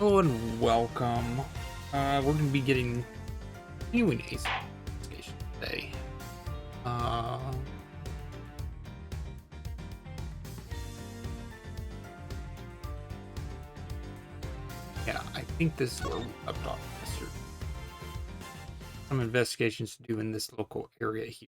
Hello and welcome. We're going to be continuing Ace Investigation today. Uh, yeah, I think this is where we left off yesterday. Some investigations to do in this local area here.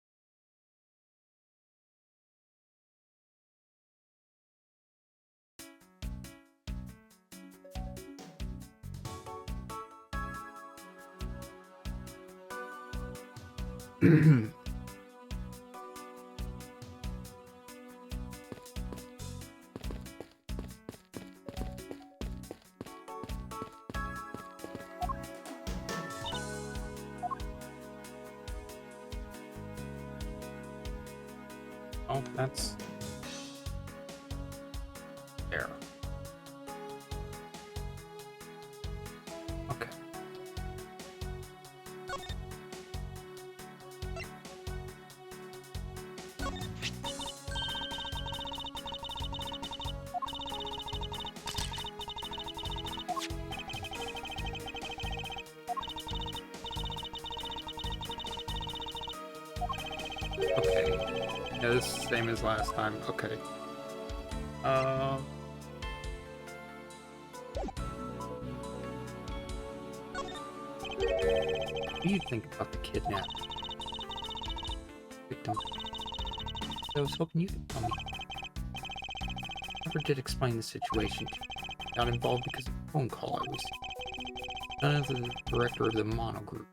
Oh, that's there. Okay. Okay. Yeah, this is the same as last time. Okay. Um. What do you think about the kidnap victim? I was hoping you could tell me. Never did explain the situation to you. Got involved because of a phone call I received. None of the director of the Mono Group.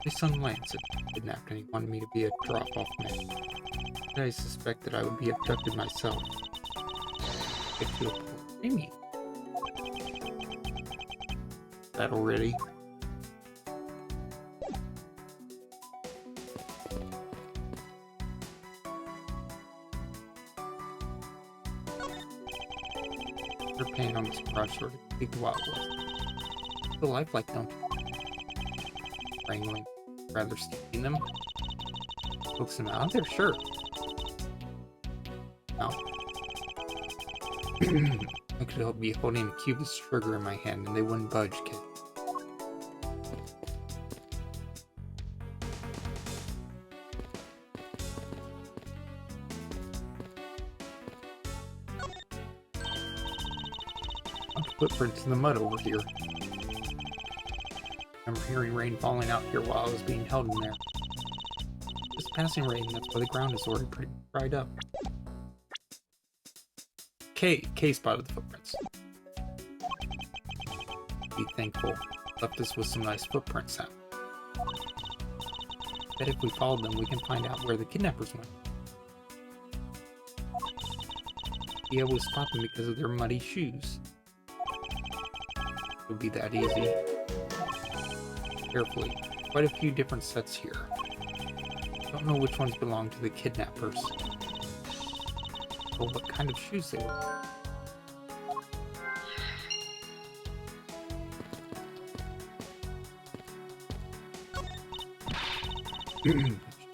My son Lance had kidnapped and he wanted me to be a drop-off man. I suspect that I would be abducted myself. I feel poor Amy. That already. They're paying on this brush or to big Wild West. Feel lifelike, don't you? Wrangling, rather sticking them. Focus them out there, sure. No. I could be holding a cubist trigger in my hand and they wouldn't budge, kid. Footprints in the mud over here. I remember hearing rain falling out here while I was being held in there. Just passing rain, that's why the ground is already pretty dried up. K spotted the footprints. Be thankful. Left us with some nice footprints out. Bet if we followed them, we can find out where the kidnappers went. Be able to spot them because of their muddy shoes. It would be that easy. Carefully. Quite a few different sets here. Don't know which ones belong to the kidnappers. Or what kind of shoes they were.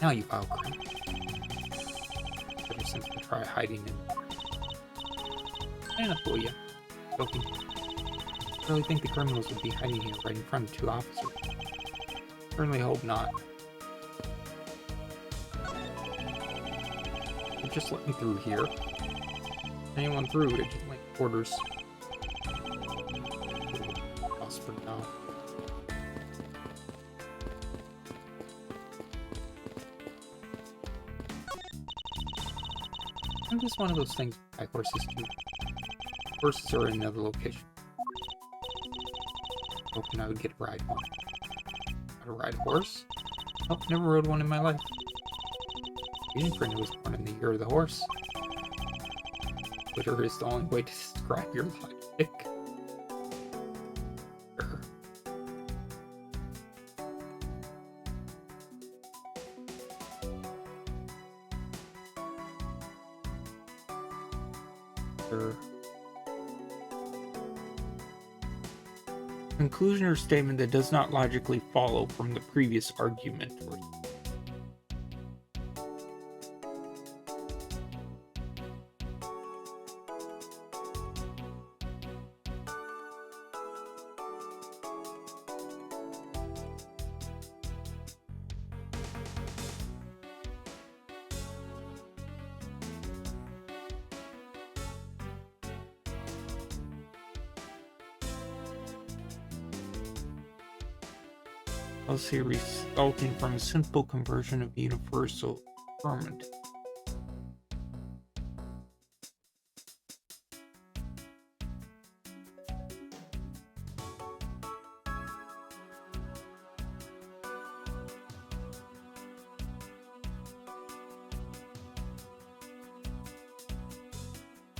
Now you vile crime. Ever since we try hiding in. Enough, will ya? Joking. I really think the criminals would be hiding here right in front of two officers. Certainly hope not. So just let me through here. Anyone through, Agent Link orders. Lost for now. I'm just one of those things by horses do. Horses are in another location. Hoping I would get a ride one. How to ride a horse? Nope, never rode one in my life. Reading friend was born in the year of the horse. Twitter is the only way to describe your logic. Sure. Conclusion or statement that does not logically follow from the previous argument or Policy resulting from a simple conversion of universal requirement.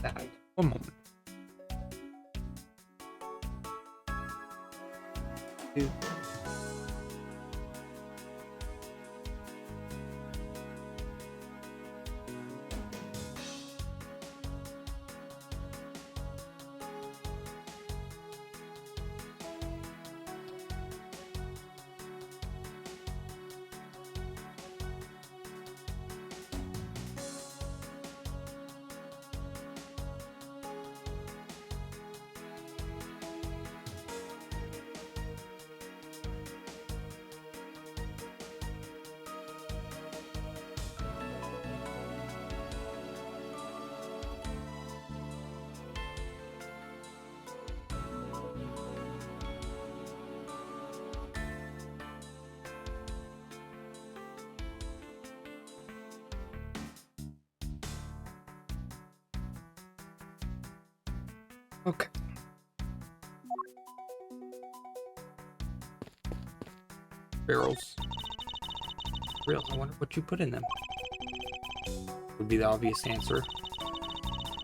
Died. One moment. Two. Okay. Barrels. Real. I wonder what you put in them. Would be the obvious answer.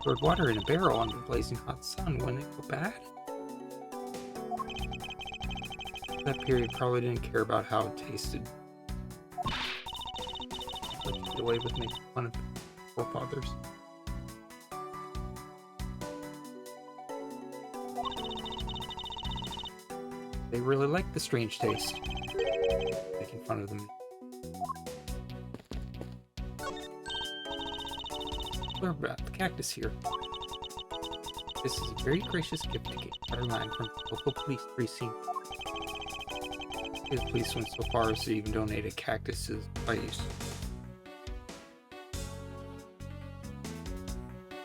Poured water in a barrel under blazing hot sun. Wouldn't it go bad? That period probably didn't care about how it tasted. Let's get away with making fun of forefathers. They really like the strange taste. Making fun of them. Learn about the cactus here. This is a very gracious gift to get Waterland from the local police precinct. The police went so far as to even donate a cactus to this place.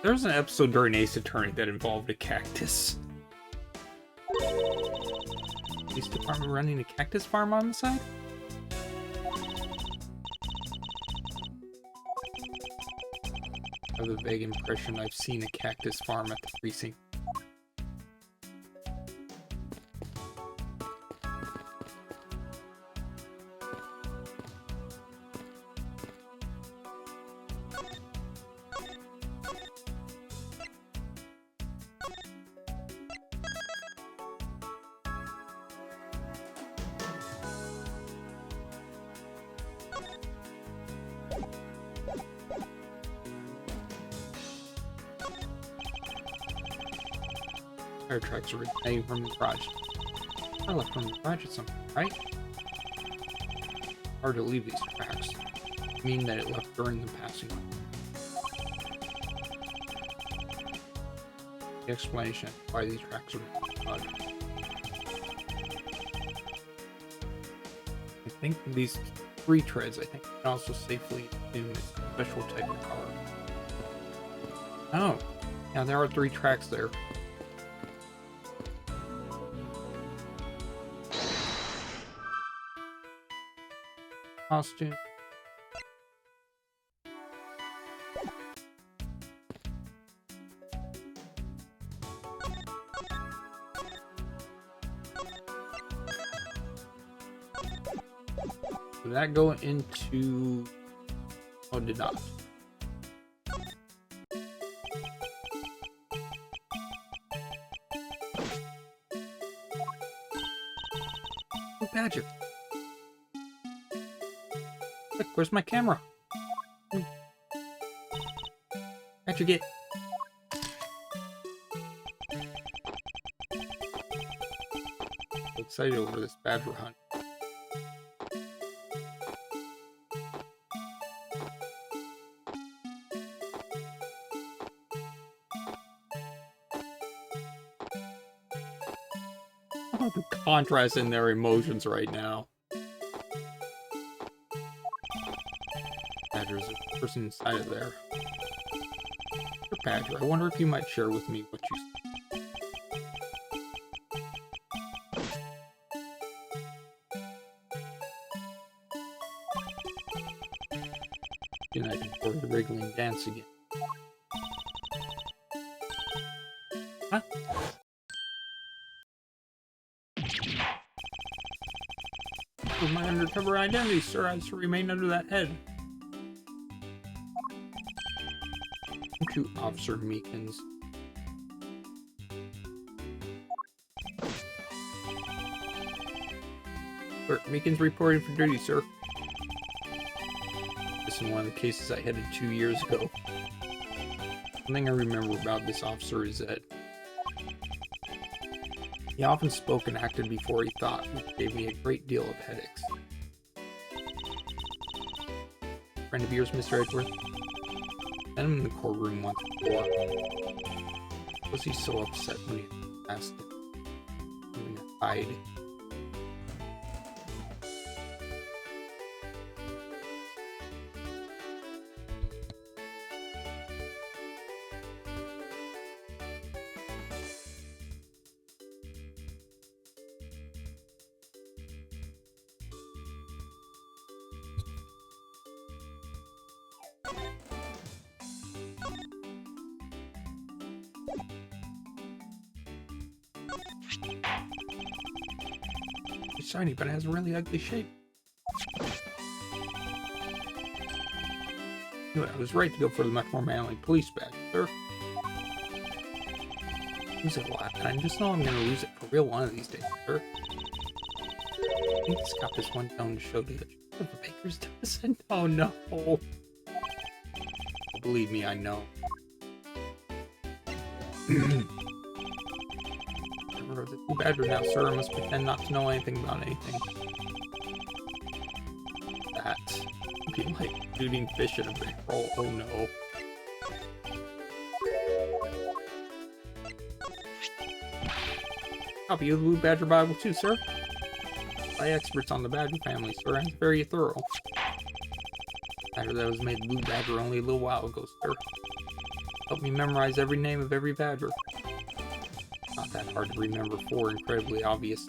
There was an episode during Ace Attorney that involved a cactus. Police department running a cactus farm on the side? I have a vague impression I've seen a cactus farm at the precinct. Fire tracks originating from the garage. I left from the garage at some point, right? Hard to leave these tracks. I mean that it left during the passing. The explanation of why these tracks are mud. I think these retreads, I think, can also safely do a special type of car. Oh, yeah, there are 3 tracks there. Costume. Did that go into... Oh, it did not. Oh, Badger. Look, where's my camera? How'd you get? Excited over this badger hunt. Oh, the contrast in their emotions right now. Badger's a person inside of there. Badger, I wonder if you might share with me what you see. wriggling dance again. Huh? For my undercover identity, sir, I shall remain under that head. Thank you, Officer Meekins. Sir, Meekins reporting for duty, sir. This is one of the cases I headed 2 years ago. One thing I remember about this officer is that he often spoke and acted before he thought, which gave me a great deal of headaches. Friend of yours, Mr. Edgeworth? Met him in the courtroom once before. Was he so upset when he asked him to hide? It's shiny, but it has a really ugly shape. Anyway, I was right to go for the much more manly police badge, sir. Use it a lot, and I just know I'm gonna lose it for real one of these days, sir. I think it's got this one tone to show to the baker's dozen. Oh no. Oh, believe me, I know. The Blue Badger now, sir. I must pretend not to know anything about anything. That would be like shooting fish in a big hole. Oh no. Copy of the Blue Badger Bible too, sir. By experts on the Badger family, sir, and it's very thorough. Matter that was made Blue Badger only a little while ago, sir. Helped me memorize every name of every badger. Not that hard to remember, for incredibly obvious.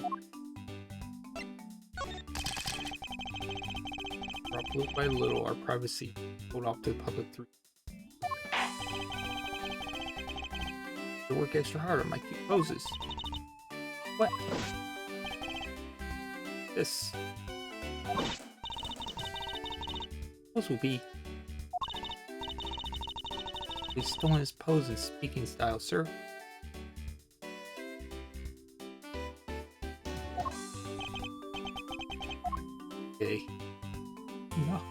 Little by little, our privacy pulled off to the public through. To work extra hard on my cute poses. What? This. Those will be. He's stolen his pose and speaking style, sir. Okay. No.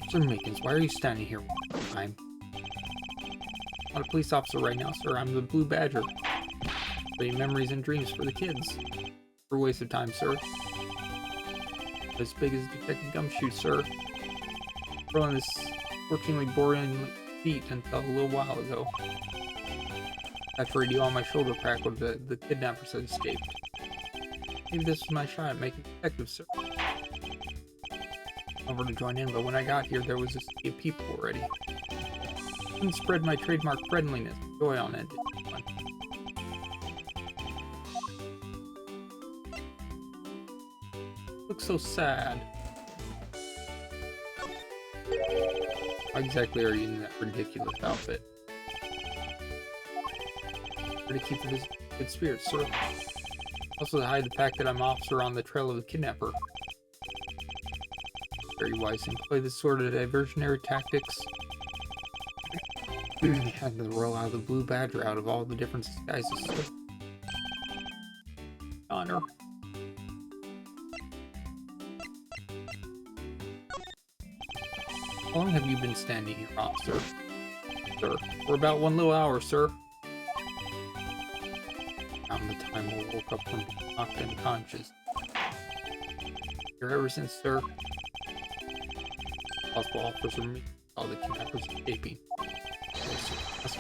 Sir Meekins, why are you standing here one more time? I'm not a police officer right now, sir. I'm the Blue Badger. Creating memories and dreams for the kids. For a waste of time, sir. As big as Detective Gumshoe, sir. Throwing this fortunately boring feat until a little while ago. After radio on my shoulder crack when the kidnappers had escaped. Maybe this was my shot at making detective, sir. Over to join in, but when I got here, there was a sea of people already. I couldn't spread my trademark friendliness, joy on it. Looks so sad. Why exactly are you in that ridiculous outfit? Try to keep this good spirits, sir. Also to hide the fact that I'm officer on the trail of the kidnapper. Very wise and play this sort of diversionary tactics. Had to roll out the Blue Badger out of all the different disguises. So. Honor. How long have you been standing here, officer? Sir, for about 1 little hour, sir. Around the time I woke up from being knocked unconscious. Here ever since, sir. Possible officer me all the kidnappers escaping.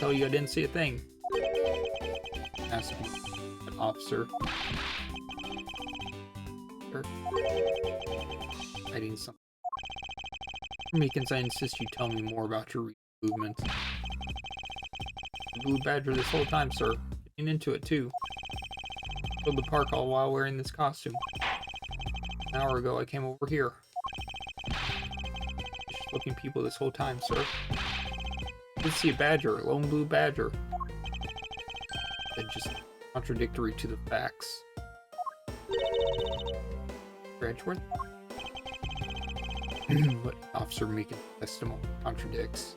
tell you I didn't see a thing. Ask an officer. Sure. Hiding something. Meekins, I insist you tell me more about your movement. The Blue Badger this whole time, sir. Getting into it, too. Filled the park all while wearing this costume. An hour ago, I came over here. Looking people this whole time, sir. I did see a badger, a lone blue badger. That's just contradictory to the facts. Edgeworth? What Officer Meekins' testimony contradicts.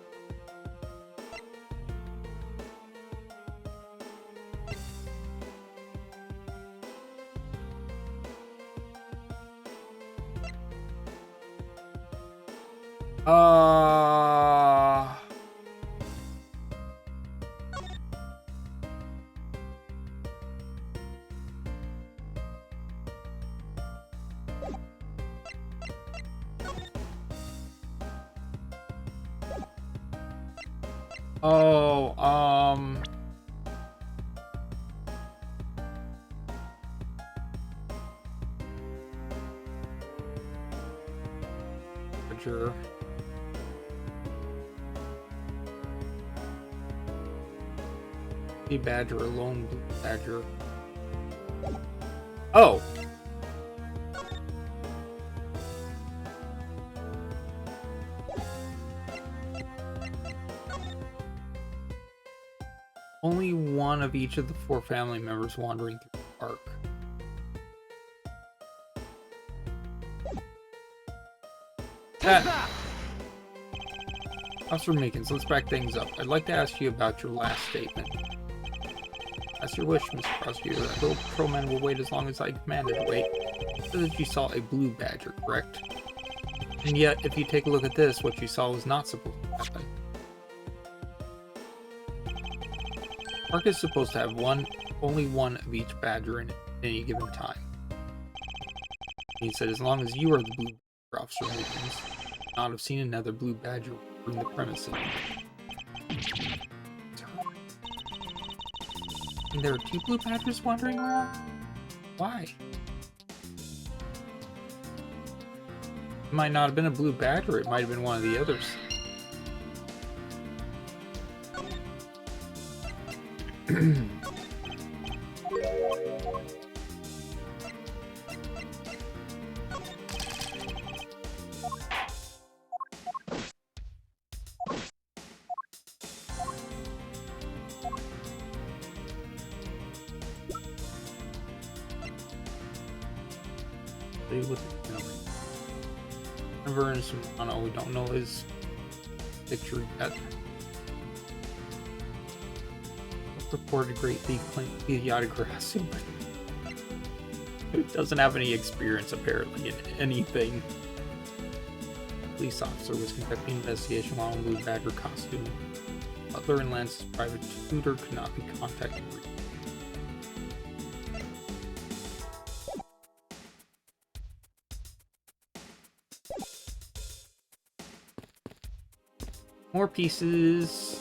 Badger. A badger, a lone blue badger. Oh! Only one of each of the 4 family members wandering through the park. Officer Meekins, let's back things up. I'd like to ask you about your last statement. That's your wish, Mr. Prosecutor. A little patrolman will wait as long as I commanded to wait. You said that you saw a blue badger, correct? And yet, if you take a look at this, what you saw was not supposed to happen. The park is supposed to have only one of each badger in it at any given time. He said, as long as you are the blue badger, Officer Meekins, I not have seen another blue badger in the premises. And there are 2 blue badgers wandering around? Why? It might not have been a blue badger, it might have been one of the others. We don't know his picture yet. Reported Great League claim to be the Yatagrasu, but it doesn't have any experience apparently in anything. A police officer was conducting an investigation while in blue badger costume. Butler and Lance's private tutor could not be contacted. More pieces.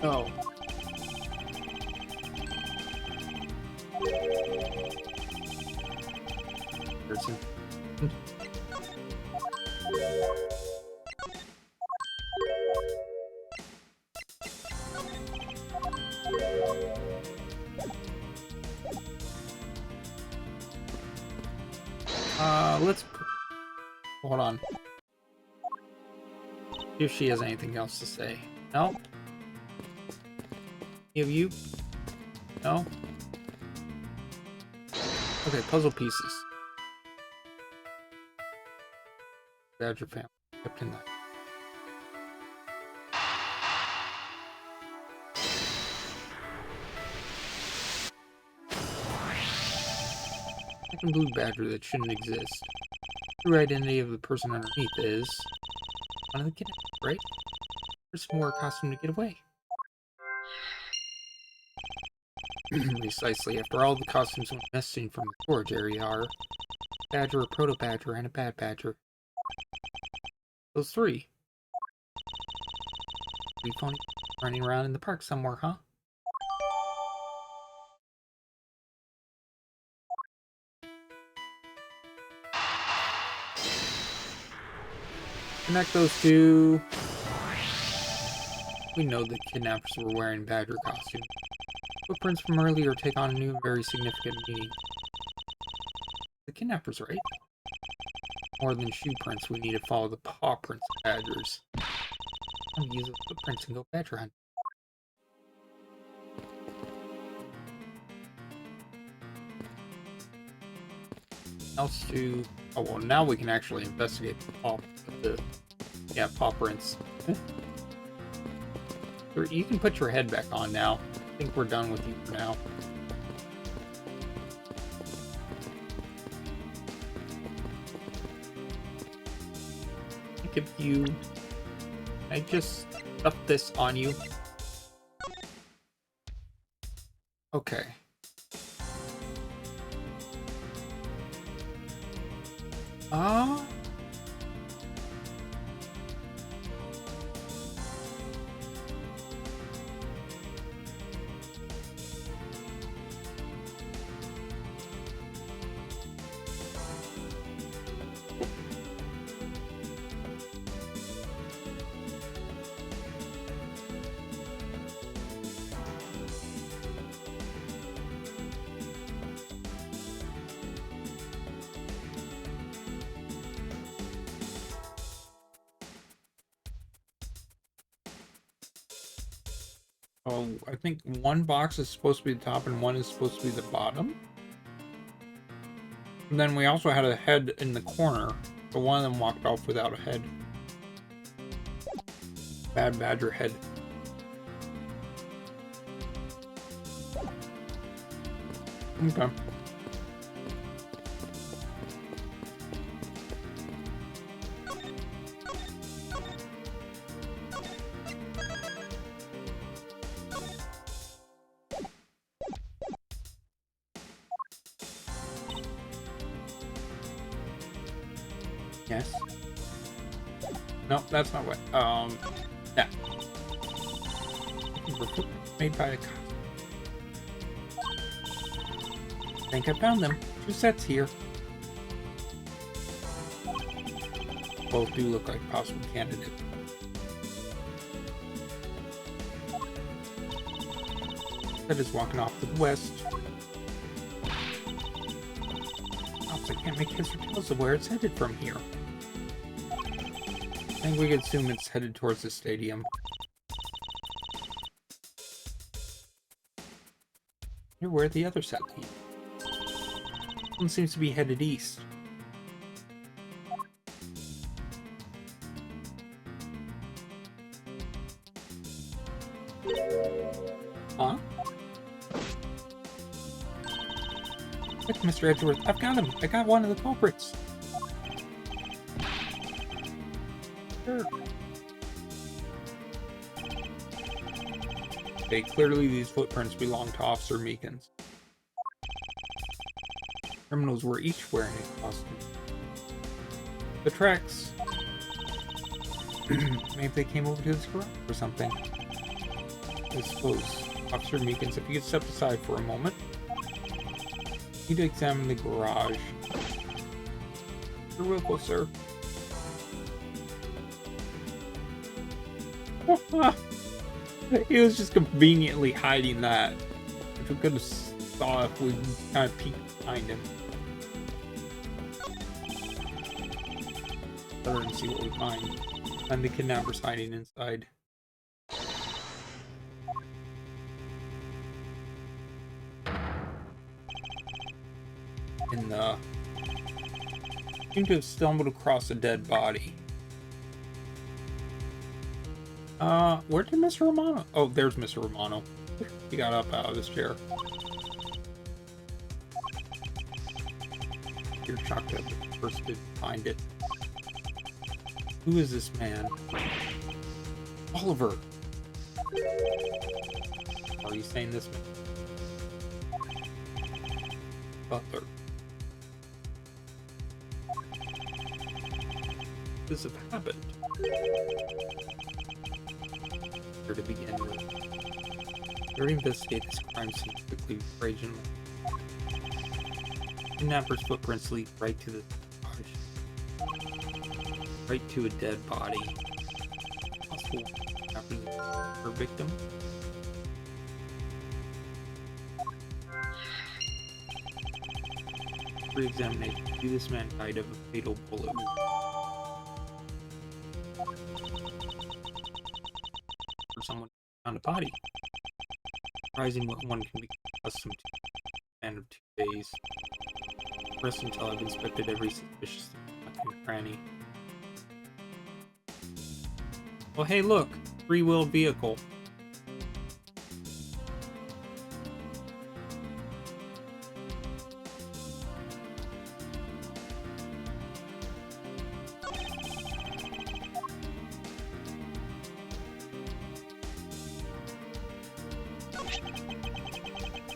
Oh. Person. Let's hold on. See if she has anything else to say. No? Any of you? No? Okay, puzzle pieces. Badger family. Kept in the blue badger that shouldn't exist. The true identity of the person underneath is one of the kids, right? There's some more costume to get away. Precisely. After all, the costumes went missing from the storage area are Badger, a Proto Badger, and a Bad Badger. Those three. Three phony running around in the park somewhere, huh? Connect those two. We know the kidnappers were wearing Badger costumes. Footprints from earlier take on a new, very significant meaning. The kidnappers, right? More than shoe prints, we need to follow the paw prints of badgers. I'm gonna use the footprints and go badger hunt. Else to... Oh, well, now we can actually investigate the paw prints. You can put your head back on now. I think we're done with you for now. If you... I just stuff this on you. Okay. Oh, I think one box is supposed to be the top and one is supposed to be the bottom. And then we also had a head in the corner, but one of them walked off without a head. Bad Badger head. Okay. Yes. No, that's not what. Yeah. Made by a. I think I found them. 2 sets here. Both do look like possible candidates. That is walking off to the west. I can't make heads or tails of where it's headed from here. I think we can assume it's headed towards the stadium. Here, where the other set lead? One seems to be headed east. Huh? Look, Mr. Edgeworth, I've got him! I got one of the culprits! Sure. Okay, clearly these footprints belong to Officer Meekins. Criminals were each wearing a costume. The tracks... Maybe they came over to this garage or something. I suppose. Officer Meekins, if you could step aside for a moment. Need to examine the garage. You're welcome, sir. He was just conveniently hiding that, which we could have saw if we kind of peeked behind him. And see what we find. And the kidnapper's hiding inside. Seem to have stumbled across a dead body. Where did Mr. Romano? Oh, there's Mr. Romano. He got up out of his chair. You're shocked that the first to find it. Who is this man? Oliver! Are you saying this? Butler. This have happened. Where to begin with? Or investigate this crime scene quickly before Agent Kidnapper's footprints lead right to the right to a dead body. Possible happening for victim. Re-examination. Do this man died of a fatal bullet wound. For someone found a body. Surprising what one can be accustomed to in a span of 2 days. Rest until I've inspected every suspicious fucking cranny. Oh hey look! Three-wheeled vehicle.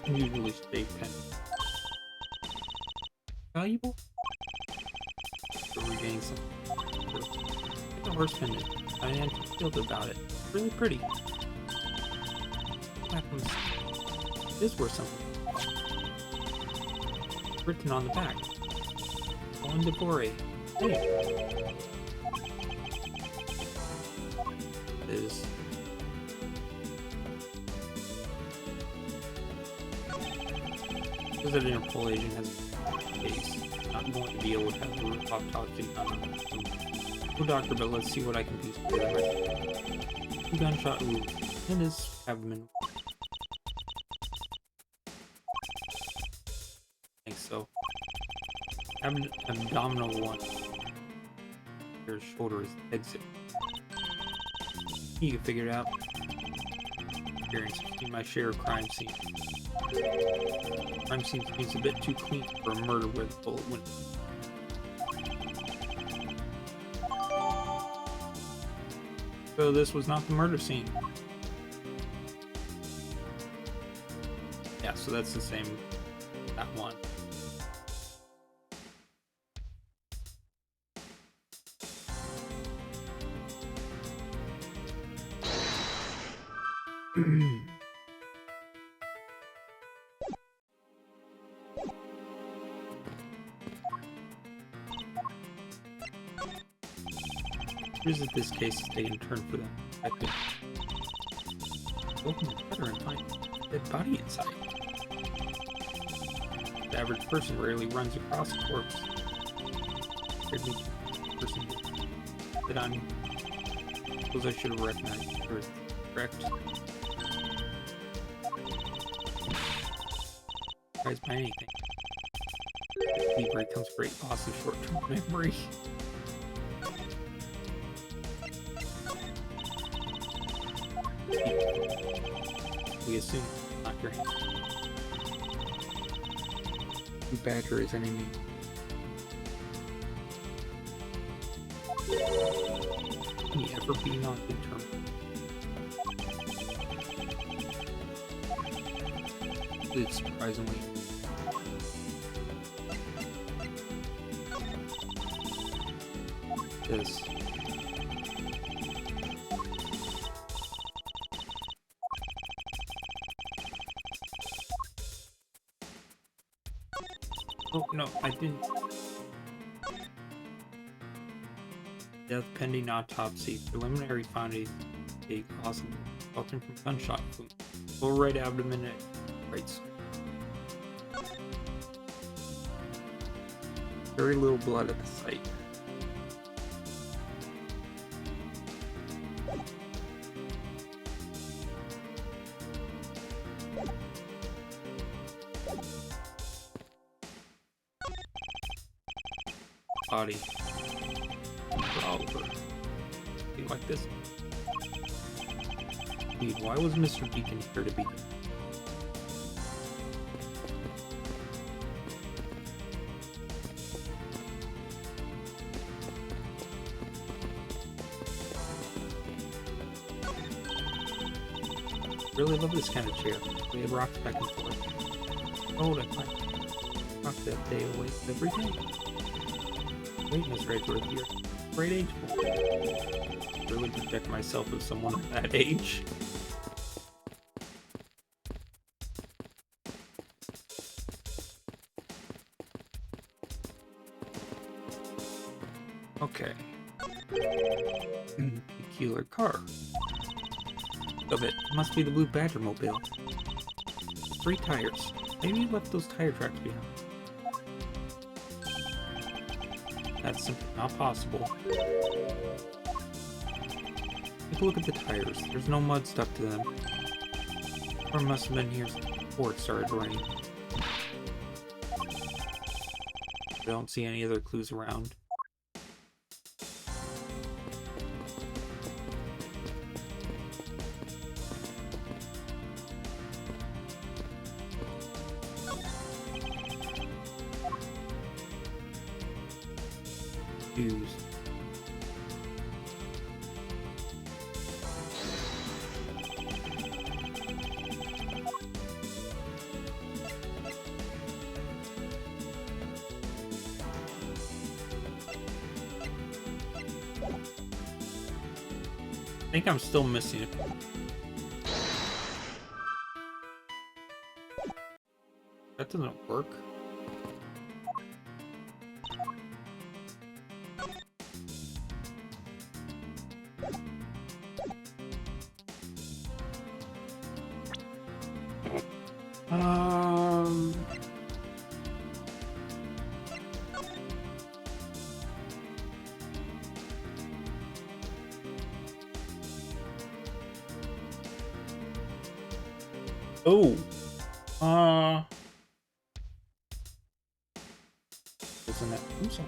Usually stay pen. Valuable? So we're getting some. Get the horse pendant. I am thrilled about it. Really pretty. What happens? It is worth something. Written on the back. Owen Devore. Hey. It is. Because an Interpol agent has a case, not going to be able to have the autopsy done on him. No doctor, but let's see what I can piece together. Two gunshot wound in his abdomen. I think so. Abdominal one. Your shoulder is exit. You can figure it out. Experience my share of crime scene. Crime scene seems a bit too clean for a murder where the bullet went. So this was not the murder scene. Yeah, so that's the same, that one. Visit this case is taking a turn for them. Open the cutter and find a dead body inside. The average person rarely runs across a corpse. There'd be a person that on. Suppose I should have recognized her. Correct. Surprised by anything. Libre comes great loss of short-term memory. We assume not your hand. You badger his enemy. Can he ever be on good terms? It's surprisingly. This. Oh, no, I didn't. Death pending autopsy. Preliminary findings a possible resulting from gunshot wound. Lower right abdomen and right side. Very little blood at the site. Body. Oliver. Something like this. Dude, why was Mr. Deacon here to begin? Really love this kind of chair. It rocks back and forth. Oh, I rock that day away every day. Wait, Miss Redworth here. Great age for me. Really project myself as someone at that age. Okay. Peculiar car. Of it. Must be the Blue Badger mobile. 3 tires. Maybe you left those tire tracks behind. That's simply not possible. Take a look at the tires. There's no mud stuck to them. Or it must have been here before it started raining. I don't see any other clues around. Shoes. I think I'm still missing it. That doesn't work. Oh. Isn't that Tucson?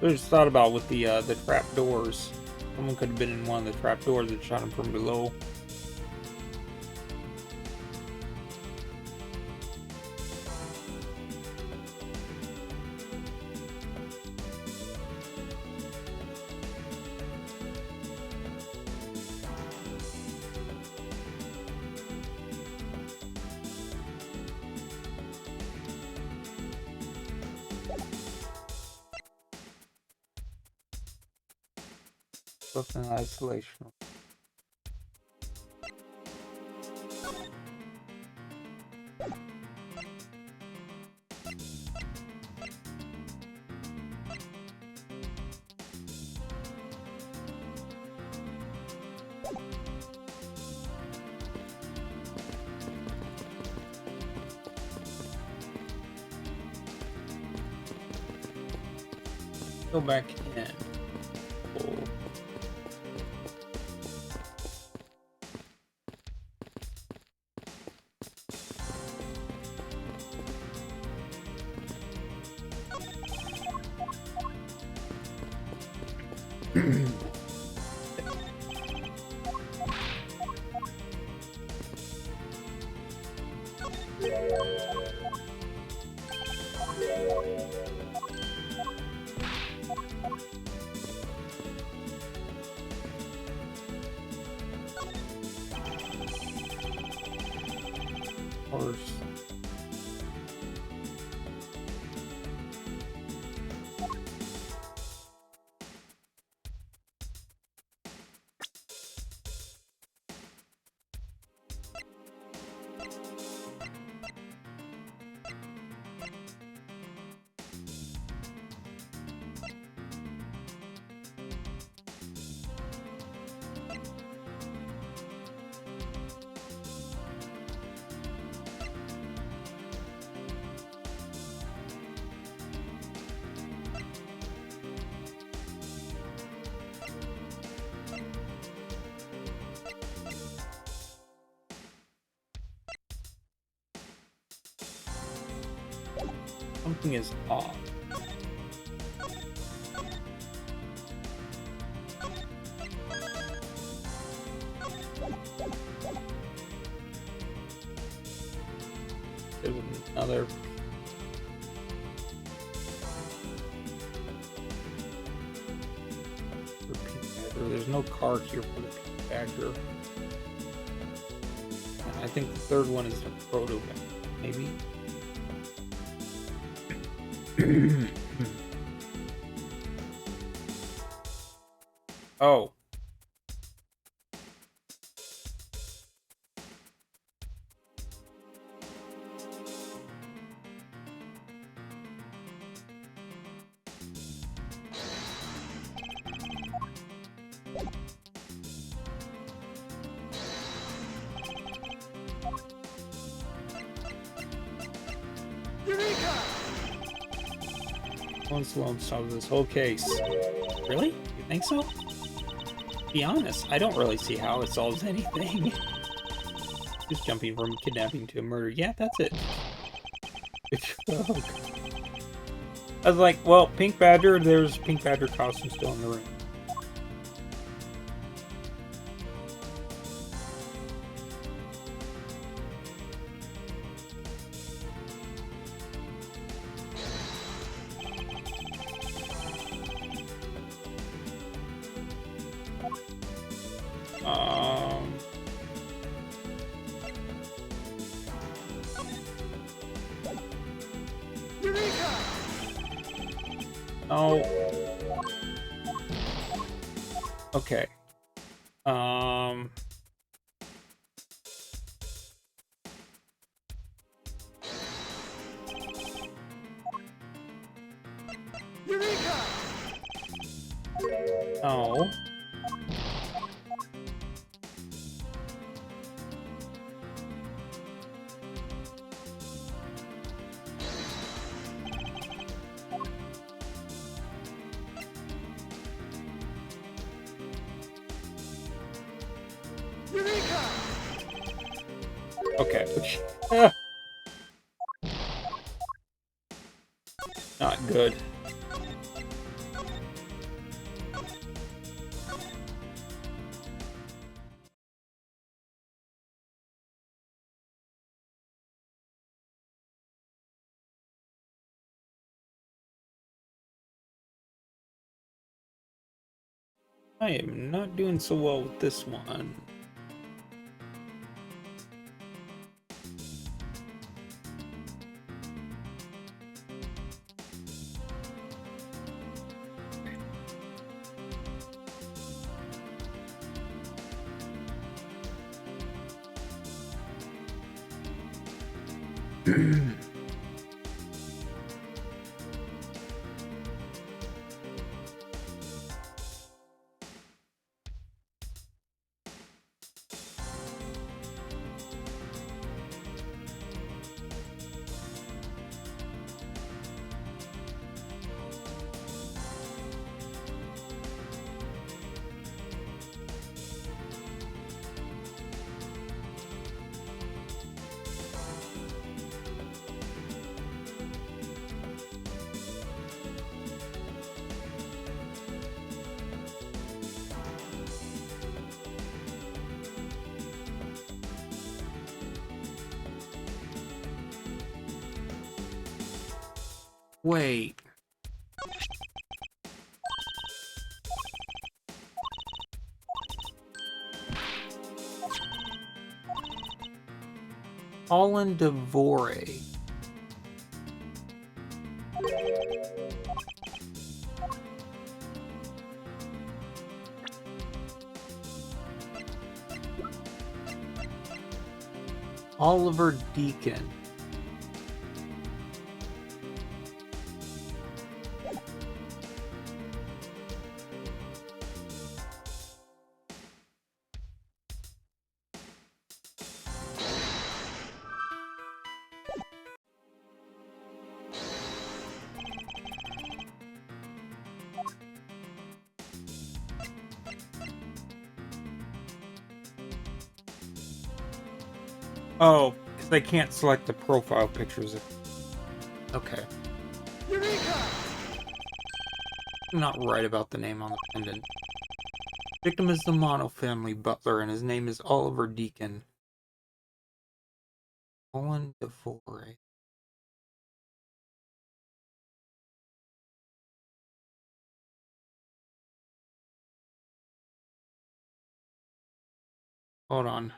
I just thought about with the trap doors. Someone could have been in one of the trap doors that shot him from below. Stuff in isolation. Go back in. Oh. Horse. Something is off. There's another. There's no card here for the Pink Badger. And I think the third one is the Proto Badger, maybe? Oh. One Sloan solves this whole case. Really? You think so? Be honest, I don't really see how it solves anything. Just jumping from kidnapping to a murder. Yeah, that's it. I was like, well, Pink Badger, there's Pink Badger costume still in the room. Oh. Okay. Oh. Okay. Not good. I am not doing so well with this one. Wait. Colin Devore. Oliver Deacon. Oh, because I can't select the profile pictures. Okay. I'm not right about the name on the pendant. Victim is the Mono family butler, and his name is Oliver Deacon. Colin Devore. Hold on.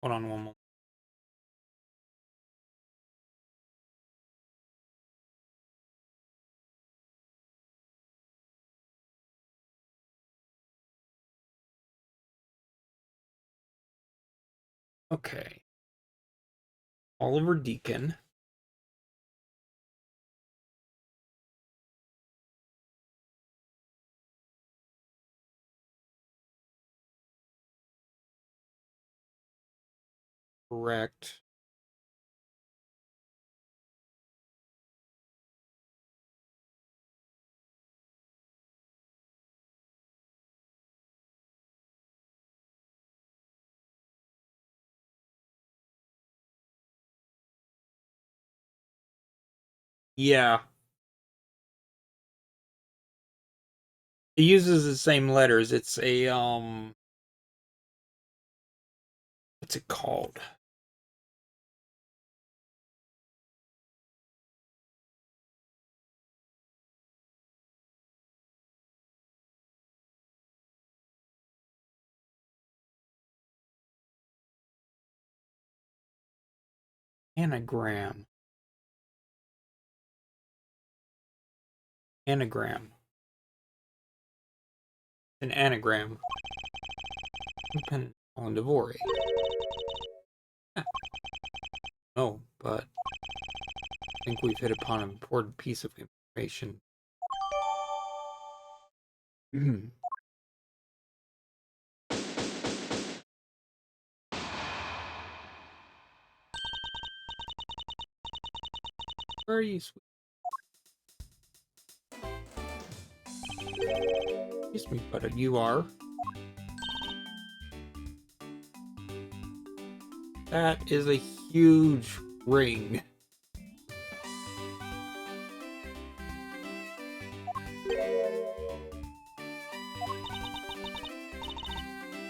Hold on one moment. Okay. Oliver Deacon. Correct. Yeah. It uses the same letters. It's a what's it called? Anagram. Anagram. An anagram. Dependent on Devore. No, but I think we've hit upon an important piece of information. Where are you, sweet? Excuse me, but you are. That is a huge ring.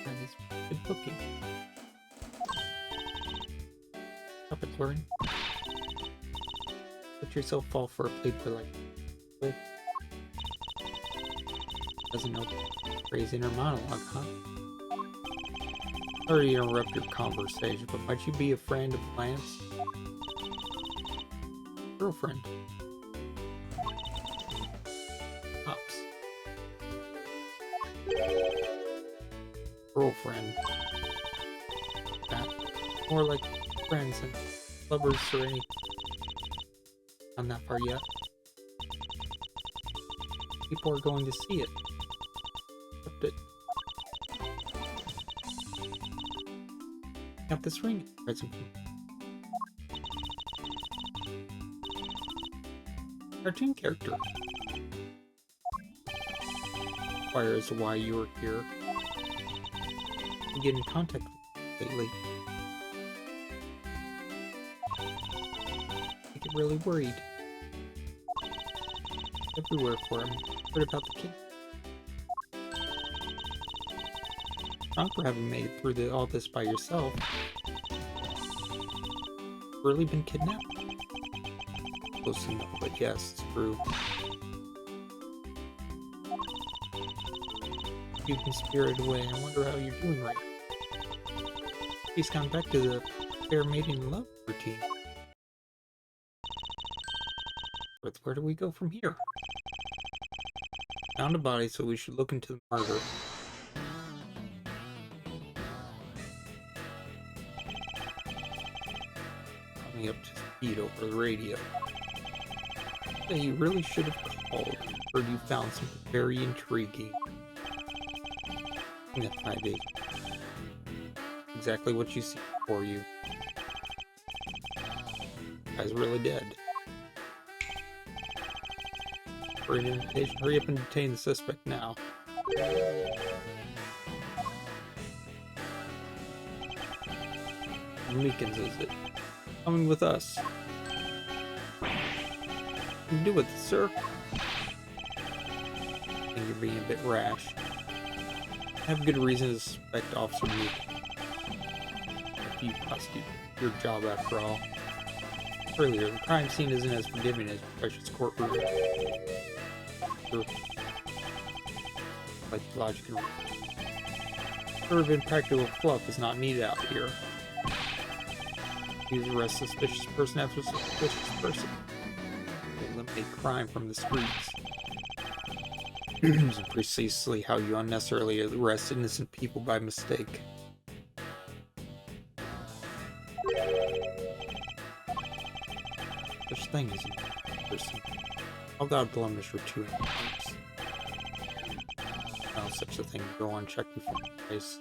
That is good looking. Stop it, Lauren. Let yourself fall for a paper like this. Doesn't know phrase inner monologue, huh? Sorry to interrupt your conversation, but might you be a friend of Lance? Girlfriend. Pops. Girlfriend. That. More like friends and lovers or anything. Not that far yet. People are going to see it. Accept it. Got this ring present for me. Cartoon character. Inquires why you're here. You get in contact with lately. I get really worried. Everywhere for him. Heard about the kid. Wrong for having made it through all this by yourself. Really been kidnapped? Close enough, but yes, it's true. You've been spirited away. I wonder how you're doing right now. He's gone back to the fair mating love routine. But where do we go from here? Found a body, so we should look into the murder. Coming up to speed over the radio. Hey, you really should have called. Heard you found something very intriguing. Yeah, I did. Exactly what you see before you. Guy's really dead. Hurry up and detain the suspect now. Meekins, is it? Coming with us. You can do it, sir. I think you're being a bit rash. I have good reason to suspect Officer Meek. If you busted your job after all. Earlier, the crime scene isn't as forgiving as precious courtroom. But like logic and sort of impractical fluff is not needed out here. Use arrest suspicious person after suspicious person. Eliminate crime from the streets. This is precisely how you unnecessarily arrest innocent people by mistake. Such thing as a person. I'll got a blemish or two in the house. No such a thing to go unchecked before your face.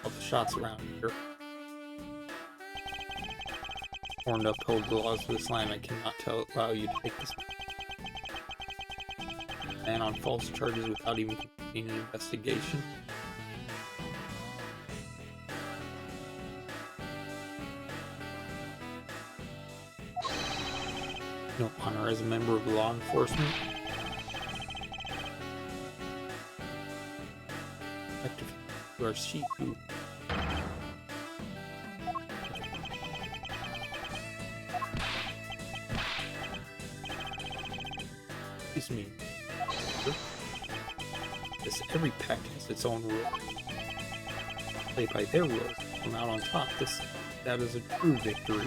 All the shots around here. Sworn to uphold the laws of this land, I cannot allow you to take this man on false charges without even completing an investigation. No honor as a member of law enforcement. Effective to our sheep who excuse me. This every pact has its own rules. Play by their rules, come out on top. That is a true victory.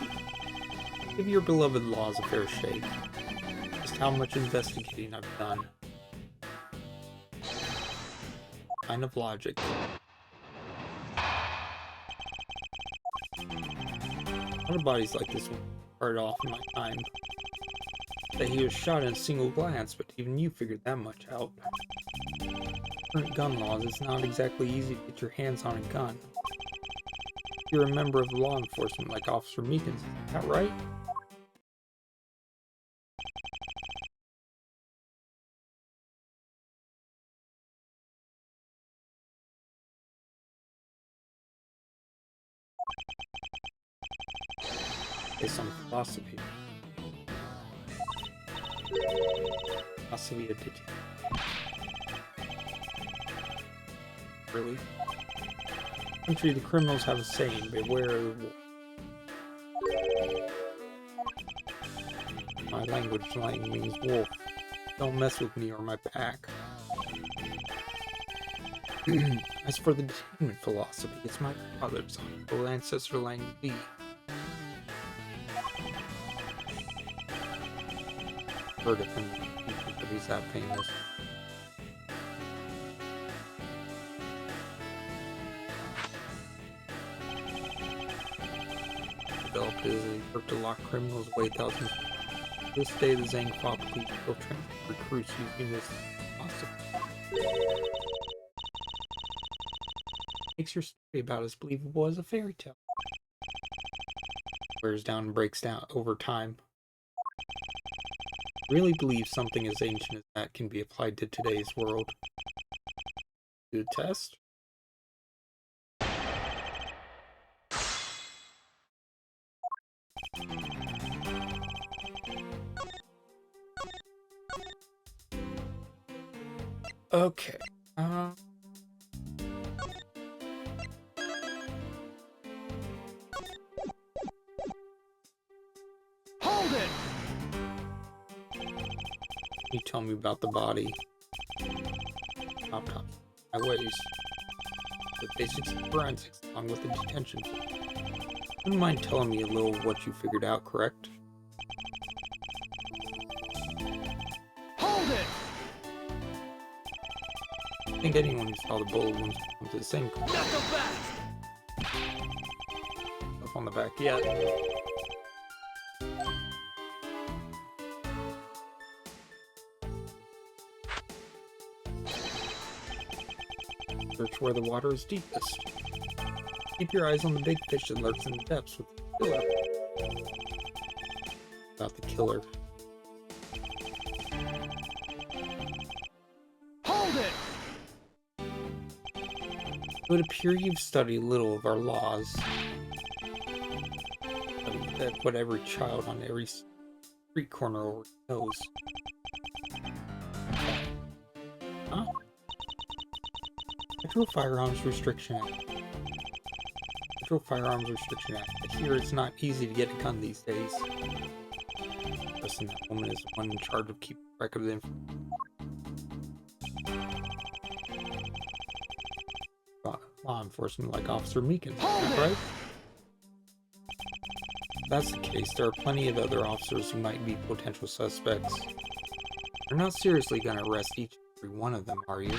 Give your beloved laws a fair shake. Just how much investigating I've done. Kind of logic. A lot of bodies like this one started off in my time. That he was shot in a single glance, but even you figured that much out. Current gun laws, it's not exactly easy to get your hands on a gun. You're a member of law enforcement like Officer Meekins, is that right? Based on philosophy. Philosophy of detective. Really? Country, the criminals have a saying, beware of the wolf. My language slang means wolf. Don't mess with me or my pack. As for the detainment philosophy, it's my father's old ancestor language B. Heard of him, but he's that famous. Developed as a work to lock criminals away thousands. To this day, the Zangfa police still train recruits using this philosophy. Makes your story about as believable as a fairy tale. Wears down and breaks down over time. Really believe something as ancient as that can be applied to today's world. Do a test? Okay. Hold it! You tell me about the body. Top. My ways. The basics of forensics, along with the detention. Wouldn't mind telling me a little of what you figured out, correct? Hold it! I think anyone who saw the bullet wounds comes to the same Not so fast! up on the back yet. Search where the water is deepest. Keep your eyes on the big fish that lurks in the depths with the killer. About the killer. Hold it! It would appear you've studied little of our laws. That what every child on every street corner already knows. Huh? Federal Firearms Restriction Act. Federal Firearms Restriction Act. I hear it's not easy to get a gun these days. Listen, that woman is the one in charge of keeping track of the information. law enforcement like Officer Meekins, Hold it! right? If that's the case, there are plenty of other officers who might be potential suspects. You're not seriously gonna arrest each and every one of them, are you?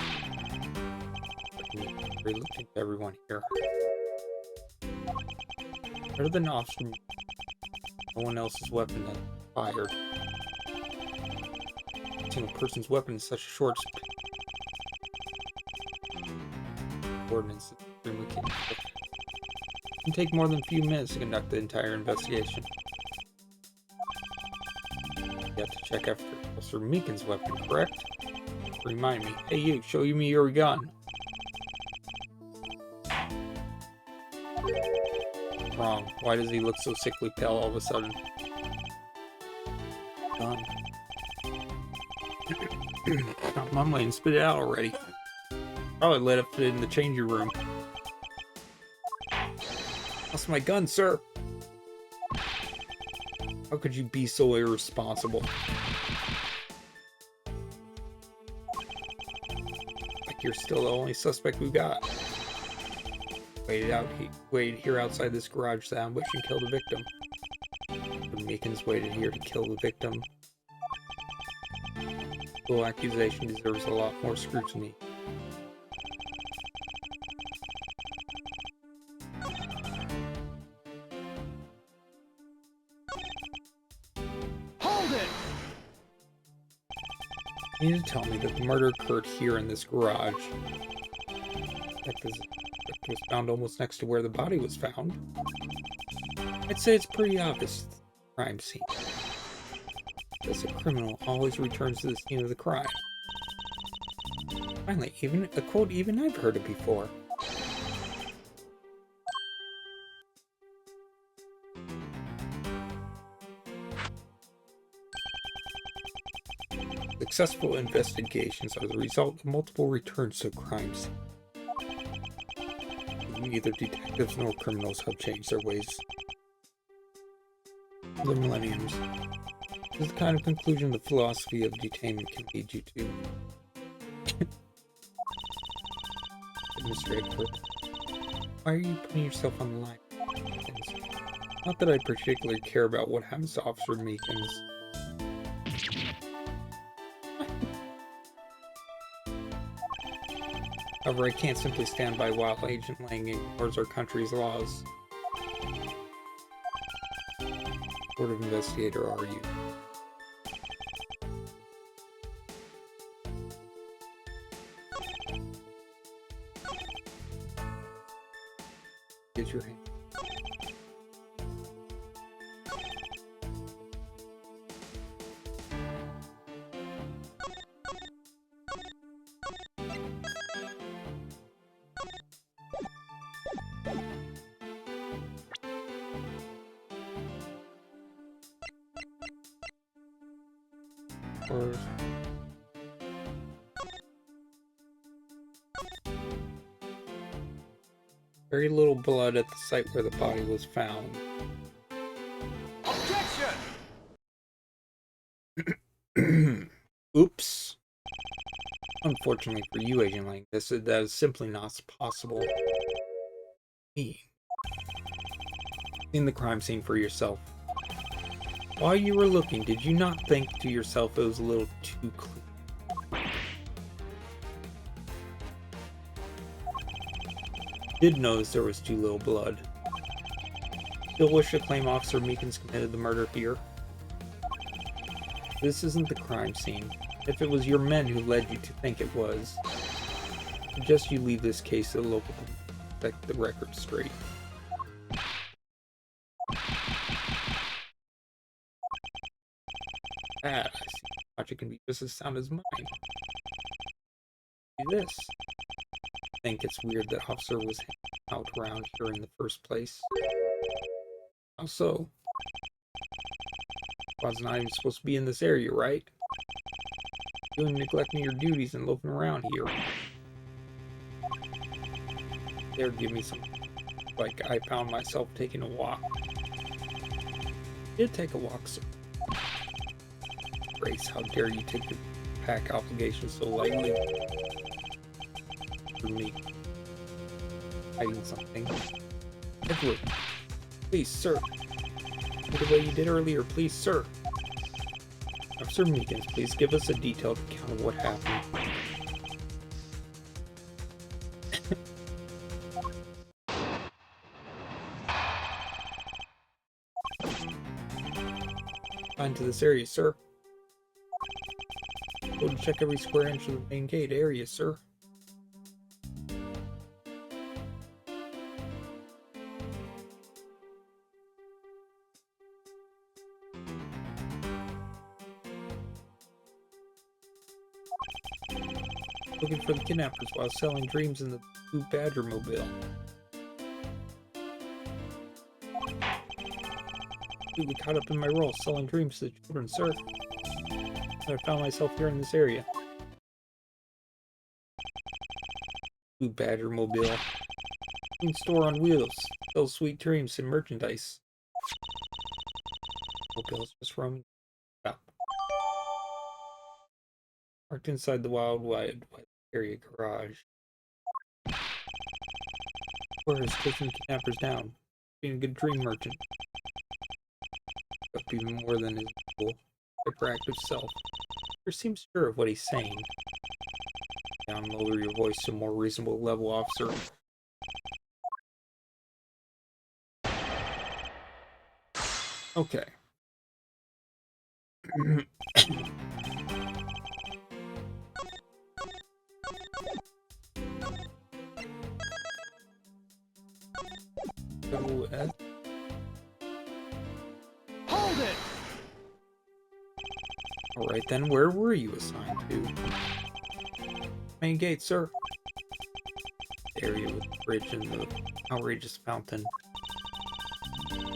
You're looking to everyone here. Better than Officer Meekins. No one else's weapon has fired. Using a person's weapon in such a short ordinance is extremely capable. It can take more than a few minutes to conduct the entire investigation. You have to check after Officer Meekins' weapon, correct? Remind me. Hey you, show me your gun. Wrong. Why does he look so sickly pale all of a sudden? Gun. Stop mumbling and spit it out already. Probably let it in the changing room. That's my gun, sir. How could you be so irresponsible? Like you're still the only suspect we got. Waited here outside this garage to ambush and kill the victim. But Meekins waited here to kill the victim. The whole accusation deserves a lot more scrutiny. Hold it! You need to tell me that the murder occurred here in this garage. That was found almost next to where the body was found. I'd say it's pretty obvious crime scene. Because a criminal always returns to the scene of the crime. Finally, even a quote even I've heard it before. Successful investigations are the result of multiple returns to a crime scene. Neither detectives nor criminals have changed their ways for the millenniums. This is the kind of conclusion the philosophy of detainment can lead you to. Administrator, why are you putting yourself on the line? Not that I particularly care about what happens to Officer Meekins. However, I can't simply stand by while Agent Lang ignores our country's laws. What sort of investigator are you? Get your hand. Very little blood at the site where the body was found. Objection! Oops. Unfortunately for you, Agent Lang, that is simply not possible. Me. In the crime scene for yourself. While you were looking, did you not think to yourself it was a little too clean? Did notice there was too little blood. Still wish to claim Officer Meekins committed the murder here? This isn't the crime scene. If it was your men who led you to think it was, I suggest you leave this case to the local police to set the record straight. I see. Logic can be just as sound as mine. Do this. I think it's weird that Officer was hanging out around here in the first place. How so? Squad's not even supposed to be in this area, right? You're neglecting your duties and loafing around here. There, give me some. Like I found myself taking a walk. Did take a walk, sir. Grace, how dare you take your pack obligations so lightly? For me. hiding something. Edward, please, sir. Do the way you did earlier, please, sir. Officer Meekins, please give us a detailed account of what happened. Find to this area, sir. Go to check every square inch of the main gate area, sir. Looking for the kidnappers while selling dreams in the Blue Badger mobile. Completely caught up in my role, selling dreams to the children, sir. I found myself here in this area. Blue Badger mobile. Store on wheels. Sells sweet dreams and merchandise. Mobile's just roaming. Stop. Parked inside the Wild Wide area garage. Square is chasing the kidnappers down. Being a good dream merchant. Up even more than his cool, hyperactive self. He seems sure of what he's saying. Down, lower your voice to a more reasonable level, officer. Okay. So, Hold it! Alright then, where were you assigned to? Main gate, sir. The area with the bridge and the outrageous fountain.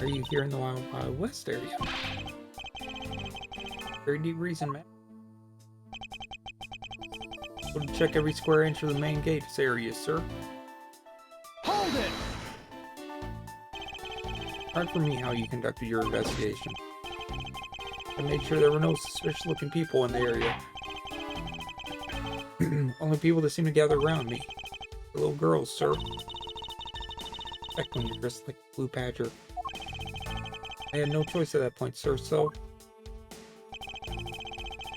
Are you here in the Wild West area? Very deep reason, man. Go to check every square inch of the main gate's area, sir. Hold it! Hard for me how you conducted your investigation. I made sure there were no suspicious-looking people in the area. Only people that seem to gather around me. The little girls, sir. Check when you're dressed like a Blue Badger. I had no choice at that point, sir, so...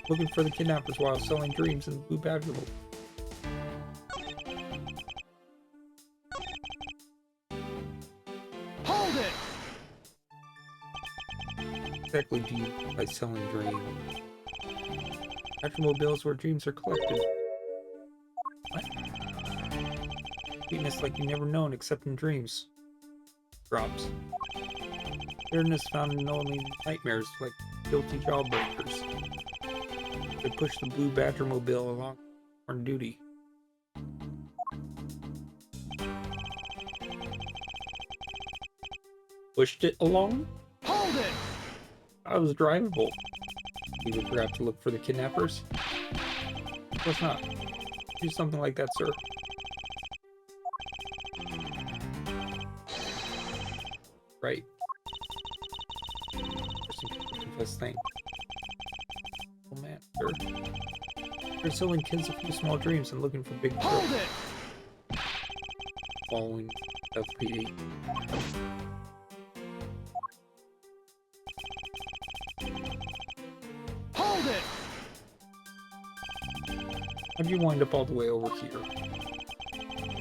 Looking for the kidnappers while selling dreams in the Blue Badger mobile. Hold it! Exactly do you mean by selling dreams? Mobiles where dreams are collected. What? Sweetness like you never known except in dreams. Drops. Bitterness found in only nightmares like guilty jawbreakers. They push the Blue Badger mobile along on duty. Pushed it along? Hold it! I was drivable. You would forgot to look for the kidnappers? Of course not. Do something like that, sir. Right. Confess thing. Oh man, sir. They're selling kids a few small dreams and looking for big Hold thrills. it! Following FPD. Hold it! How'd you wind up all the way over here?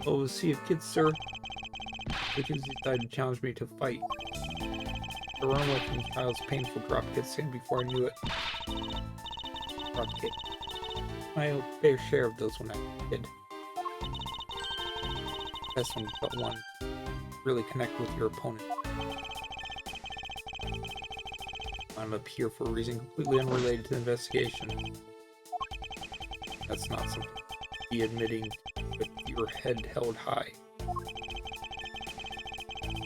Oh, a sea of kids, sir. The kids decided to challenge me to fight. The run away from the child's painful dropkick scene before I knew it. Dropkick. My fair share of those when I was a kid. Best when you got one. Really connect with your opponent. I'm up here for a reason completely unrelated to the investigation. That's not something to be admitting with your head held high.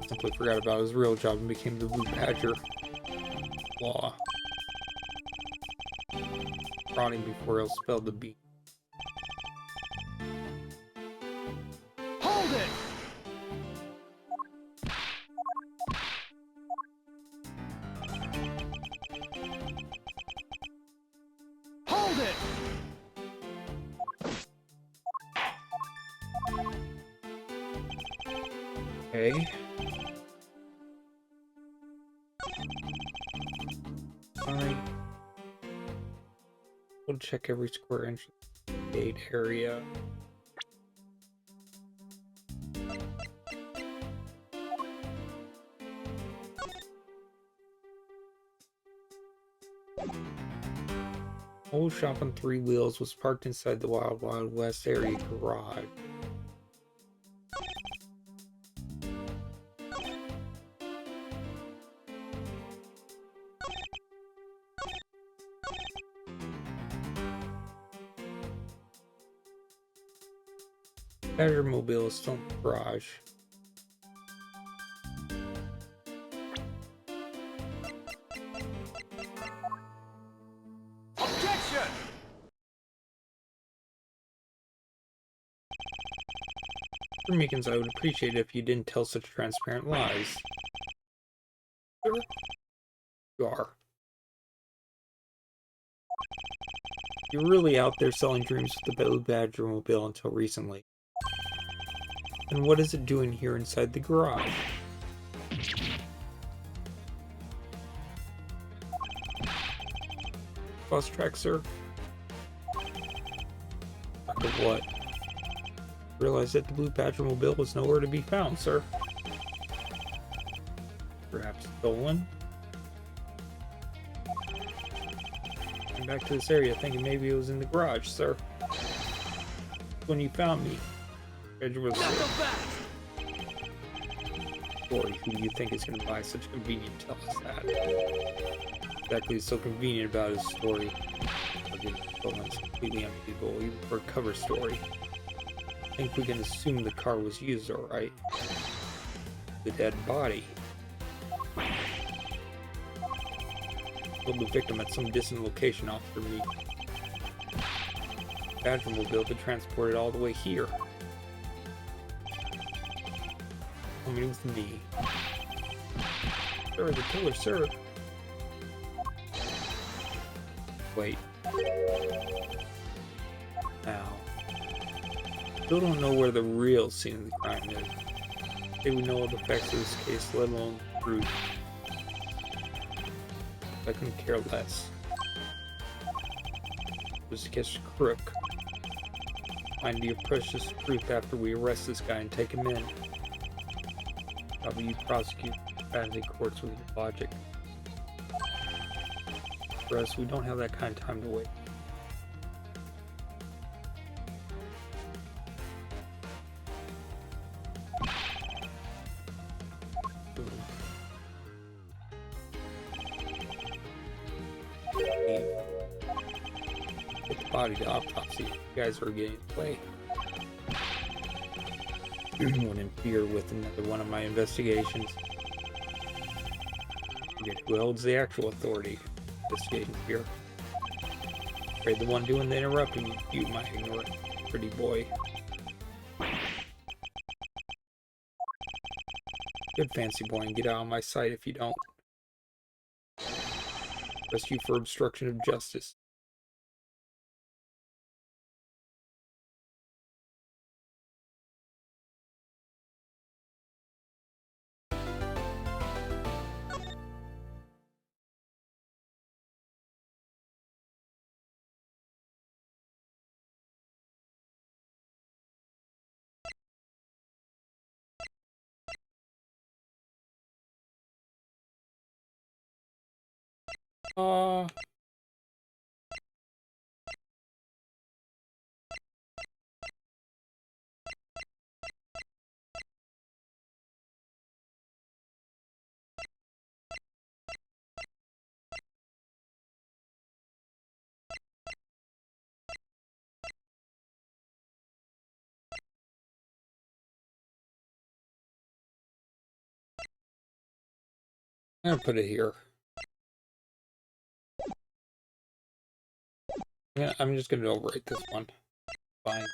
Simply forgot about his real job and became the Blue Badger. Law. Rotting before he'll spell the B. Hold it! Hold it! Okay. Alright. We'll check every square inch of the gate area. Old shop on three wheels was parked inside the Wild Wild West area garage. Badger Mobile is still in the garage. Objection! For Meekins, I would appreciate it if you didn't tell such transparent lies. Sure. You are. You're really out there selling dreams with the Blue Badger Mobile until recently. And what is it doing here inside the garage? Bus track, sir? After what? Realized that the Blue Badger Mobile was nowhere to be found, sir. Perhaps stolen? Came back to this area thinking maybe it was in the garage, sir. When you found me, Badger was Not so fast! Boy, who do you think is going to buy such convenient tell us that? Exactly is so convenient about his story. It's completely unbelievable, even for a cover story. I think we can assume the car was used, alright. The dead body. Killed the victim at some distant location off for me. Badger will be able to transport it all the way here. Coming with me. Sir, the killer, sir. Wait. Now. Still don't know where the real scene of the crime is. They would know all the facts of this case, let alone the truth. I couldn't care less. Just to catch the crook. Find your precious truth after we arrest this guy and take him in. Probably you prosecute fantasy courts with your logic. For us, we don't have that kind of time to wait. Get the body to autopsy. You guys are getting away. Wouldn't interfere with another one of my investigations. Forget who holds the actual authority. Investigating here. Afraid the one doing the interrupting, you my ignorant pretty boy. Good fancy boy and get out of my sight if you don't. Arrest you for obstruction of justice. Uh... I'm gonna put it here. Yeah, I'm just gonna overwrite this one. Fine.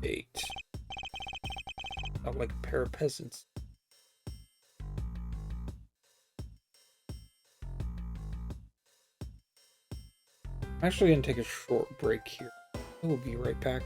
8. Not like a pair of peasants. I'm actually going to take a short break here. We'll be right back.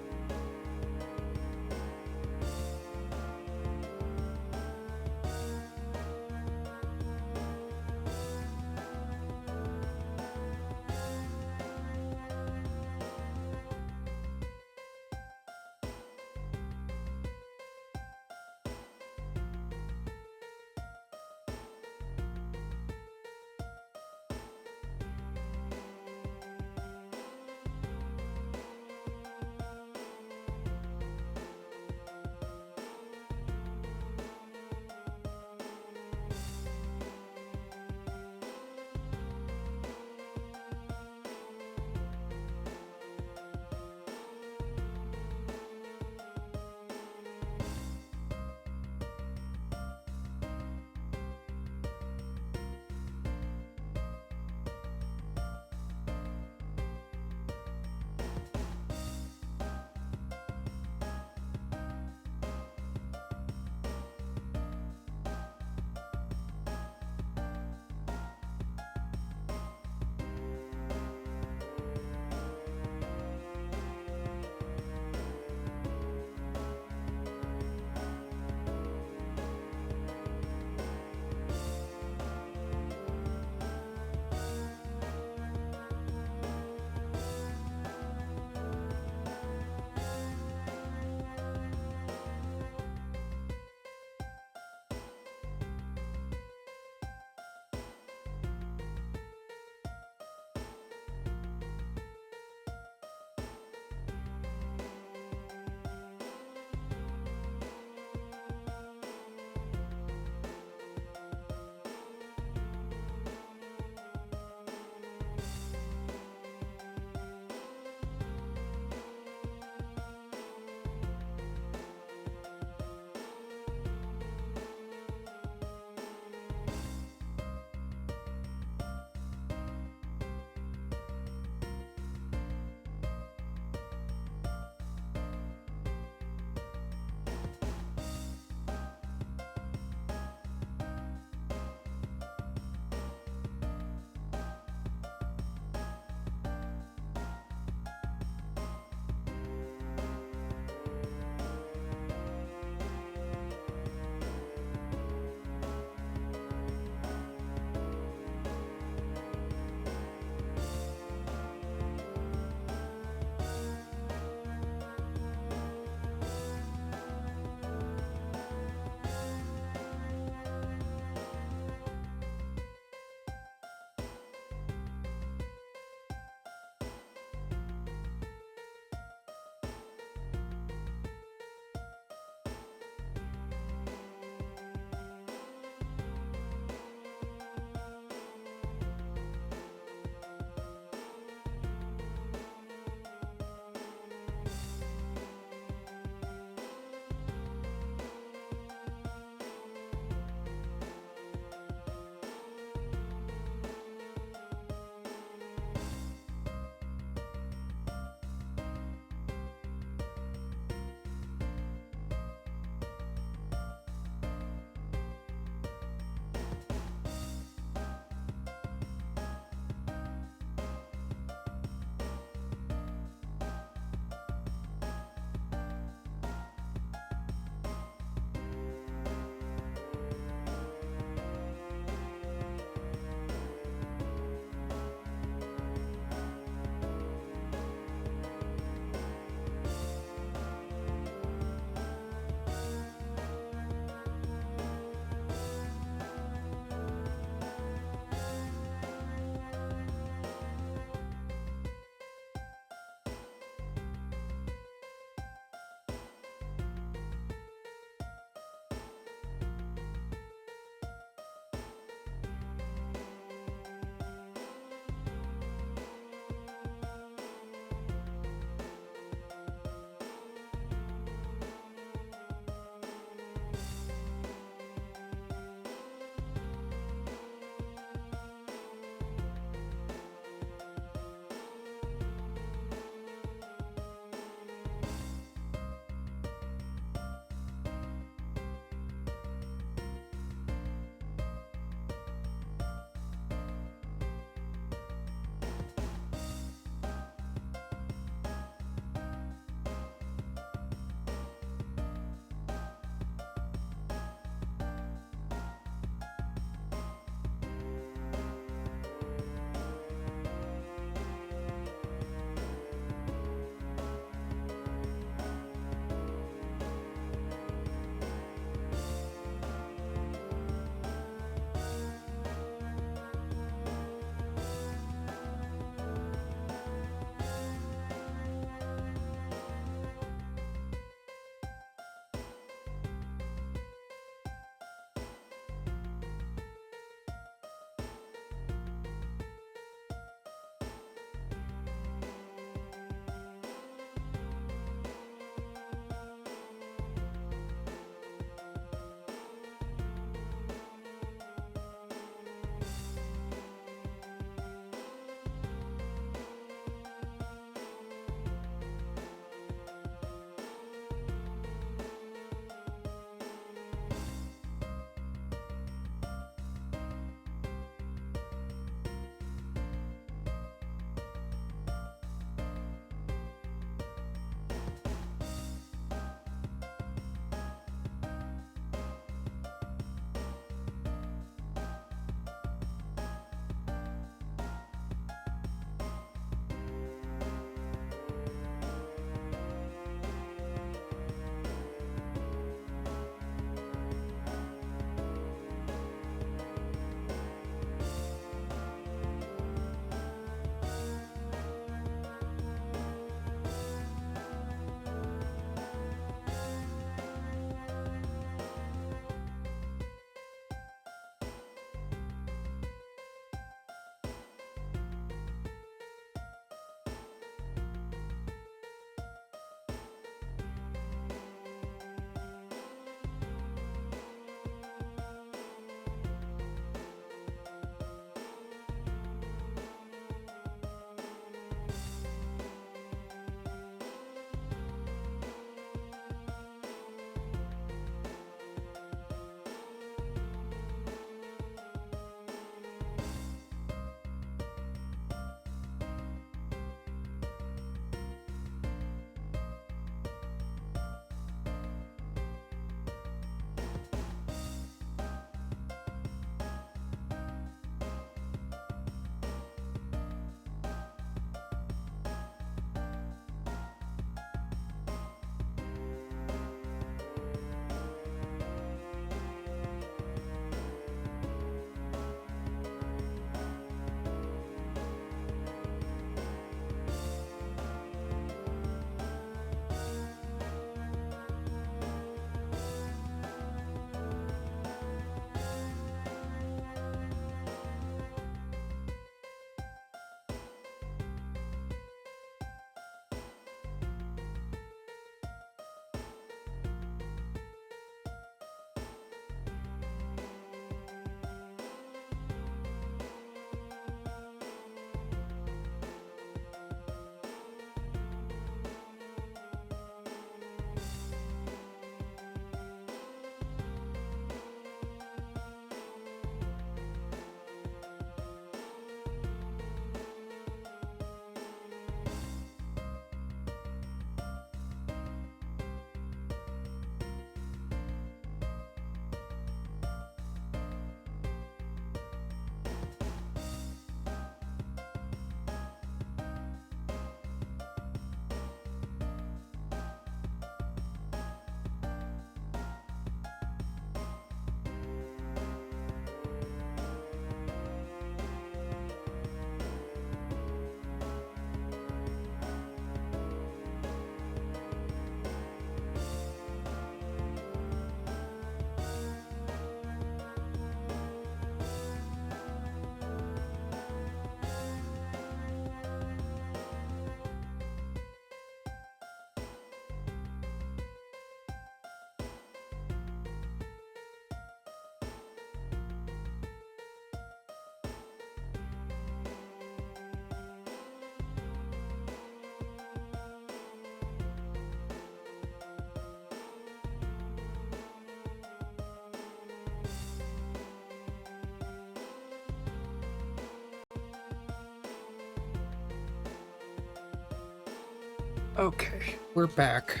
Okay, we're back.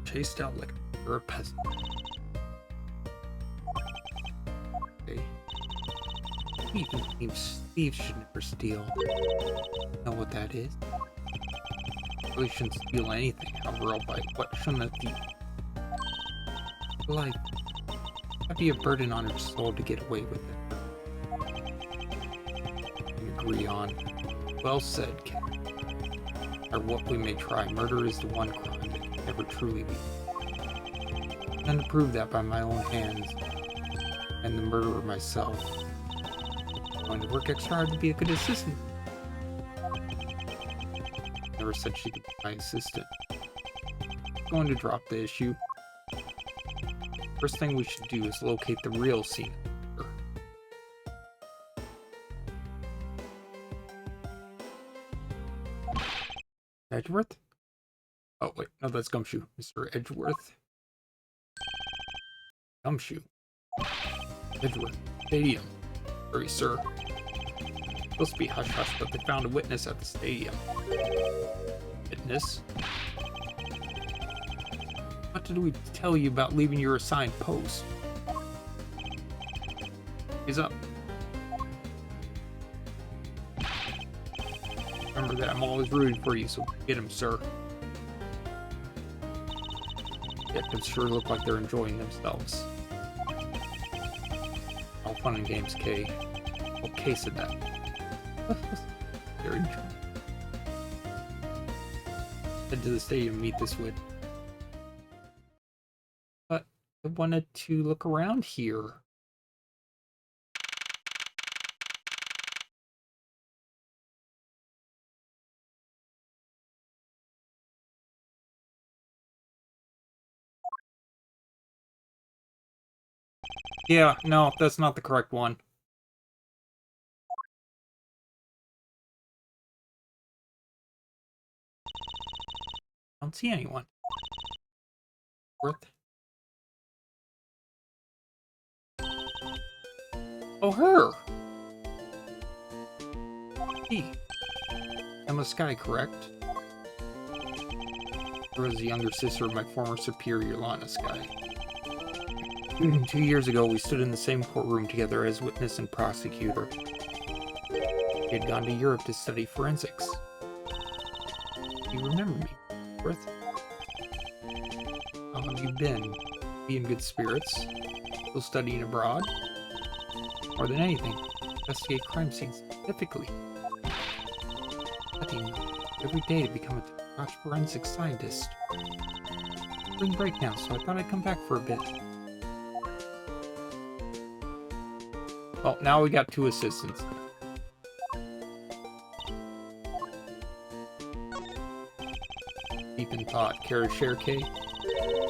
Chased out like you're a peasant. Okay. Even thieves should never steal. Know what that is? Really shouldn't steal anything, however, albeit what shouldn't a thief? Like, that'd be a burden on her soul to get away with it. We agree on. Well said, Ken. Or what we may try, murder is the one crime that can never truly be. And to prove that by my own hands, and the murderer myself, I'm going to work extra hard to be a good assistant. Never said she could be my assistant. Going to drop the issue. First thing we should do is locate the real scene. Edgeworth? Oh, wait. No, that's Gumshoe. Mr. Edgeworth. Gumshoe. Edgeworth. Stadium. Sorry, sir. Supposed to be hush-hush, but they found a witness at the stadium. Witness? What did we tell you about leaving your assigned post? He's up. Remember that I'm always rooting for you, so get him, sir. Detectives sure look like they're enjoying themselves. All fun and games, Kay. Well, Kay said that. They're enjoying. Head to the stadium and meet this wit. But I wanted to look around here. Yeah, no, that's not the correct one. I don't see anyone. Worth? Oh, her! Hey. Emma Skye, correct? She was the younger sister of my former superior, Lana Skye. 2 years ago, we stood in the same courtroom together as witness and prosecutor. She had gone to Europe to study forensics. Do you remember me, Worth? How have you been? Be in good spirits? Still studying abroad? More than anything, investigate crime scenes specifically. Studying every day to become a top-notch forensic scientist. Spring break now, so I thought I'd come back for a bit. Well, now we got 2 assistants. Deep in thought. Care to share, Kay?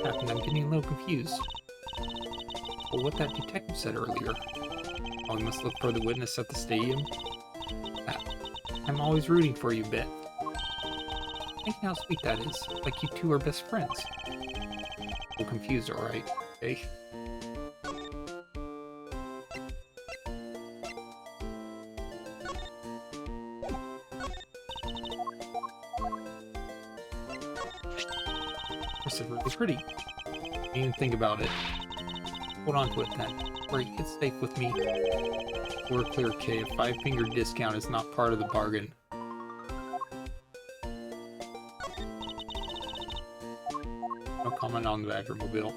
Happened, I'm getting a little confused. Well, what that detective said earlier. Oh, we must look for the witness at the stadium? I'm always rooting for you, Beth. Think how sweet that is. Like you two are best friends. A little confused, alright, okay? This is really pretty. Didn't even think about it. Hold on to it then. Great, it's safe with me. We're clear, Kay. A 5-finger discount is not part of the bargain. No comment on the Badgermobile.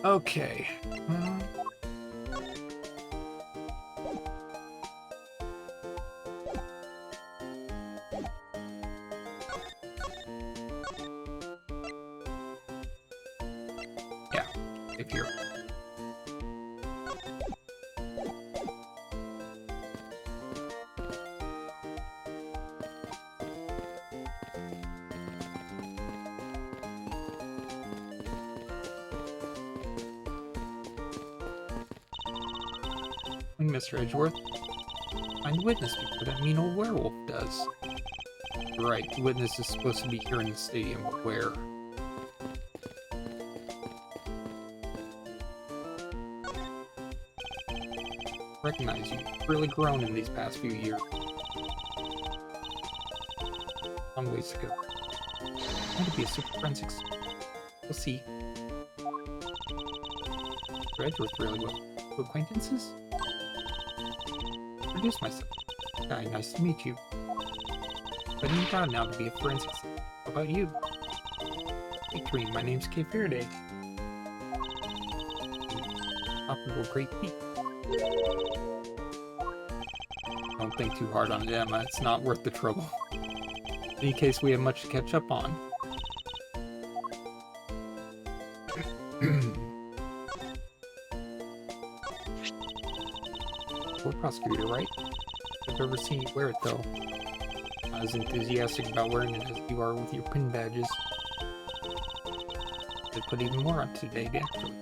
Okay. Yeah, if you're... Mr. Edgeworth, find the witness before that mean old werewolf does. You're right, the witness is supposed to be here in the stadium, but where? recognize you've really grown in these past few years. Long ways to go. I want to be a super forensics. We'll see. Edgeworth really well. Acquaintances? Introduce myself. Hi, nice to meet you. But I'm proud now to be a forensics. How about you? Hey, Kareem, my name's Kay Faraday. Tropical Great Peak. Don't think too hard on it, Emma. It's not worth the trouble. In any case, we have much to catch up on. We're prosecutor, right? I've ever seen you wear it, though. Not as enthusiastic about wearing it as you are with your pin badges. They put even more up today, actually.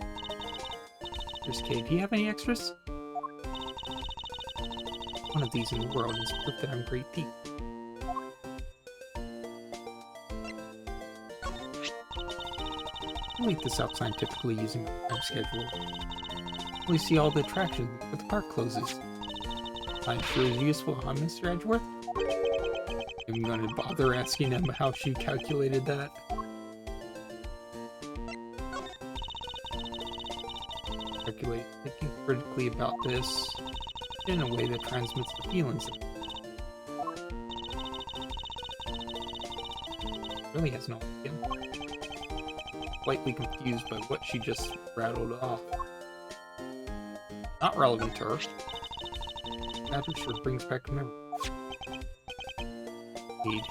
Here's Kay. Do you have any extras? One of these in the world is proof that I'm Great Peak. I'll leave this out scientifically using my time schedule. We see all the attractions before the park closes. Science sure is useful, huh, Mr. Edgeworth? I'm going to bother asking him how she calculated that. Calculate, thinking critically about this in a way that transmits the feelings of it. Really has no idea. Slightly confused by what she just rattled off. Not relevant to her. That sure brings back memory. Indeed.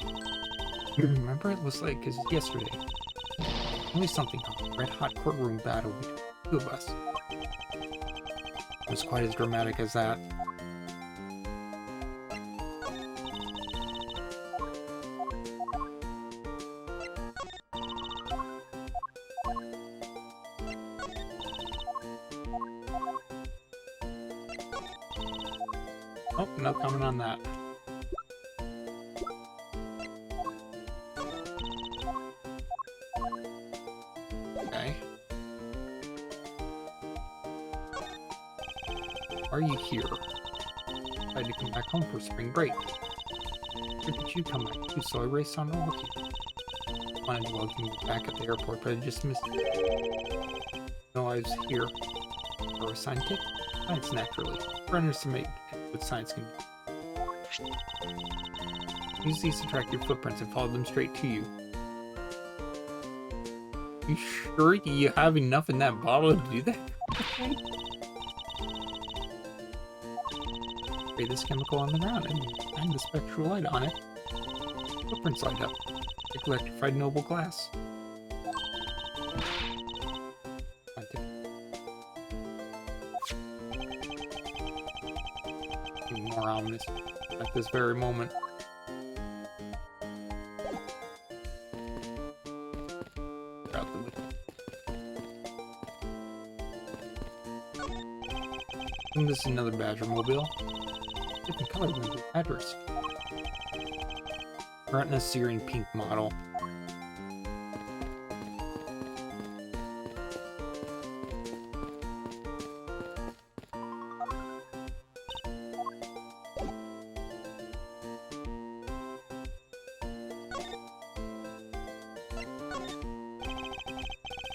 Remember, it was like yesterday. Only something hot. Red hot courtroom battle between the two of us. It was quite as dramatic as that. Oh, no comment on that. Okay. Are you here? Tried to come back home for spring break. Where did you come back to? So I raced on over here. Wanted to welcome you back at the airport, but I just missed it. No, I was here. For scientific? Science, naturally. For underestimate what science can do. Use these to track your footprints and follow them straight to you. You sure you have enough in that bottle to do that? Okay. Spray this chemical on the ground and shine the spectral light on it. Footprints light up. Like electrified noble glass. More ominous at this very moment. Out the window. And this is another Badger mobile. Different color than the Badgers. Retina searing pink model.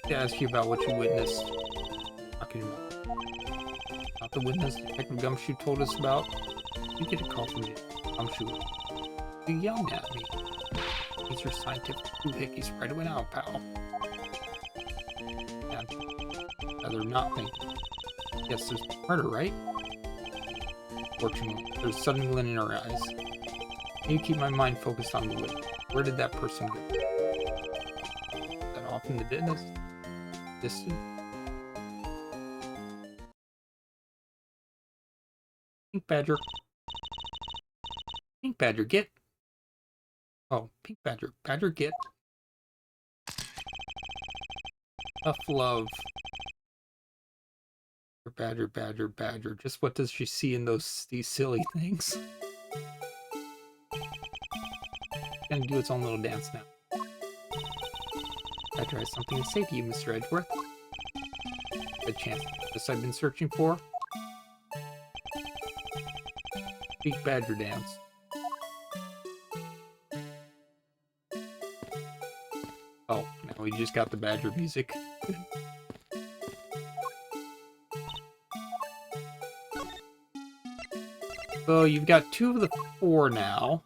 To ask you about what you witnessed. Talking about the witness Detective Gumshoe told us about. You get a call from you, Gumshoe. You yelling at me. He's your scientific doohickeys right away now, pal. And rather not think. Yes, there's murder, right? Fortunately, there's sudden glint in her eyes. You keep my mind focused on the witness. Where did that person go? That off in the distance? Pink Badger. Pink Badger, get. Oh, Pink Badger. Badger, get. Tough love. Badger, Badger, Badger. Just what does she see in these silly things? It's gonna do its own little dance now. Badger has something to say to you, Mr. Edgeworth. A chance. This I've been searching for. Big Badger dance. Oh, now we just got the Badger music. So you've got 2 of the 4 now.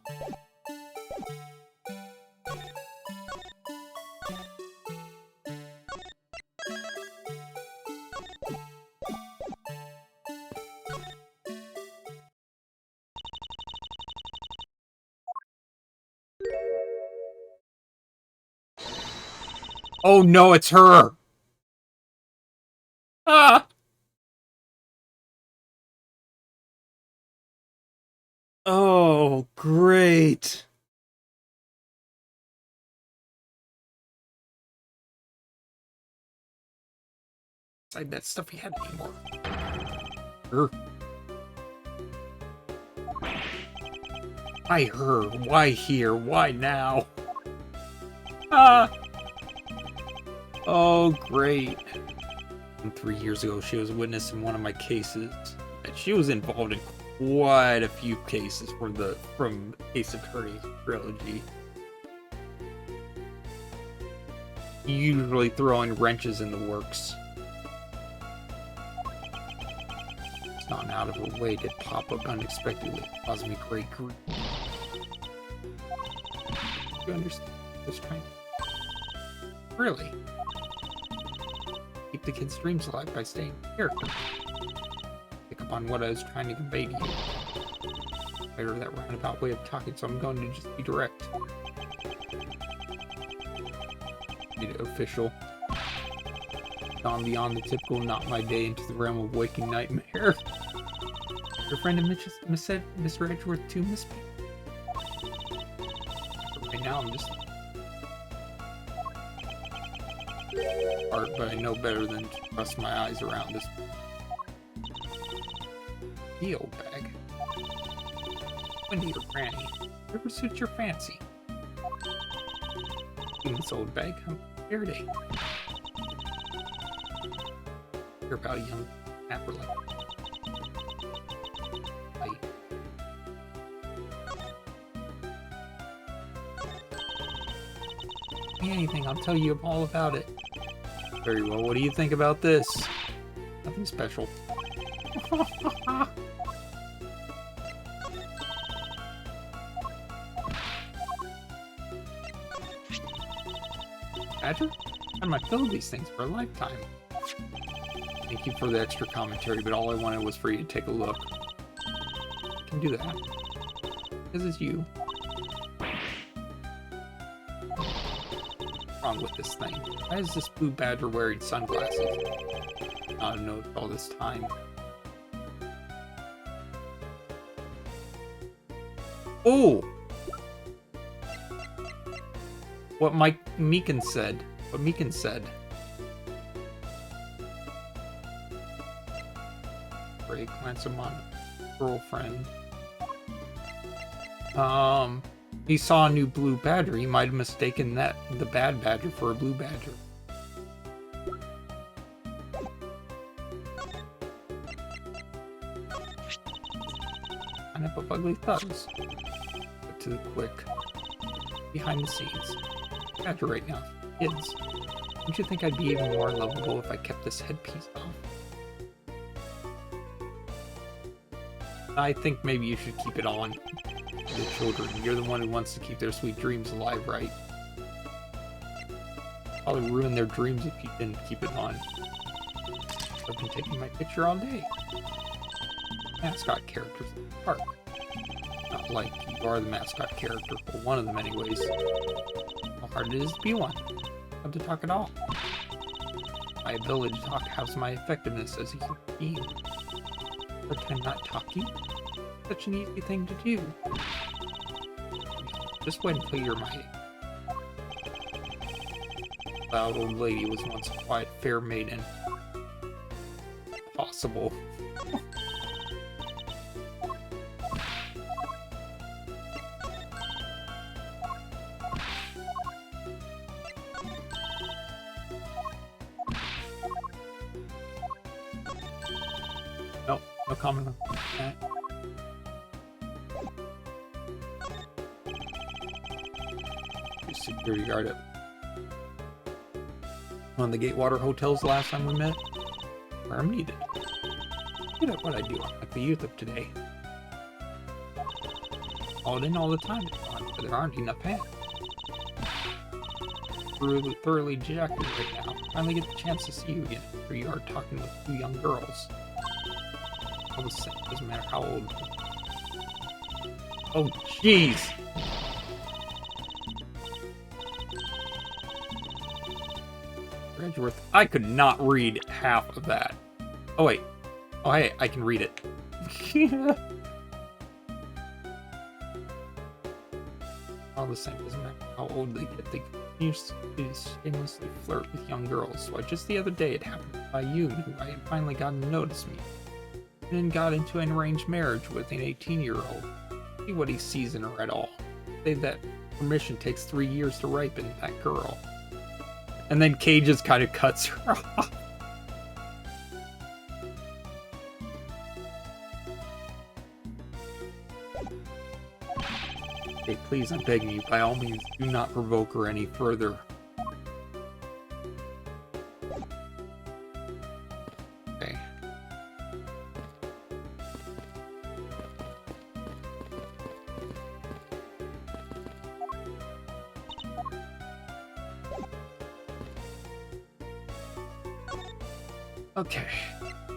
Oh no, it's her! Ah! Oh, great. Inside that stuffy head anymore. Her. Why her? Why here? Why now? Ah! Oh, great. And 3 years ago, she was a witness in one of my cases. And she was involved in quite a few cases from Ace Attorney trilogy. Usually throwing wrenches in the works. It's not out of her way to pop up unexpectedly, causing me great grief. You understand? Just trying. Really? Keep the kid's dreams alive by staying here. Pick up on what I was trying to convey to you. I heard that roundabout way of talking, so I'm going to just be direct. Made it official. Gone beyond the typical not my day into the realm of waking nightmare. Your friend and Mr. Edgeworth too miss me. But right now I'm just art, but I know better than to trust my eyes around this heel bag. Wendy or Granny, whatever suits your fancy. In this old bag, I'm Faraday. You're about a young napper like anything, I'll tell you all about it. Very well, what do you think about this? Nothing special. Badger? I might fill these things for a lifetime. Thank you for the extra commentary, but all I wanted was for you to take a look. I can do that. This is you. What's wrong with this thing? Why is this blue badger wearing sunglasses? Not a note all this time. Oh! What Meekin said. What Meekin said. Ray glance at my girlfriend. He saw a new blue badger. He might have mistaken the bad badger for a blue badger. Kind of a ugly thugs. But to the quick. Behind the scenes. Badger right now. Kids. Don't you think I'd be even more lovable if I kept this headpiece off? I think maybe you should keep it on. The children. You're the one who wants to keep their sweet dreams alive, right? Probably ruin their dreams if you didn't keep it on. I've been taking my picture all day. Mascot characters in the park. Not like you are the mascot character, or one of them anyways. How hard it is to be one. Not to talk at all. My ability to talk halves my effectiveness as a human being. Pretend not talking? Such an easy thing to do. Just wait until you're my age. The loud old lady was once a quiet, fair maiden. Possible. No comment on that. security guard at one of the Gatewater hotels last time we met, where I'm needed. Look at what I do, like the youth of today. Called in all the time, but there aren't enough hands. Thoroughly dejected right now. Finally get the chance to see you again, where you are talking with two young girls. All the same, doesn't matter how old. Oh, jeez! Edgeworth, I could not read half of that. Oh wait. Oh hey, I can read it. All the same, doesn't matter how old they get, they continue to shamelessly flirt with young girls. Why, just the other day it happened by you, who I had finally gotten to notice me. And then got into an arranged marriage with an 18-year-old. See what he sees in her at all. Say that permission takes 3 years to ripen that girl. And then Kay just kind of cuts her off. Okay, please, I'm begging you, by all means, do not provoke her any further. Okay. Okay.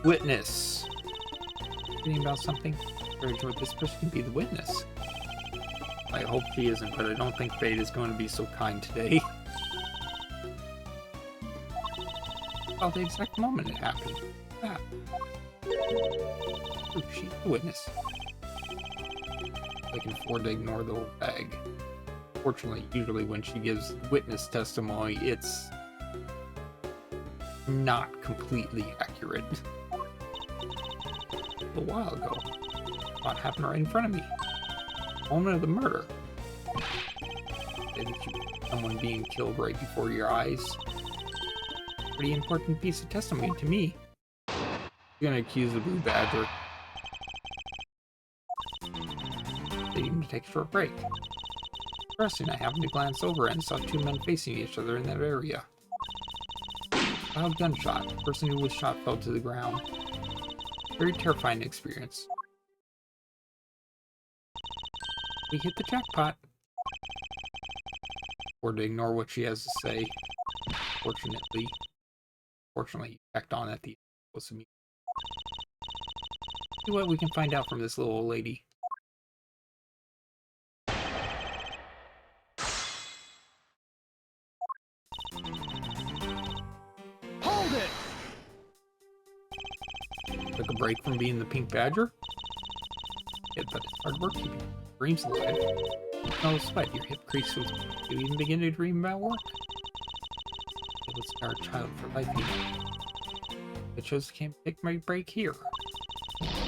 Witness. Thinking about something? Very sure this person can be the witness. I hope she isn't, but I don't think fate is going to be so kind today. About the exact moment it happened. Ah. Oh, she's the witness. I can afford to ignore the old bag. Fortunately, usually when she gives witness testimony, it's not completely accurate. A while ago, what happened right in front of me? Moment of the murder. Didn't you someone being killed right before your eyes? Pretty important piece of testimony to me. You're gonna accuse the Blue Badger. They even take a short break. Interesting, I happened to glance over and saw two men facing each other in that area. Loud gunshot. The person who was shot fell to the ground. Very terrifying experience. We hit the jackpot. Or to ignore what she has to say. Fortunately, you backed on at the end. See what we can find out from this little old lady. Hold it! Took a break from being the Pink Badger? Yeah, but it's hard work keeping dreams alive. No sweat, your hip creases. Do you even begin to dream about work? It was our child for life, you know. I chose to take my break here.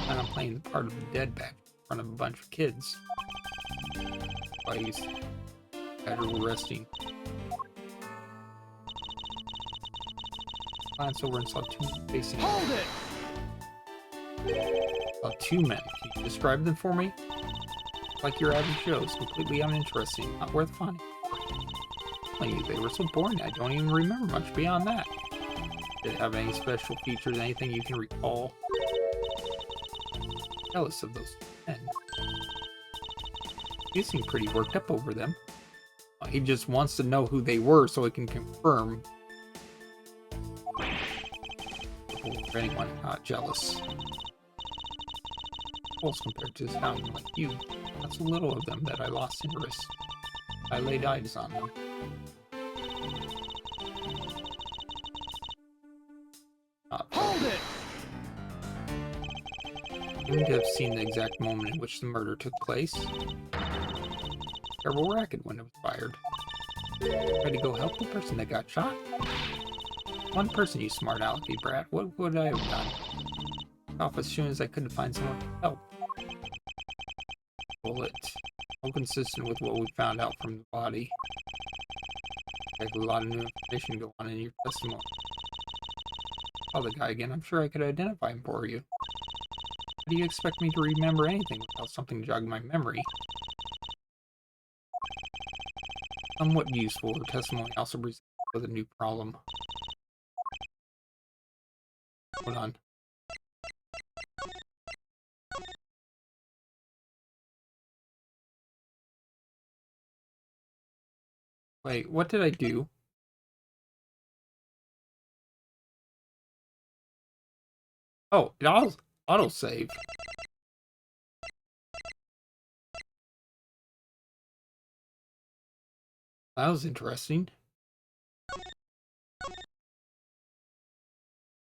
And I'm playing the part of the dead badger in front of a bunch of kids. Why you Badger were resting. Glanced over and saw two men facing. Hold it! Two men. Can you describe them for me? Like your average Joes, completely uninteresting, not worth finding. They were so boring, I don't even remember much beyond that. Did it have any special features, anything you can recall? Jealous of those men. You seem pretty worked up over them. He just wants to know who they were so he can confirm. For anyone not jealous. Fools compared to sounding like you. Not so little of them that I lost interest. I laid eyes on them. Hold it! You would have seen the exact moment in which the murder took place. Terrible racket when it was fired. Tried to go help the person that got shot. One person, you smart alecky brat. What would I have done? Off as soon as I could find someone to help. Bullet. All consistent with what we found out from the body. Like a lot of new information go on in your testimony. Saw the guy again. I'm sure I could identify him for you. How do you expect me to remember anything without something to jog my memory? Somewhat useful. Her testimony also presents with a new problem. Hold on. Wait, what did I do? Oh, it auto save. That was interesting.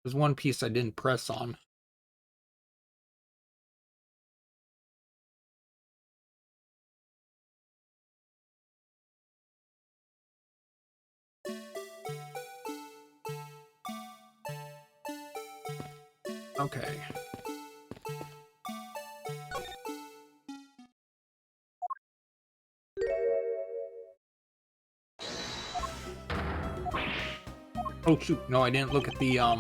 There's one piece I didn't press on. Okay. Oh shoot, no, I didn't look at the I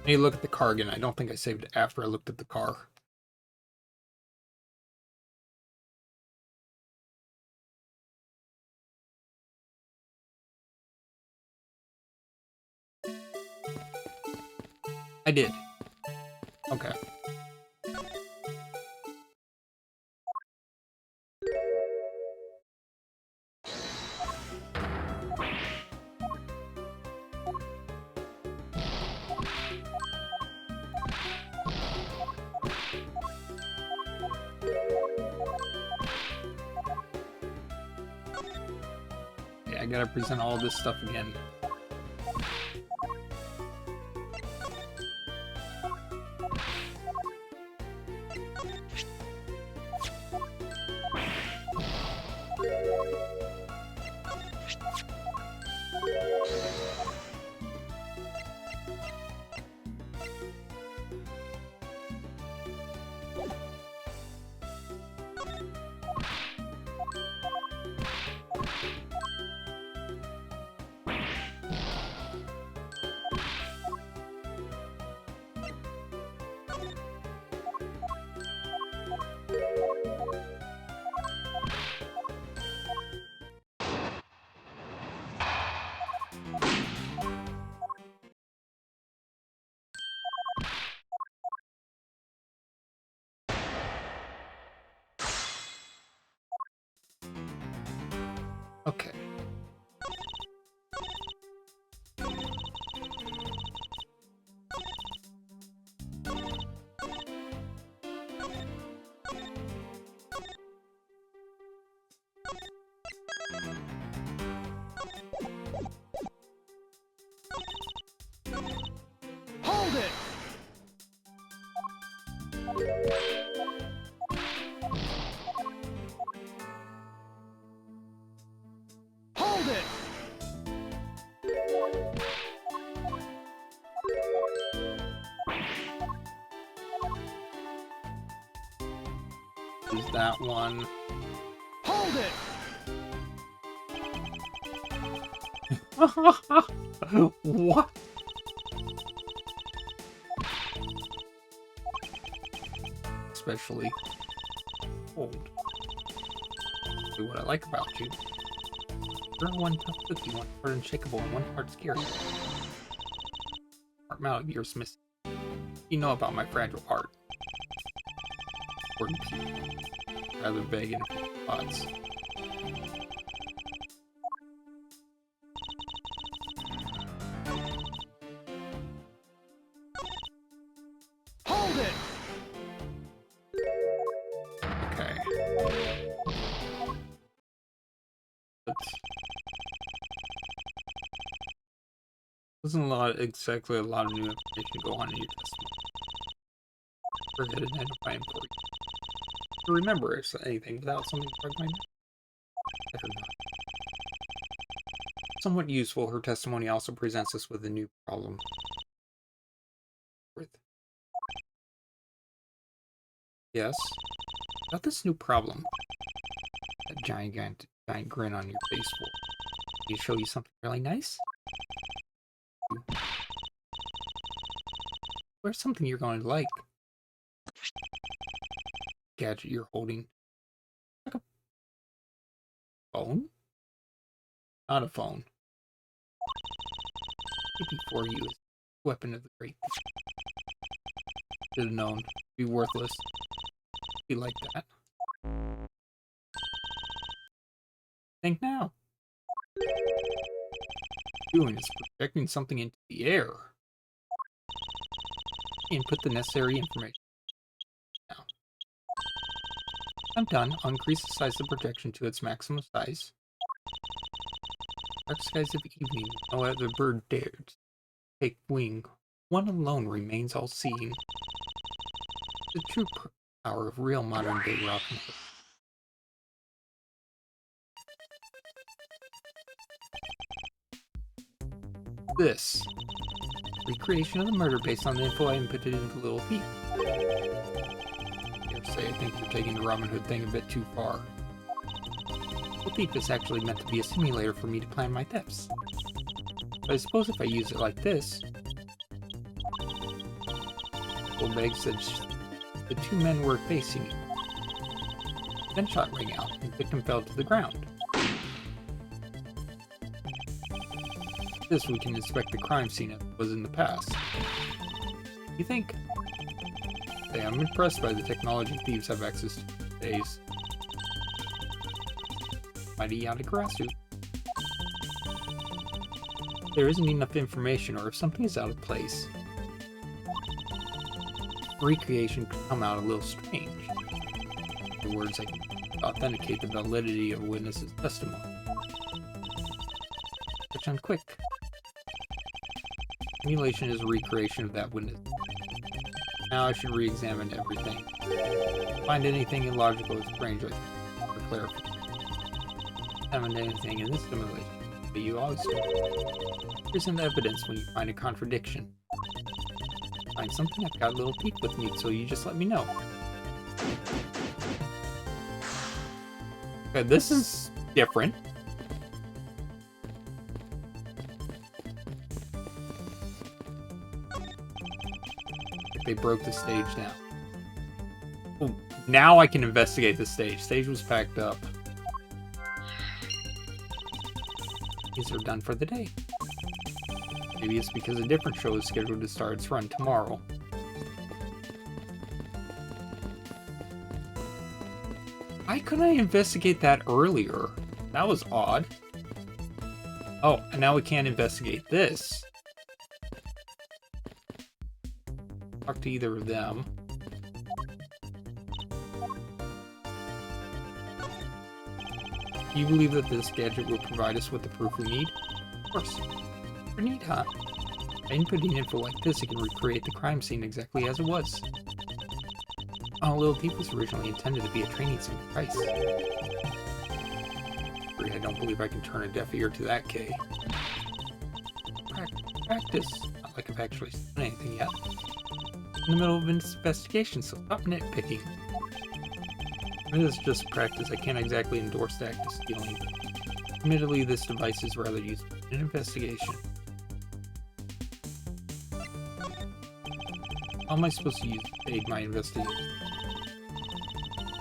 need to look at the car again. I don't think I saved it after I looked at the car. I did. Okay. Yeah, I gotta present all this stuff again. Okay. Hold it! Hold it! Is that one? Hold it! What? Especially old. See what I like about you. You're one tough cookie, one part unshakable, and one part scary. Part out of yours missing. You know about my fragile heart. Important people. Rather vague in a few spots. Hold it! Okay. Wasn't exactly a lot of new information go on in your testimony. Forget it, identify important. To remember anything without something to my mind. Better not. Somewhat useful, her testimony also presents us with a new problem. Yes? About this new problem. That giant grin on your face will. Can you show you something really nice? you. Where's something you're going to like? Gadget you're holding. Like a phone? Not a phone. Maybe for you is weapon of the great. Should have known. Be worthless. Be like that. Think now. Doing is projecting something into the air. Input the necessary information. Now. I'm done. I'll increase the size of the projection to its maximum size. Dark skies of evening, no other bird dared take wing. One alone remains all-seeing. The true power of real modern-day Robin Hood. This recreation of the murder based on the info I inputted into Little Thief. I think you're taking the Robin Hood thing a bit too far. Little Thief is actually meant to be a simulator for me to plan my thefts. But I suppose if I use it like this... Goldbag said the two men were facing you. Gunshot rang out, and the victim fell to the ground. This we can inspect the crime scene as it was in the past. You think? Hey, I'm impressed by the technology thieves have access to these days. Mighty Yatagarasu. There isn't enough information, or if something is out of place, recreation could come out a little strange. In other words, I can authenticate the validity of a witness's testimony. Touch on quick. Simulation is a recreation of that witness. Now I should re-examine everything. Find anything illogical or strange for clarification. Haven't anything in this simulation, but you always do. Present evidence when you find a contradiction. Find something, I've got a Little Thief with me, so you just let me know. Okay, this is different. They broke the stage now. Oh, now I can investigate the stage. Stage was packed up. These are done for the day. Maybe it's because a different show is scheduled to start its run tomorrow. Why couldn't I investigate that earlier? That was odd. Oh, and now we can't investigate this. Talk to either of them. Do you believe that this gadget will provide us with the proof we need? Of course. We're neat, huh? By inputting info like this, it can recreate the crime scene exactly as it was. Oh, Little Thief was originally intended to be a training sim price. I don't believe I can turn a deaf ear to that, Kay. Practice. Not like I've actually done anything yet. In the middle of an investigation, so stop nitpicking. It is just practice. I can't exactly endorse the act of stealing. Admittedly, this device is rather useful in an investigation. How am I supposed to use it to aid my investigation?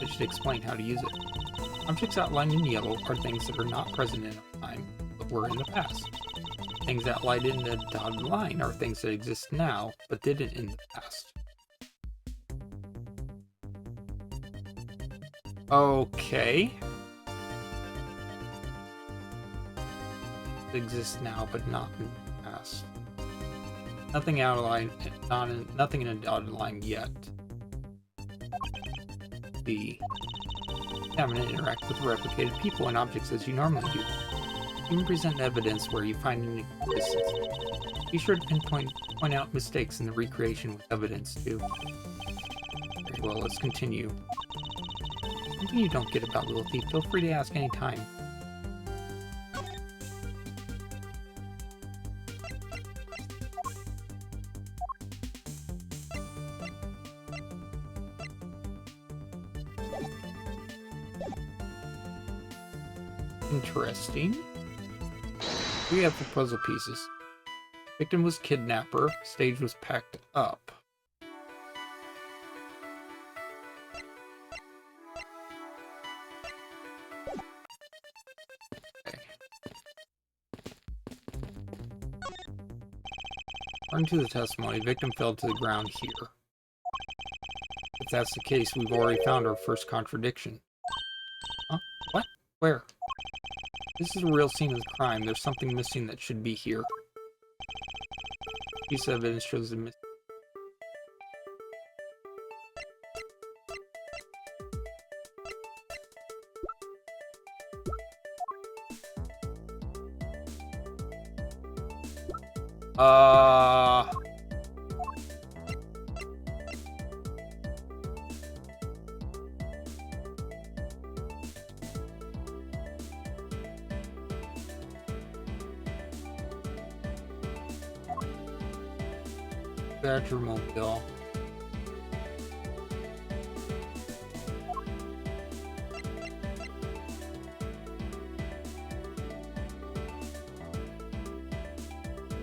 I should explain how to use it. Objects outlined in yellow are things that are not present in our time, but were in the past. Things outlined in the dotted line are things that exist now, but didn't in the past. Okay. Exist now, but not in the past. Nothing outlined, nothing in a dotted line yet. B. Examine and interact with replicated people and objects as you normally do. You can present evidence where you find an existence. Be sure to point out mistakes in the recreation with evidence too. Very well, let's continue. Something you don't get about Little Thief, feel free to ask any time. Interesting. We have the puzzle pieces. Victim was kidnapper. Stage was packed up. Okay. According to the testimony, victim fell to the ground here. If that's the case, we've already found our first contradiction. Huh? What? Where? This is a real scene of the crime. There's something missing that should be here. Piece of evidence shows the missing. Badger Mobile.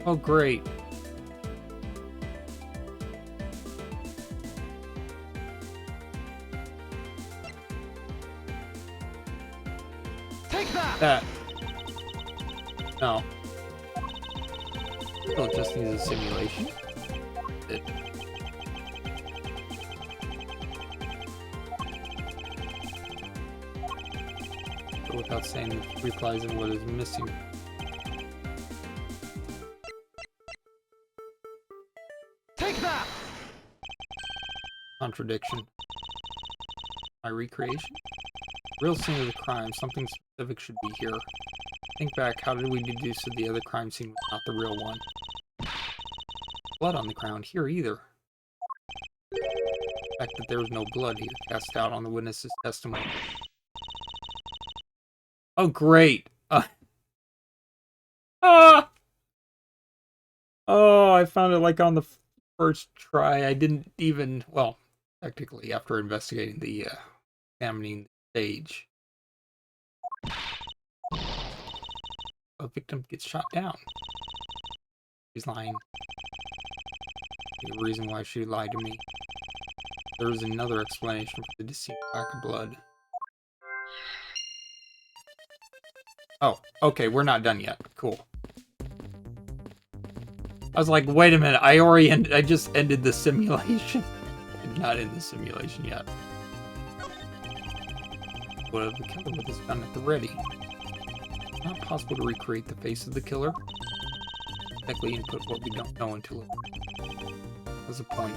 Oh, great. Take that! That. No. Well, it just needs a simulation. It. But without saying the replies and what is missing. Take that! Contradiction. My recreation? Real scene of the crime. Something specific should be here. Think back, how did we deduce that the other crime scene was not the real one? Blood on the ground here either. The fact that there was no blood here cast doubt on the witness's testimony. Oh, great! Oh, I found it like on the first try. I didn't even, well, technically after investigating the, examining the stage. A victim gets shot down. She's lying. The reason why she lied to me. There is another explanation for the deceased lack of blood. Oh, okay, we're not done yet. Cool. I was like, wait a minute, I just ended the simulation. I'm not in the simulation yet. What if the killer with his gun at the ready? Not possible to recreate the face of the killer. Technically input what we don't know until it. What's the point?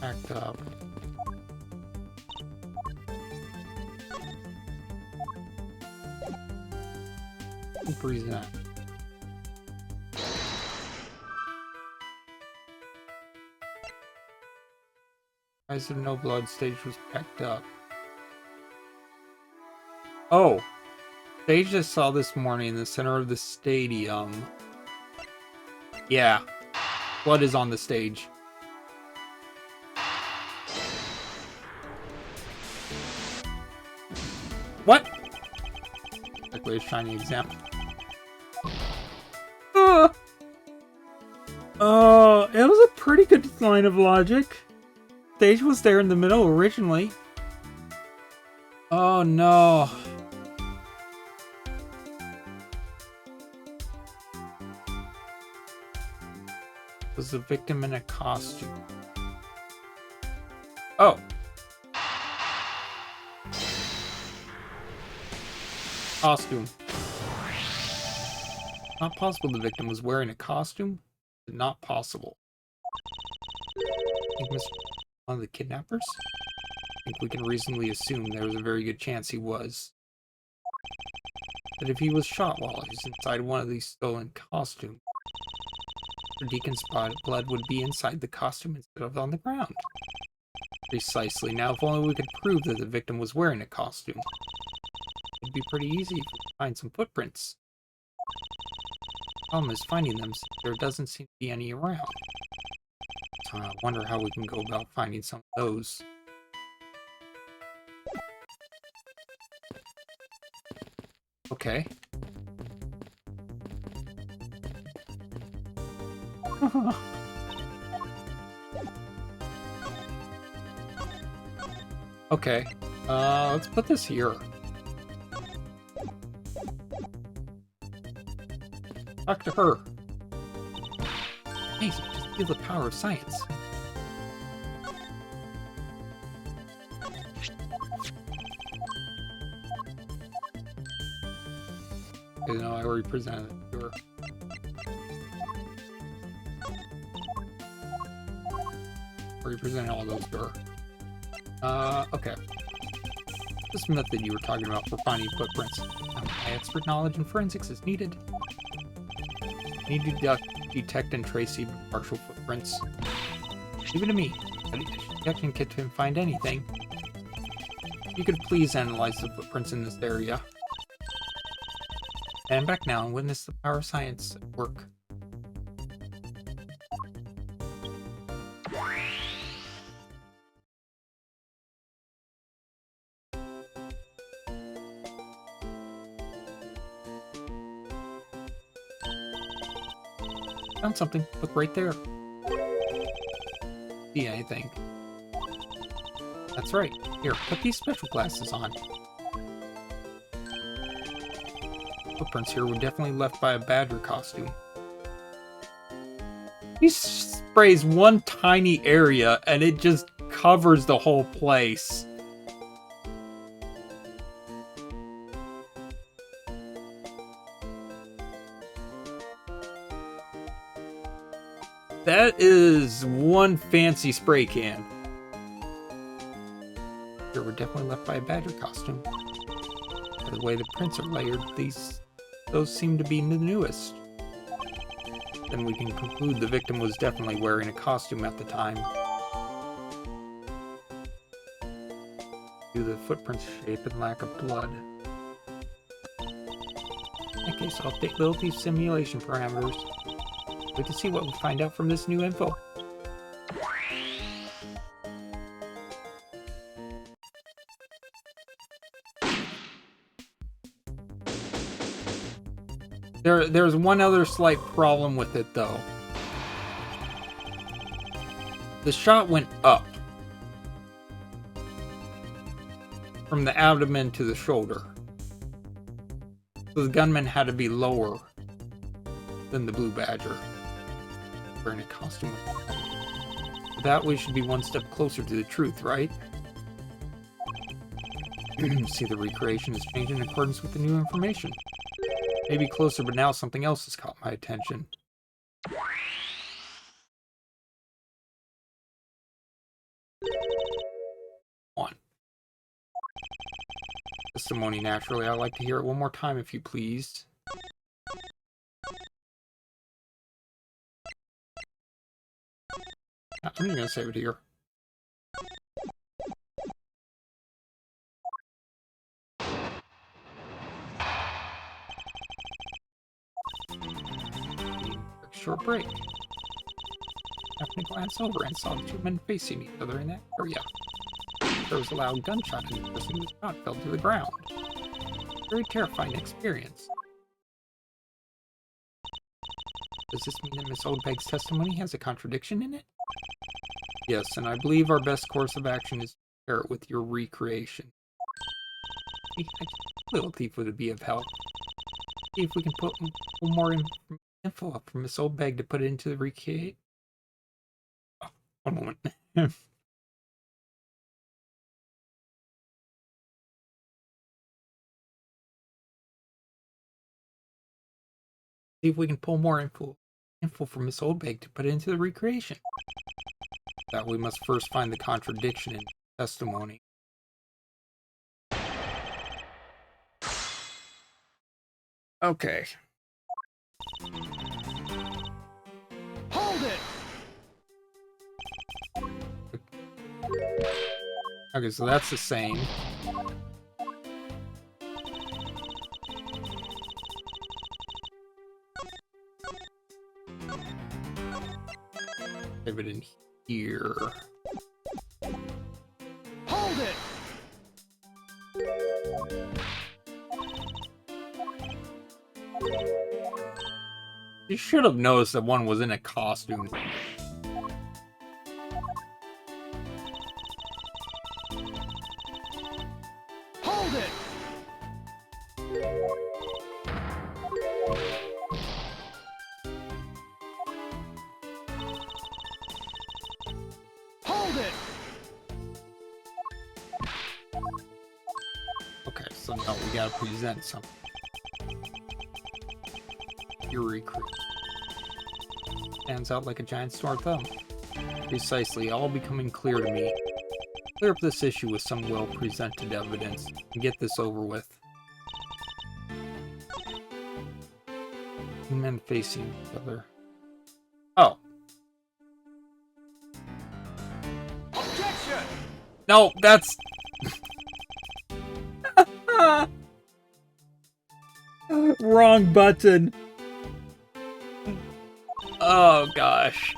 Act up. Present. Eyes of no blood, stage was packed up. Oh! Stage I saw this morning in the center of the stadium. Yeah. Blood is on the stage. What? Like a shiny example. It was a pretty good line of logic. Stage was there in the middle originally. Oh no. Was the victim in a costume? Oh. Costume. Not possible the victim was wearing a costume? Not possible. Think Mr. one of the kidnappers? I think we can reasonably assume there was a very good chance he was. But if he was shot while he was inside one of these stolen costumes, the Deacon's blood would be inside the costume instead of on the ground. Precisely. Now, if only we could prove that the victim was wearing a costume. It'd be pretty easy to find some footprints. The problem is finding them, since there doesn't seem to be any around. So I wonder how we can go about finding some of those. Okay. Okay. Let's put this here. Talk to her. Hey, just feel the power of science. You know, I already presented it to her. Already presented all those to her. Okay. This method you were talking about for finding footprints. My expert knowledge in forensics is needed. Need to detect and trace even partial footprints. Even to me, a detection kit can find anything. You could please analyze the footprints in this area. Stand back now and witness the power of science at work. Found something. Look right there. See anything? That's right. Here, put these special glasses on. Footprints here were definitely left by a badger costume. He sprays one tiny area and it just covers the whole place. That is one fancy spray can. They were definitely left by a badger costume. By the way the prints are layered, those seem to be the newest. Then we can conclude the victim was definitely wearing a costume at the time. Due to the footprint's shape and lack of blood. In that case, I'll update Lilith's simulation parameters. Wait to see what we find out from this new info. There's one other slight problem with it, though. The shot went up. From the abdomen to the shoulder. So the gunman had to be lower than the blue badger. Wearing a costume. That way should be one step closer to the truth, right? See, the recreation has changed in accordance with the new information. Maybe closer, but now something else has caught my attention. One. Testimony, naturally. I'd like to hear it one more time, if you please. I'm just gonna save it here. Short break. Happened to glance over and saw the two men facing each other in that area. There was a loud gunshot and the person who was shot fell to the ground. Very terrifying experience. Does this mean that Miss Oldbeg's testimony has a contradiction in it? Yes, and I believe our best course of action is to pair it with your recreation. Little Thief would be of help. See if we can put more info up for Miss Oldbeg to put it into the recreate. Oh, one moment. See if we can pull more info from Miss Oldbeg to put it into the recreation. That we must first find the contradiction in testimony. Okay. Hold it! Okay, so that's the same. Save it in here. Hold it! You should have noticed that one was in a costume. Hold it! Hold it! Okay, so now we gotta present something. Fury Crew. Stands out like a giant sore thumb. Precisely, all becoming clear to me. Clear up this issue with some well-presented evidence, and get this over with. Two men facing each other. Oh. Objection! No, that's... Wrong button. Oh, gosh.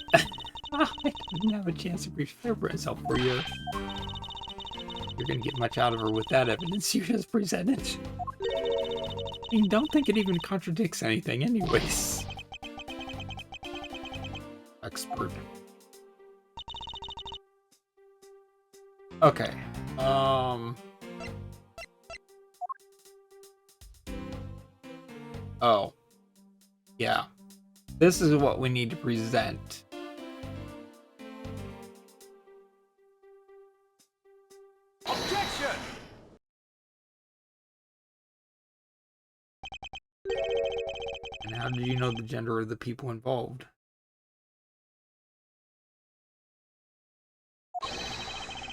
I didn't have a chance to prepare myself for you. You're gonna get much out of her with that evidence you just presented. I mean, don't think it even contradicts anything anyways. Expert. Okay. Oh. Yeah. This is what we need to present. Objection! And how did you know the gender of the people involved?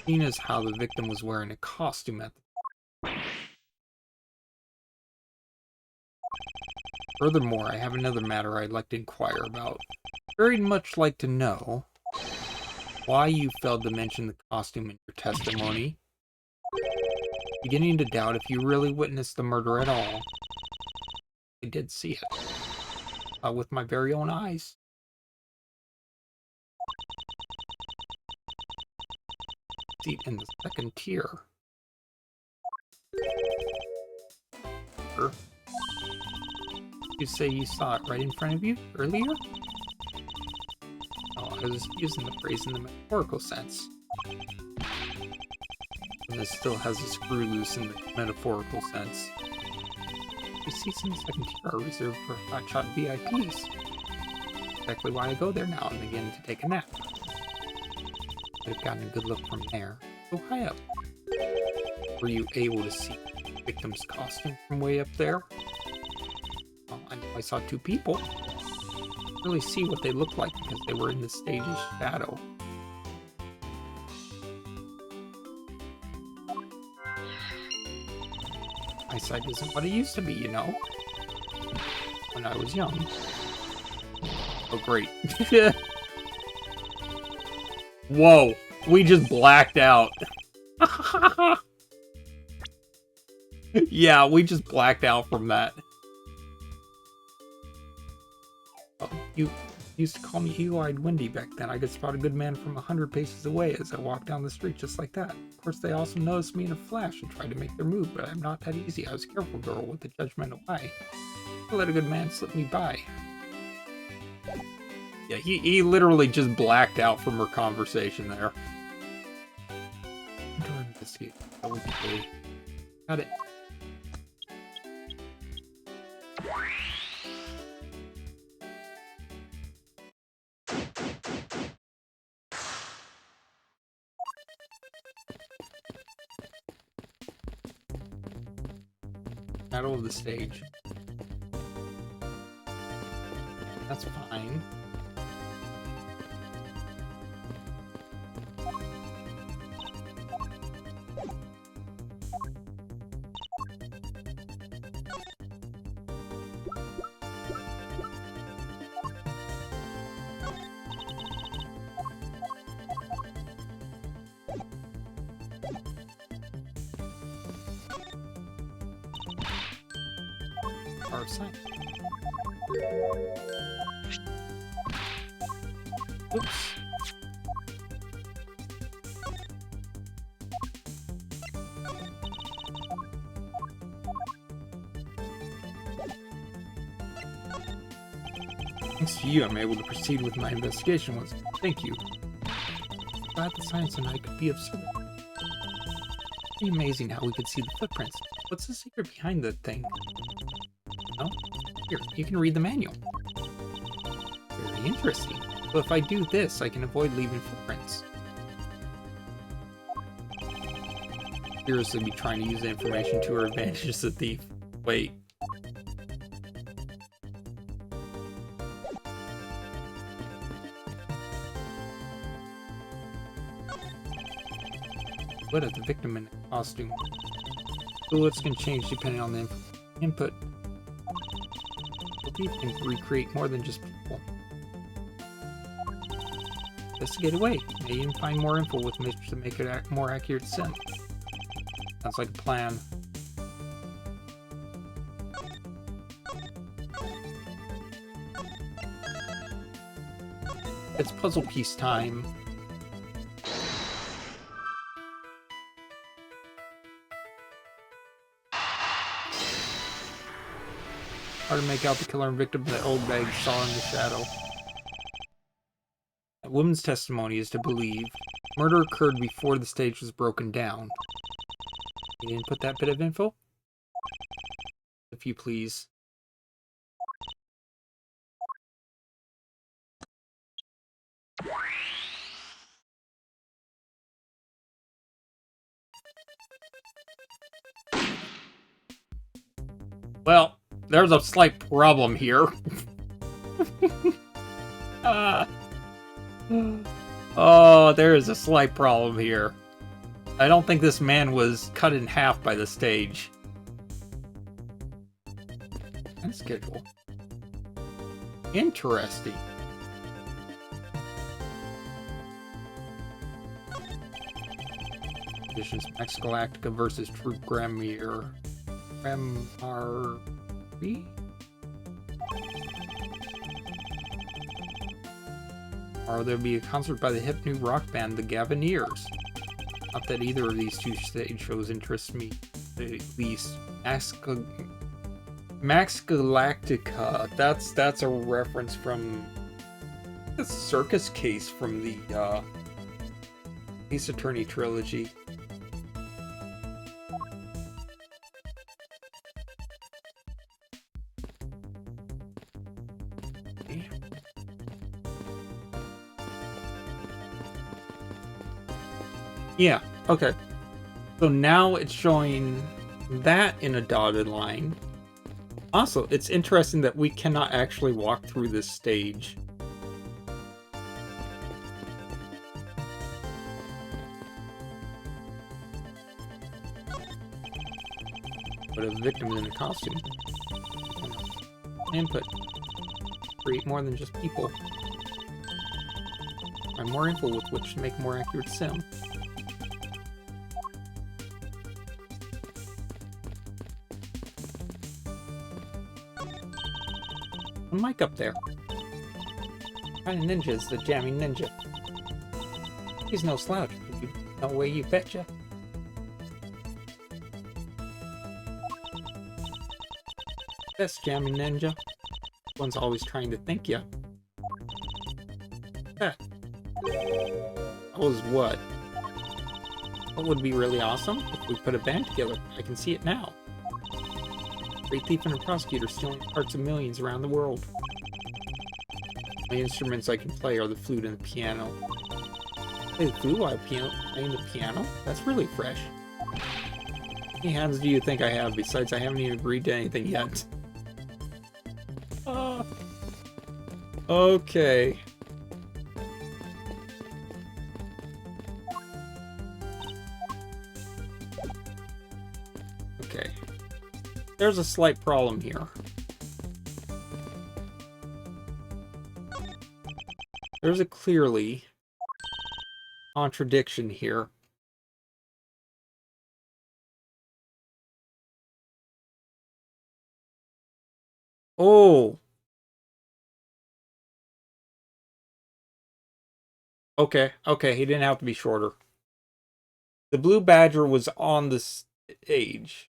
Seen as how the victim was wearing a costume at the Furthermore, I have another matter I'd like to inquire about. Very much like to know why you failed to mention the costume in your testimony. Beginning to doubt if you really witnessed the murder at all. I did see it. With my very own eyes. Seat in the second tier. You say you saw it right in front of you earlier? Oh, I was using the phrase in the metaphorical sense. And this still has a screw loose in the metaphorical sense. The seats in the second tier are reserved for hotshot VIPs. Exactly why I go there now and begin to take a nap. Could have gotten a good look from there. So high up. Were you able to see the victim's costume from way up there? Well, I know I saw two people. Couldn't really see what they looked like because they were in the stage's shadow. Eyesight isn't what it used to be, you know. When I was young. Oh, great. Whoa, we just blacked out. Yeah, we just blacked out from that. Oh, you used to call me Eagle-Eyed Wendy back then. I could spot a good man from 100 paces away as I walked down the street just like that. Of course, they also noticed me in a flash and tried to make their move, but I'm not that easy. I was a careful girl with a judgmental eye. I let a good man slip me by. Yeah, he literally just blacked out from her conversation there. Investigate. Got it. Middle of the stage. That's fine. Our sign. Oops. Thanks to you, I'm able to proceed with my investigation once. Thank you. Glad the science and I could be of service. Pretty amazing how we could see the footprints. What's the secret behind that thing? No? Here, you can read the manual. Very interesting. So if I do this, I can avoid leaving footprints. Seriously be trying to use the information to her advantage as a thief. Wait. What of the victim in a costume? Silhouettes can change depending on the input. The thief can recreate more than just people. Investigate away. May even find more info with which to make it more accurate scent. Sounds like a plan. It's puzzle piece time. Hard to make out the killer and victim that old bag saw in the shadow. A woman's testimony is to believe. Murder occurred before the stage was broken down. You didn't put that bit of info? If you please. Well, there's a slight problem here. Oh, there is a slight problem here. I don't think this man was cut in half by the stage. And schedule. Interesting. Editions Max Galactica versus True Grammar. Grammary? Or there'll be a concert by the hip new rock band, the Gavaneers. Not that either of these two stage shows interest me, at least. Max Galactica. That's a reference from the Circus Case from the Ace Attorney trilogy. Yeah, okay. So now it's showing that in a dotted line. Also, it's interesting that we cannot actually walk through this stage. But a victim in a costume. Input. Create more than just people. Find more info with which to make more accurate sim. Mic up there. Kind of ninja is the jamming ninja. He's no slouch. No way you betcha. Best jamming ninja. One's always trying to think ya. That was what? What would be really awesome if we put a band together? I can see it now. Great thief and a prosecutor stealing parts of millions around the world. My instruments I can play are the flute and the piano. Play the flute while playing the piano? That's really fresh. How many hands do you think I have? Besides, I haven't even agreed to anything yet. Okay. Okay. There's a slight problem here. There's a clearly contradiction here. Oh. Okay, he didn't have to be shorter. The Blue Badger was on the stage.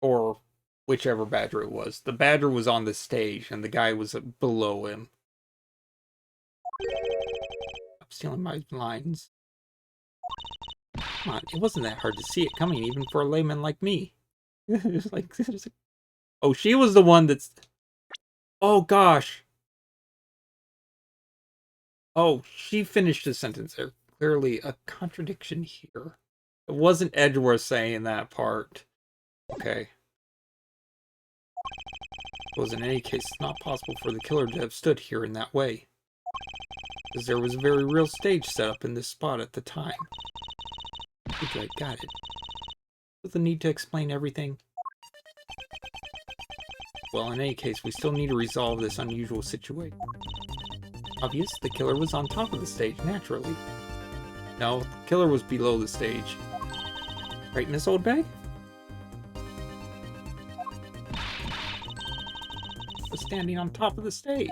Or whichever badger it was. The badger was on the stage, and the guy was below him. I'm stealing my lines. Come on, it wasn't that hard to see it coming, even for a layman like me. Oh, she was the one that's... Oh, gosh. Oh, she finished the sentence there. Clearly a contradiction here. It wasn't Edgeworth saying that part. Okay. Because in any case, it's not possible for the killer to have stood here in that way. Because there was a very real stage set up in this spot at the time. I got it. With the need to explain everything? Well, in any case, we still need to resolve this unusual situation. Obvious, the killer was on top of the stage, naturally. No, the killer was below the stage. Right in this old bag? Was standing on top of the stage.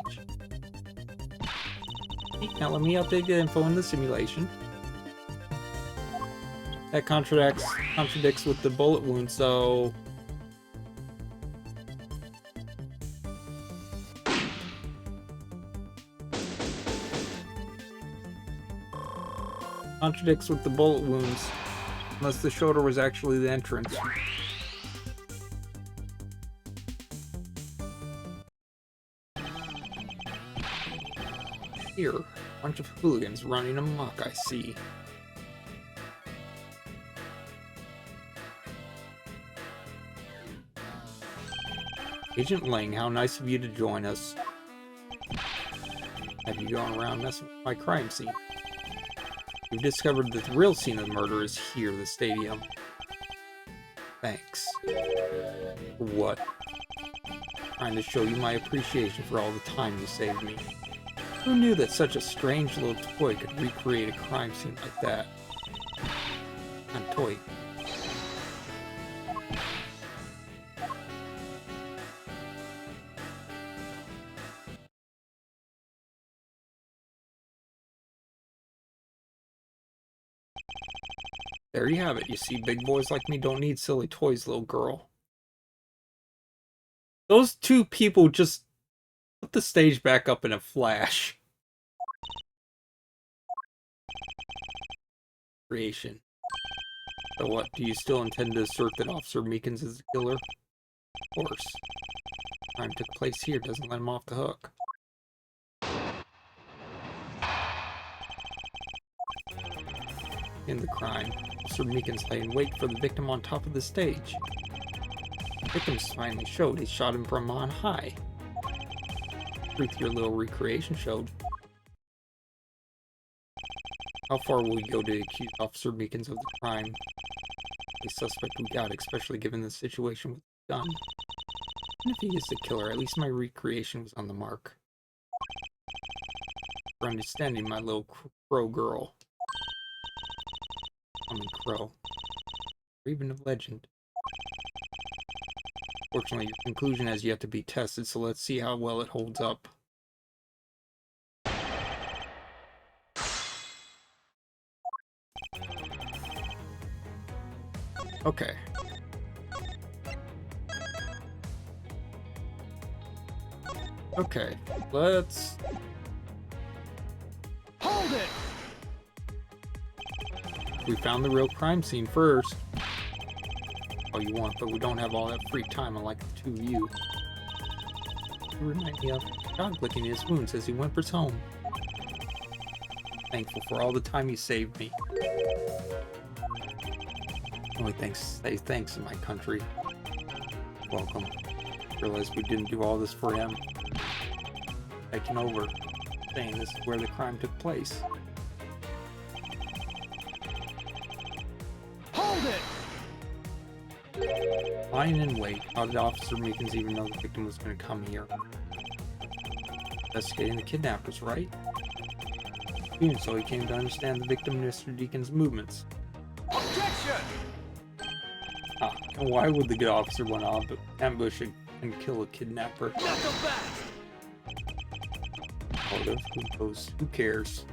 Now let me update the info in the simulation. That contradicts with the bullet wound, so... Contradicts with the bullet wounds, unless the shoulder was actually the entrance. Here, a bunch of hooligans running amok, I see. Agent Lang, how nice of you to join us. Have you gone around messing with my crime scene? We've discovered that the real scene of the murder is here, the stadium. Thanks. For what? Trying to show you my appreciation for all the time you saved me. Who knew that such a strange little toy could recreate a crime scene like that? Not a toy. There you have it. You see, big boys like me don't need silly toys, little girl. Those two people just put the stage back up in a flash. Creation. So what, do you still intend to assert that Officer Meekins is the killer? Of course. Crime took place here doesn't let him off the hook. In the crime, Officer Meekins lay in wait for the victim on top of the stage. The victims finally showed he shot him from on high. Truth your little recreation showed. How far will you go to accuse Officer Meekins of the crime? The suspect we got, especially given the situation with the gun. And if he is the killer, at least my recreation was on the mark. For understanding, my little crow girl. Common crow. Or even of legend. Fortunately, your conclusion has yet to be tested, so let's see how well it holds up. Okay. Okay, let's... Hold it! We found the real crime scene first. All you want, but we don't have all that free time unlike the two of you. You remind me of God licking his wounds as he whimpers home. Thankful for all the time you saved me. Only say thanks in my country. Welcome. Realized we didn't do all this for him. Taking over, saying this is where the crime took place. Hold it! Lying in wait, how did Officer Meekins even know the victim was going to come here? Investigating the kidnappers, right? Doing so, he came to understand the victim Mr. Deacon's movements. Objection! Ah, and why would the good officer want to ambush and kill a kidnapper? Knuckle back! Motive, who knows? Who cares?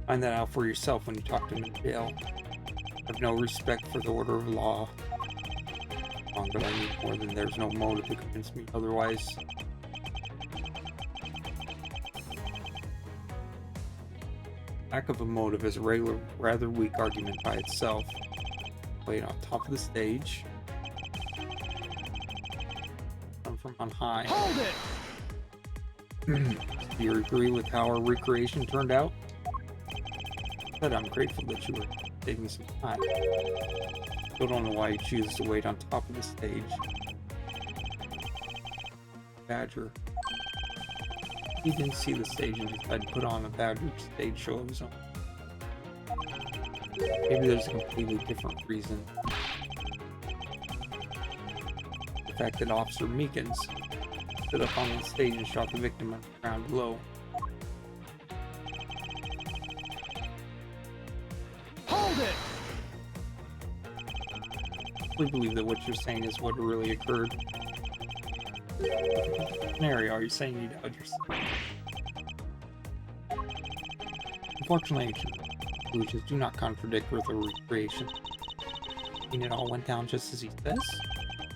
Find that out for yourself when you talk to him in jail. I have no respect for the order of law. wrong, but I need more than there's no motive to convince me otherwise. Lack of a motive is a regular, rather weak argument by itself. Wait, on top of the stage. Come from on high. Hold it! Do you agree with how our recreation turned out? But I'm grateful that you were taking some time. Still don't know why you choose to wait on top of the stage. Badger. He didn't see the stage and decided to put on a Badger stage show of his own. Maybe there's a completely different reason. The fact that Officer Meekins stood up on the stage and shot the victim on the ground below. Hold it! I believe that what you're saying is what really occurred. Scenario, are you saying you doubt yourself? Unfortunately, conclusions do not contradict with a recreation. I mean, it all went down just as he says?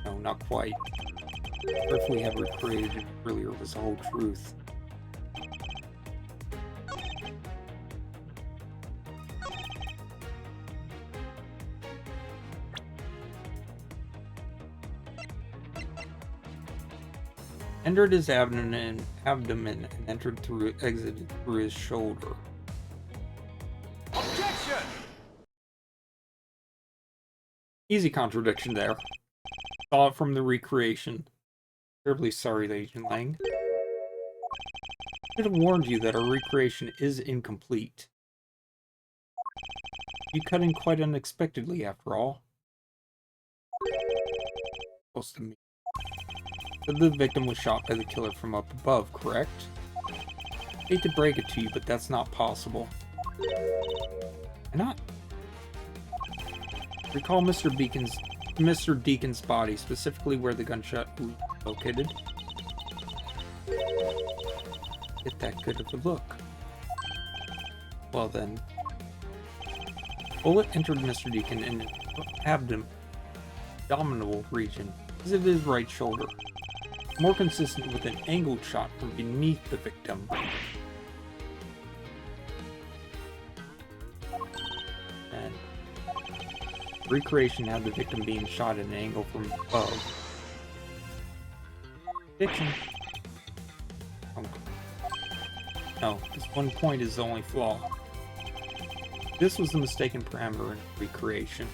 No, not quite. Or if we had recreated it earlier, it was the whole truth. Entered his abdomen and exited through his shoulder. Objection! Easy contradiction there. Saw it from the recreation. Terribly sorry, Agent Lang. Should have warned you that our recreation is incomplete. You cut in quite unexpectedly, after all. Supposed to me. The victim was shot by the killer from up above, correct? Hate to break it to you, but that's not possible. Why not? Recall Mr. Deacon's body, specifically where the gunshot was located. Get that good of a look. Well then. Bullet entered Mr. Deacon in the abdominal region, as it is right shoulder. More consistent with an angled shot from beneath the victim. And recreation had the victim being shot at an angle from above. Fiction. No, this one point is the only flaw. This was the mistaken parameter in recreation.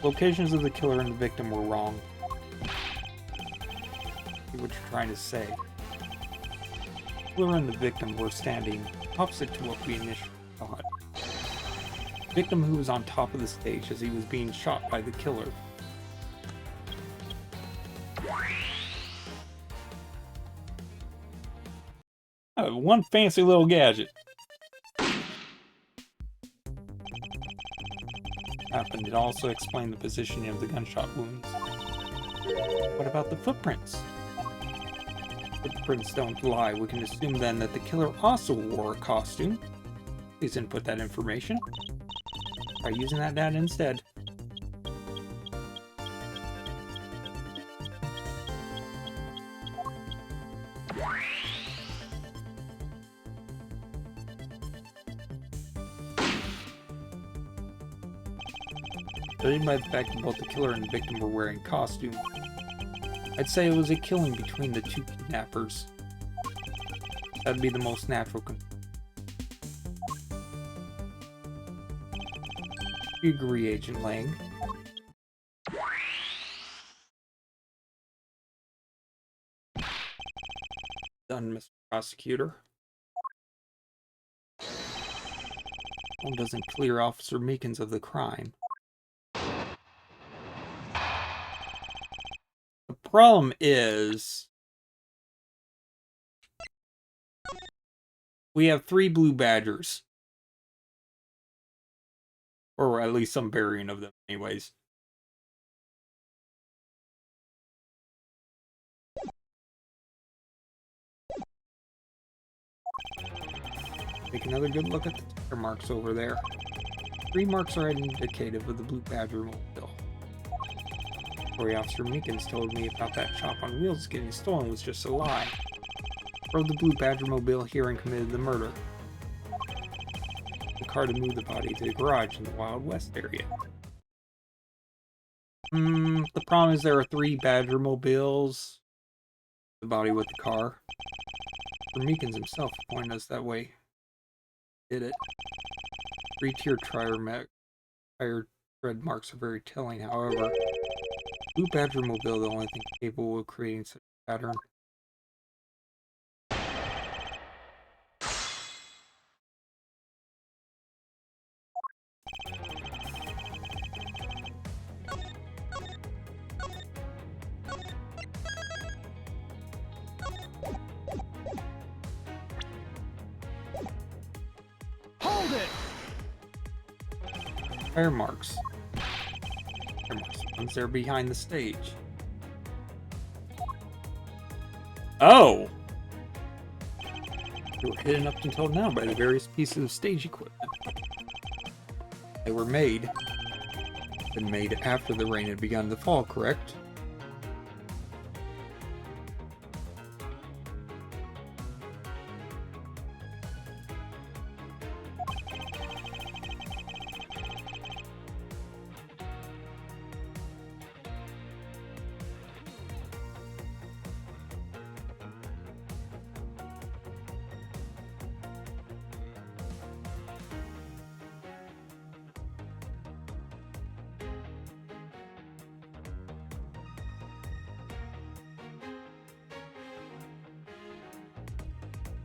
Locations of the killer and the victim were wrong. See what you're trying to say. The killer and the victim were standing opposite to what we initially thought. The victim who was on top of the stage as he was being shot by the killer. One fancy little gadget. Happened. It also explained the positioning of the gunshot wounds. What about the footprints? Footprints don't lie. We can assume then that the killer also wore a costume. Please input that information. Try using that data instead. Judging by the fact that both the killer and the victim were wearing costumes, I'd say it was a killing between the two kidnappers. That'd be the most natural conclusion. You agree, Agent Lang? Done, Mr. Prosecutor. One doesn't clear Officer Meekins of the crime. The problem is we have 3 blue badgers. Or at least some variant of them anyways. Take another good look at the tire marks over there. 3 marks are indicative of the Blue Badger mobile. Story Officer Meekins told me about that shop on wheels getting stolen was just a lie. Rode the Blue Badger mobile here and committed the murder. The car to move the body to the garage in the Wild West area. The problem is there are 3 Badger mobiles. The body with the car. For Meekins himself pointed us that way. Did it. 3-tier tire tread marks are very telling, however. Blue Badger mobile the only thing capable of creating such a pattern. Hold it! Tire marks. Tire marks. Ones there behind the stage. Oh! They were hidden up until now by the various pieces of stage equipment. They were made after the rain had begun to fall, correct?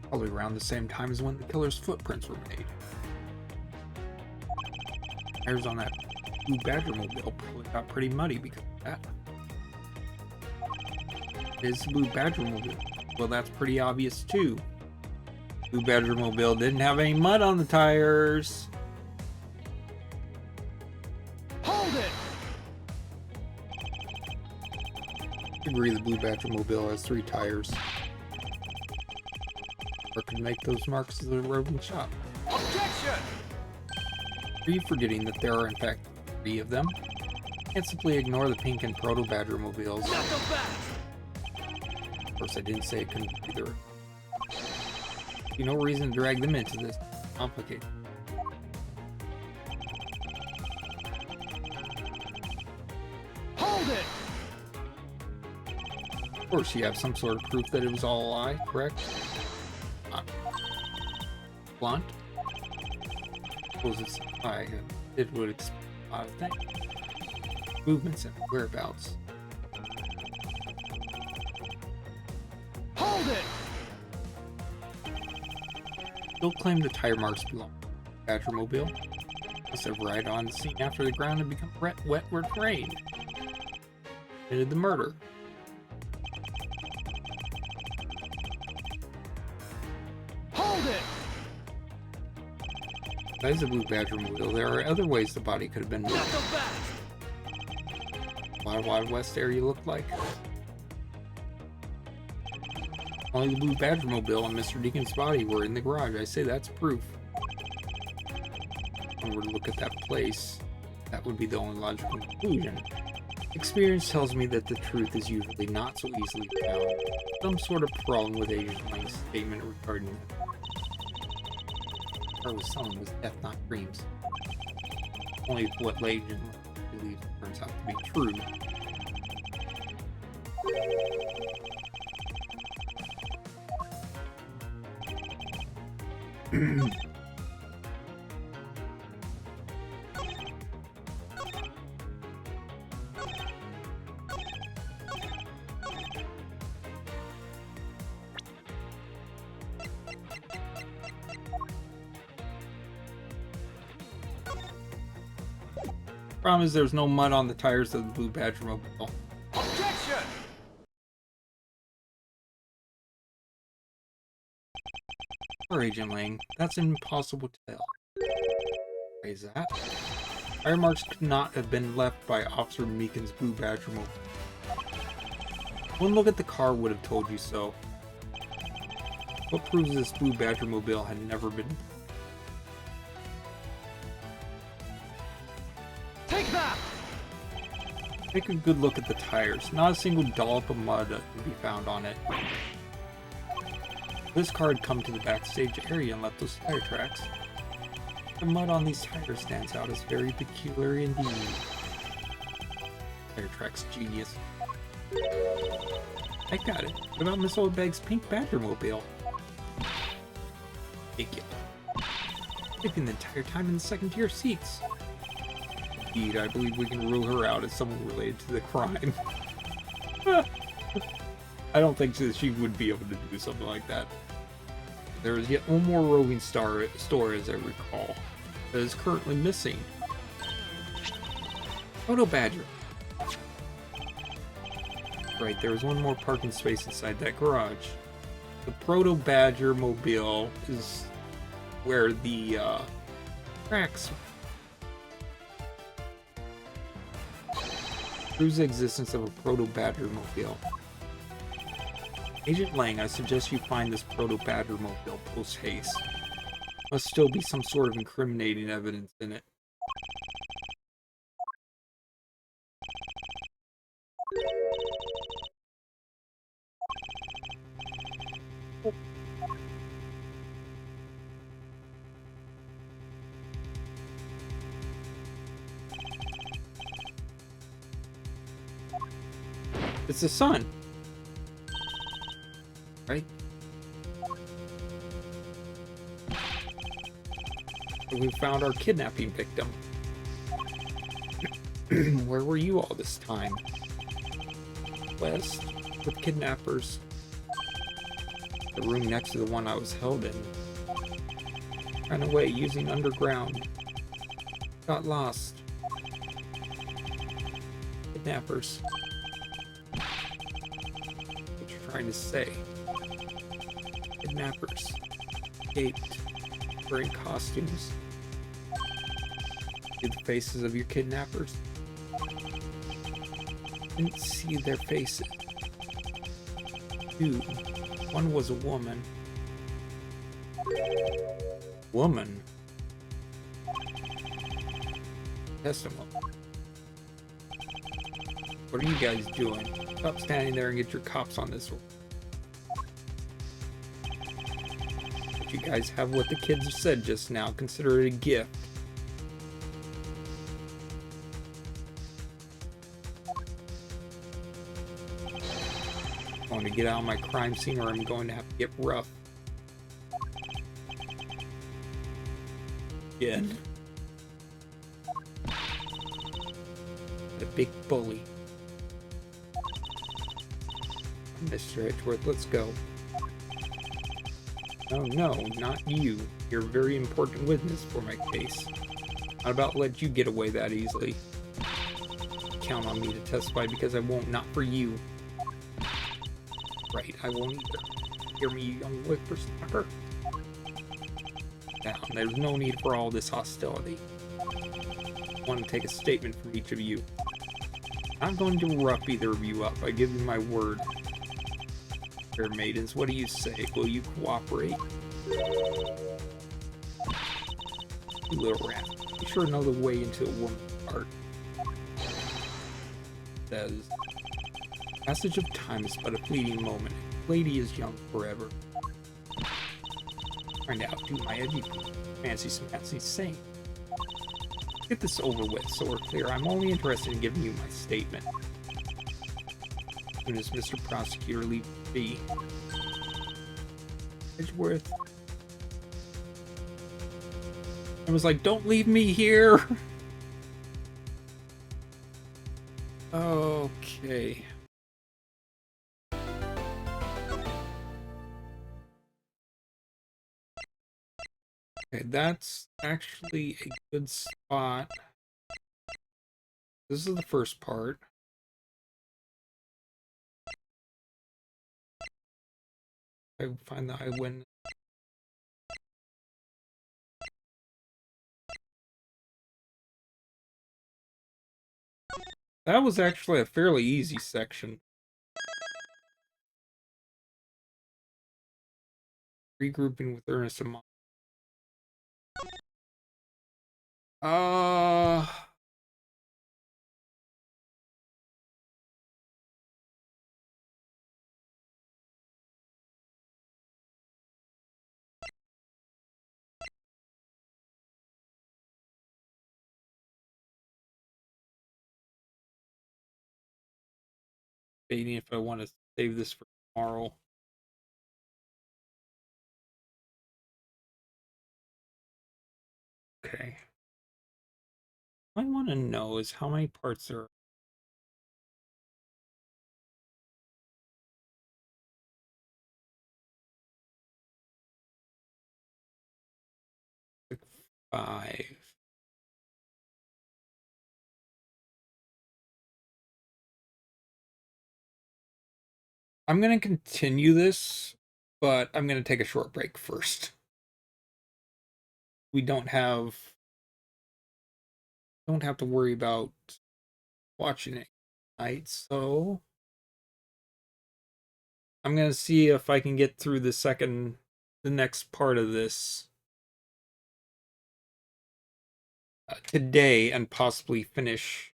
Probably around the same time as when the killer's footprints were made. Tires on that Blue Badger mobile got pretty muddy because of that. It is the Blue Badger mobile. Well, that's pretty obvious too. Blue Badger mobile didn't have any mud on the tires. Hold it! I agree the Blue Badger mobile has 3 tires. Or could make those marks of the roving shop. Objection! Are you forgetting that there are in fact 3 of them? Can't simply ignore the pink and proto Badger mobiles. Not so fast! Of course, I didn't say it couldn't be either. See no reason to drag them into this. Complicated. Hold it! Of course, you have some sort of proof that it was all a lie, correct? Blunt? Suppose it's a lie. It would explain a lot of things. Movements and whereabouts. Hold it! Still claim the tire marks belong to the Badger mobile. Must have arrived on the scene after the ground had become wet with rain. Committed the murder. Hold it! Besides the Blue Badger mobile, there are other ways the body could have been Not moved. so fast! Wild West area looked like. Only the Blue Badger mobile and Mr. Deacon's body were in the garage. I say that's proof. If I were to look at that place, that would be the only logical conclusion. Experience tells me that the truth is usually not so easily found. Some sort of problem with Agent Lang's statement regarding that. What I was selling was death, not dreams. Only what Agent believes turns out to be true. Problem is there's no mud on the tires of the Blue Badger mobile. Objection! Or Agent Lang, that's impossible to tell. Why is that? Tire marks could not have been left by Officer Meekin's Blue Badger mobile. One look at the car would have told you so. What proves this Blue Badger mobile had never been that! Take a good look at the tires. Not a single dollop of mud can be found on it. This car had come to the backstage area and left those tire tracks. The mud on these tires stands out as very peculiar indeed. Tire tracks genius. I got it. What about Miss Oldbag's pink Badgermobile? Ridiculous. Sleeping the entire time in the second-tier seats. Indeed, I believe we can rule her out as someone related to the crime. I don't think that she would be able to do something like that. There is yet one more roving store, as I recall, that is currently missing. Proto Badger. Right, there is one more parking space inside that garage. The Proto Badger mobile is where the tracks proves the existence of a Proto Badger mobile. Agent Lang, I suggest you find this Proto Badger mobile post haste. Must still be some sort of incriminating evidence in it. It's the sun, right? We found our kidnapping victim. Where were you all this time? West, with kidnappers. The room next to the one I was held in. Ran away using underground. Got lost. Kidnappers. What you're trying to say? Kidnappers. Escaped. Wearing costumes. See the faces of your kidnappers? Didn't see their faces. Two. One was a woman. Woman? Testimony. What are you guys doing? Stop standing there and get your cops on this one. But you guys have what the kids said just now. Consider it a gift. I'm going to get out of my crime scene or I'm going to have to get rough. Again. The big bully. Mr. Edgeworth, let's go. Oh no, not you. You're a very important witness for my case. Not about to let you get away that easily. Count on me to testify because I won't, not for you. Right, I won't either. Hear me, you young whippersnapper? Now, there's no need for all this hostility. I want to take a statement from each of you. I'm going to rough either of you up. I give you my word. Fair maidens, what do you say? Will you cooperate? You little rat. You sure know the way into a woman's heart. Says, passage of time is but a fleeting moment. Lady is young forever. Trying to outdo my edgy fancy saying. Get this over with so we're clear. I'm only interested in giving you my statement. As soon as Mr. Prosecutor leaves be. Edgeworth. I was like, don't leave me here. Okay. Okay, that's actually a good spot. This is the first part. I find the eyewitness. That was actually a fairly easy section. Regrouping with Ernest and Mom. debating if I want to save this for tomorrow. Okay. What I want to know is how many parts are. Like 5. I'm going to continue this, but I'm going to take a short break first. We don't have to worry about watching it tonight, so I'm going to see if I can get through the next part of this today and possibly finish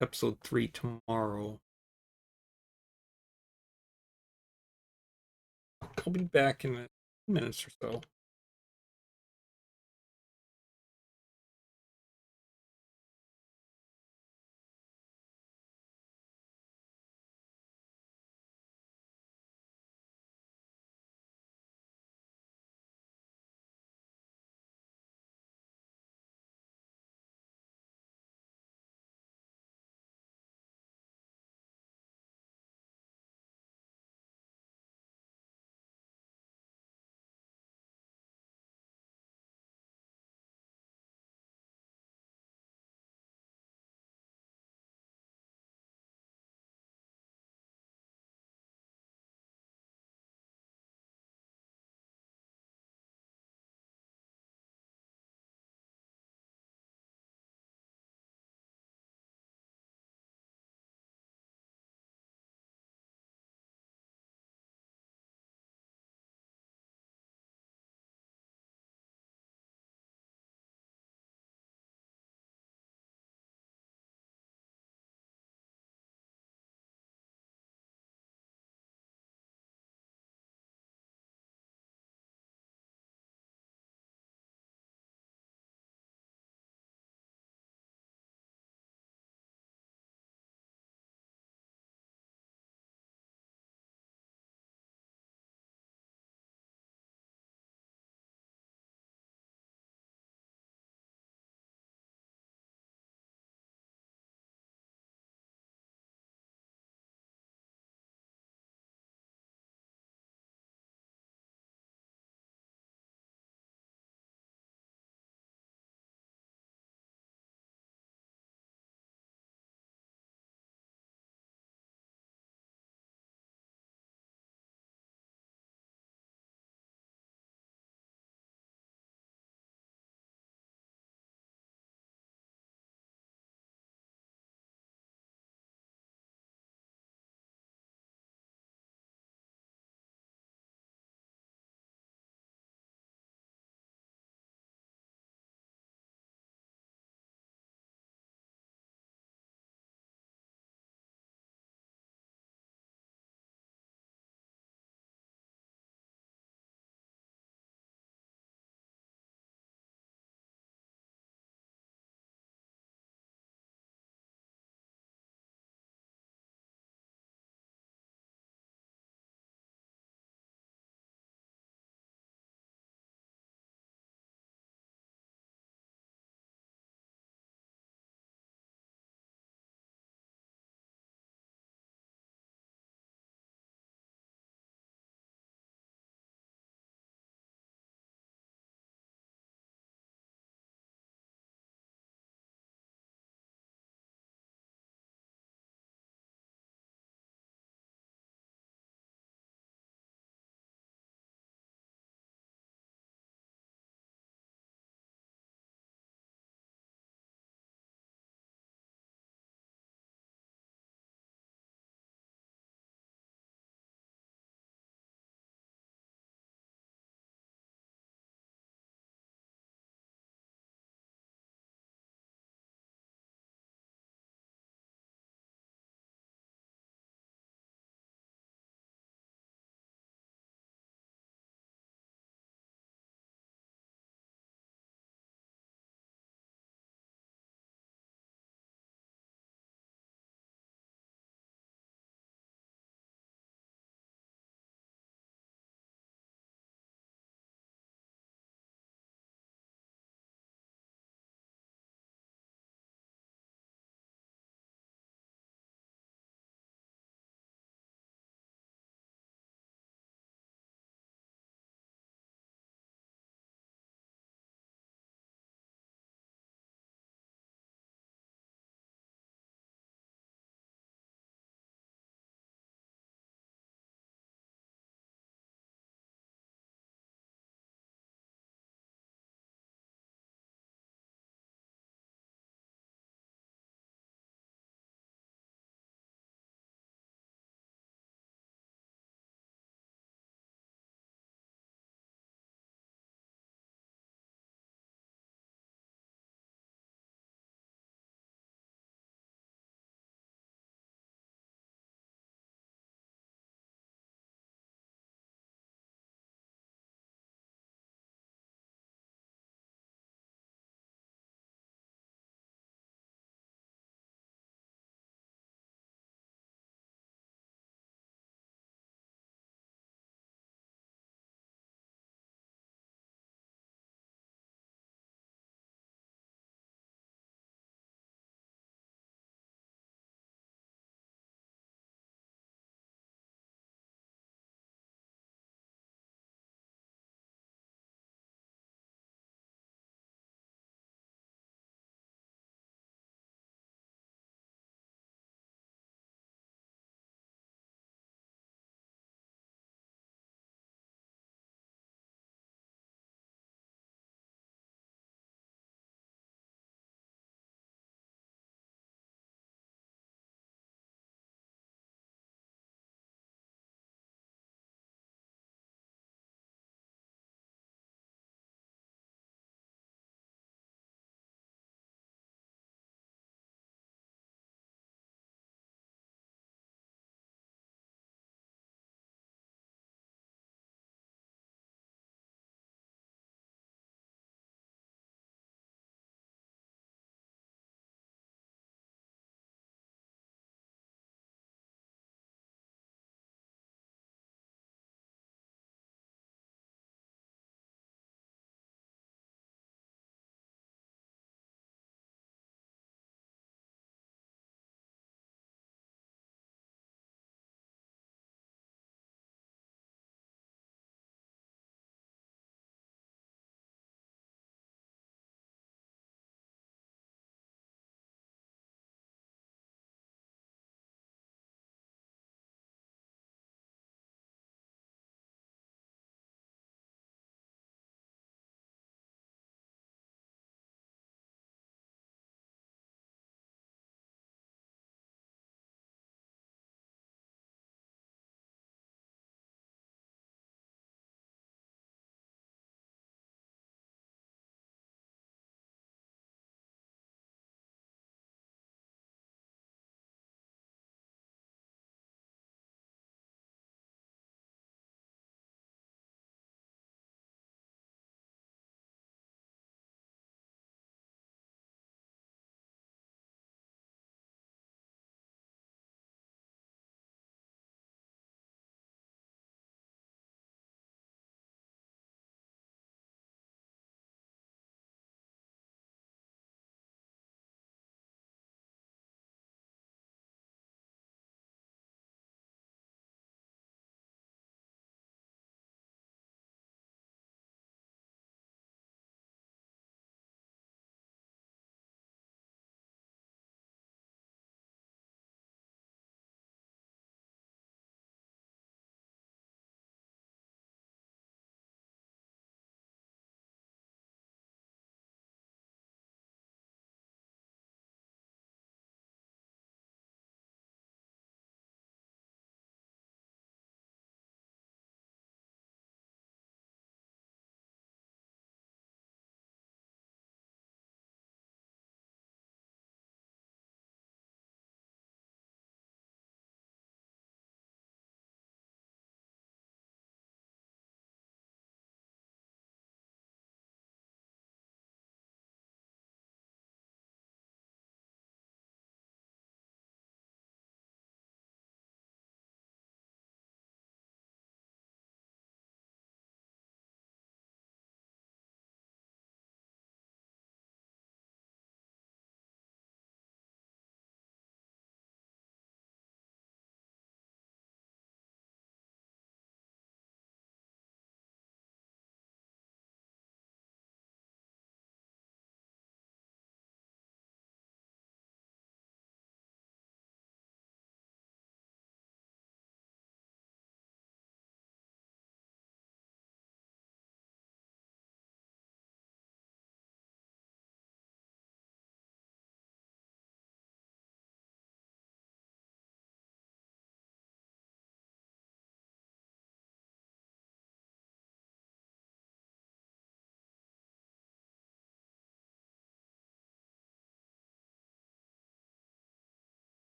episode 3 tomorrow. I'll be back in a few minutes or so.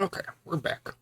Okay, we're back.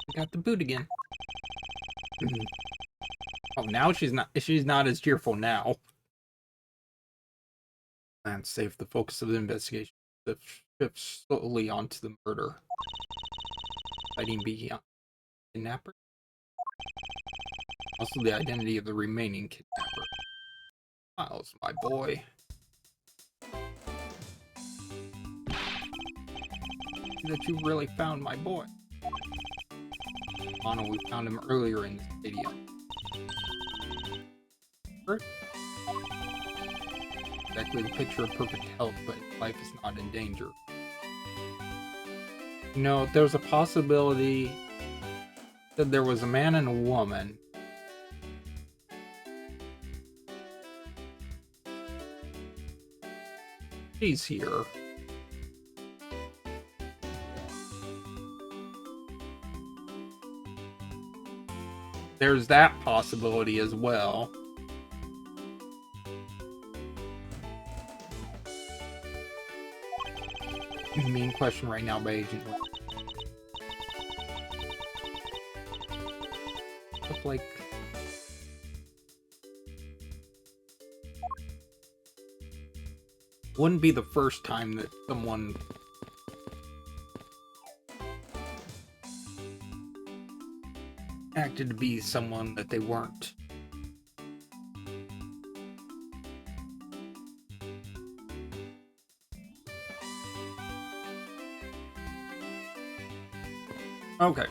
We got the boot again. Oh, now she's not as cheerful now. And save the focus of the investigation. The shifts slowly onto the murder. Fighting beyond kidnapper. Also the identity of the remaining kidnapper. Miles, my boy. That you really found my boy. Mono, we found him earlier in this video. Exactly the picture of perfect health, but his life is not in danger. You know, there's a possibility that there was a man and a woman. She's here. There's that possibility as well. The main question right now by Agent Wynn. Look like wouldn't be the first time that someone acted to be someone that they weren't. Okay.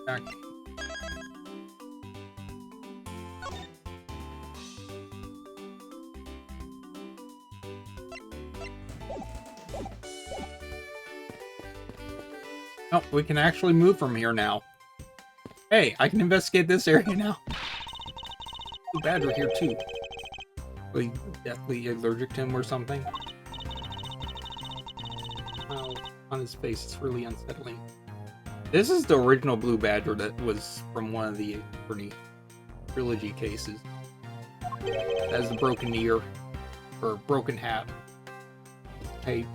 Back. Oh, we can actually move from here now. Hey, I can investigate this area now. Blue Badger here too. Was he deathly allergic to him or something? Oh, on his face, it's really unsettling. This is the original Blue Badger that was from one of the Attorney Trilogy cases. That has the broken ear, or broken hat, tape,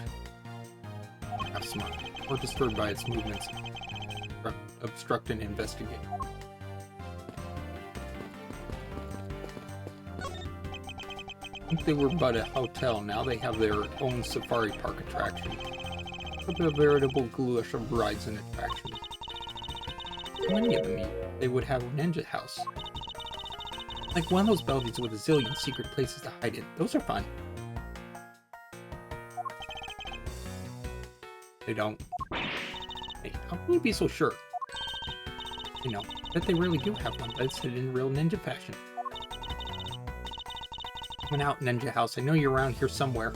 half smile, or disturbed by its movements, obstruct and investigate. I think they were but a hotel, now they have their own safari park attraction. A veritable goulash of rides and attractions. How many of them they would have a ninja house? Like one of those buildings with a zillion secret places to hide in. Those are fun. They don't. Hey, how can you be so sure? You know, bet they really do have one, but it's hidden in real ninja fashion. Coming out, Ninja House. I know you're around here somewhere.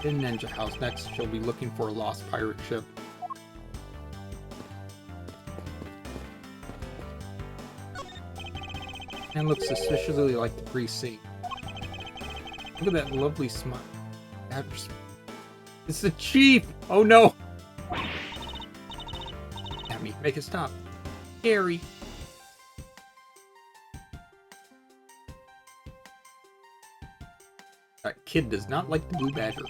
In Ninja House. Next, she'll be looking for a lost pirate ship. And looks suspiciously like the Grease Sea. Look at that lovely smile. It's the chief! Oh no! At me, make it stop. Scary. That kid does not like the Blue Badger.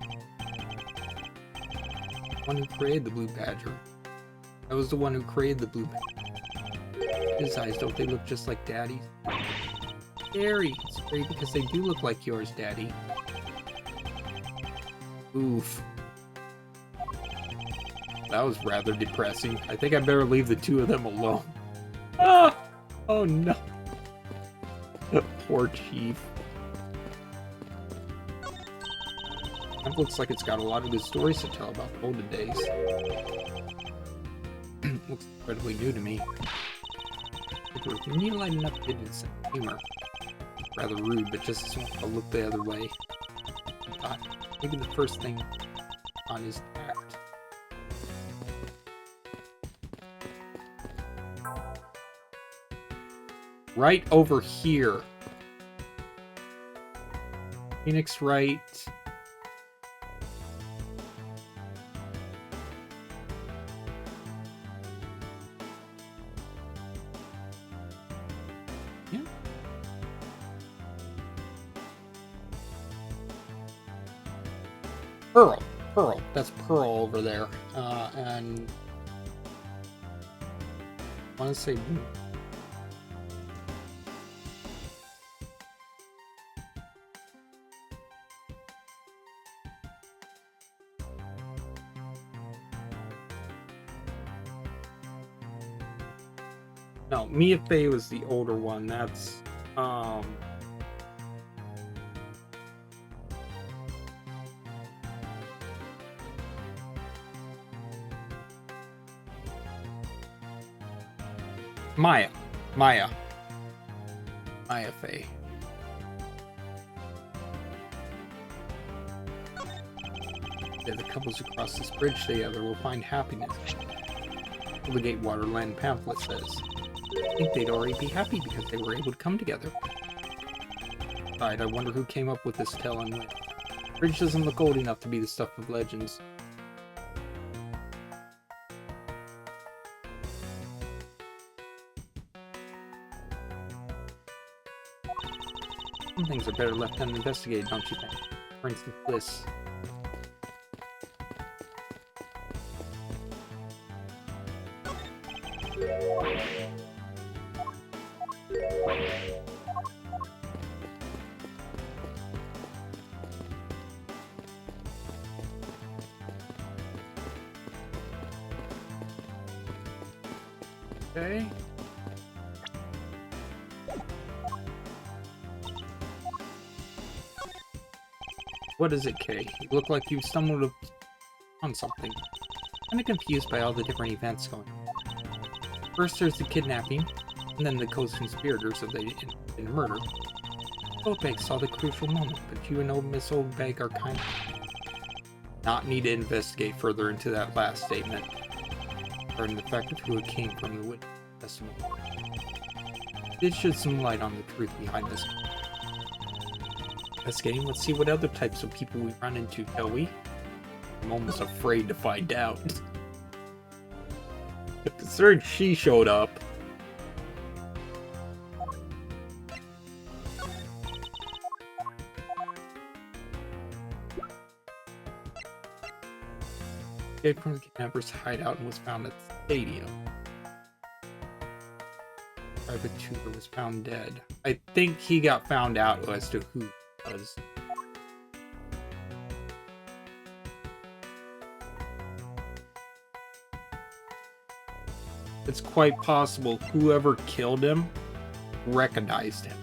The one who created the Blue Badger. I was the one who created the Blue Badger. His eyes, don't they look just like Daddy's? Scary. It's scary because they do look like yours, Daddy. Oof. that was rather depressing. I think I better leave the two of them alone. Ah! Oh no. Poor Chief. That looks like it's got a lot of good stories to tell about the olden days. Looks incredibly new to me. Can you lighten up a bit of some humor? Rather rude, but just as well, I'll look the other way. I thought maybe the first thing on his tact. Right over here. Phoenix right. Yeah. Pearl. Pearl. That's Pearl over there. And I want to say no, Mia Fey was the older one. That's Maya Fey. If the couples who cross this bridge together will find happiness. The Gatewater Land pamphlet says. I think they'd already be happy because they were able to come together. Besides, I wonder who came up with this tale and when. The bridge doesn't look old enough to be the stuff of legends. Some things are better left uninvestigated, don't you think? For instance, this. Okay. What is it, Kay? You look like you've stumbled on something. I'm confused by all the different events going on. First there's the kidnapping, and then the co-conspirators of the murder. Oldbag saw the crucial moment, but you and old Miss Oldbag are kind of not need to investigate further into that last statement, regarding the fact of who it came from the witness testimony. It sheds some light on the truth behind this. Investigating, let's see what other types of people we run into, shall we? I'm almost afraid to find out. Considering she showed up. Escaped from the kidnapper's hideout and was found at the stadium. Private tutor was found dead. I think he got found out as to who it was. It's quite possible whoever killed him recognized him.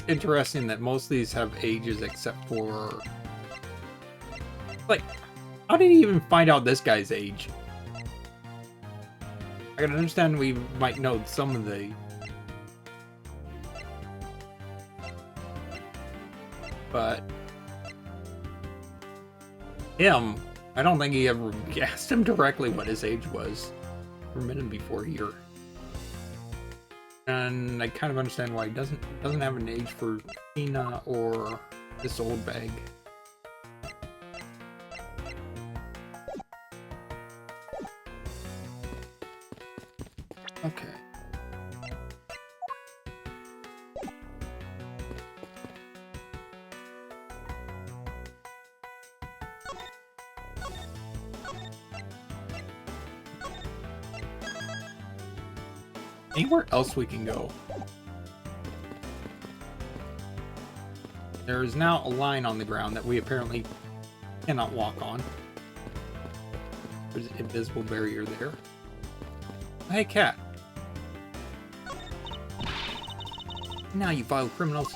Interesting that most of these have ages except for, like, how did he even find out this guy's age? I can understand we might know some of the, but him, I don't think he ever asked him directly what his age was. Never met him before here. And I kind of understand why he doesn't have an age for Tina or this old bag. Okay. Anywhere else we can go? There is now a line on the ground that we apparently cannot walk on. There's an invisible barrier there. Hey, cat. Now you vile criminals.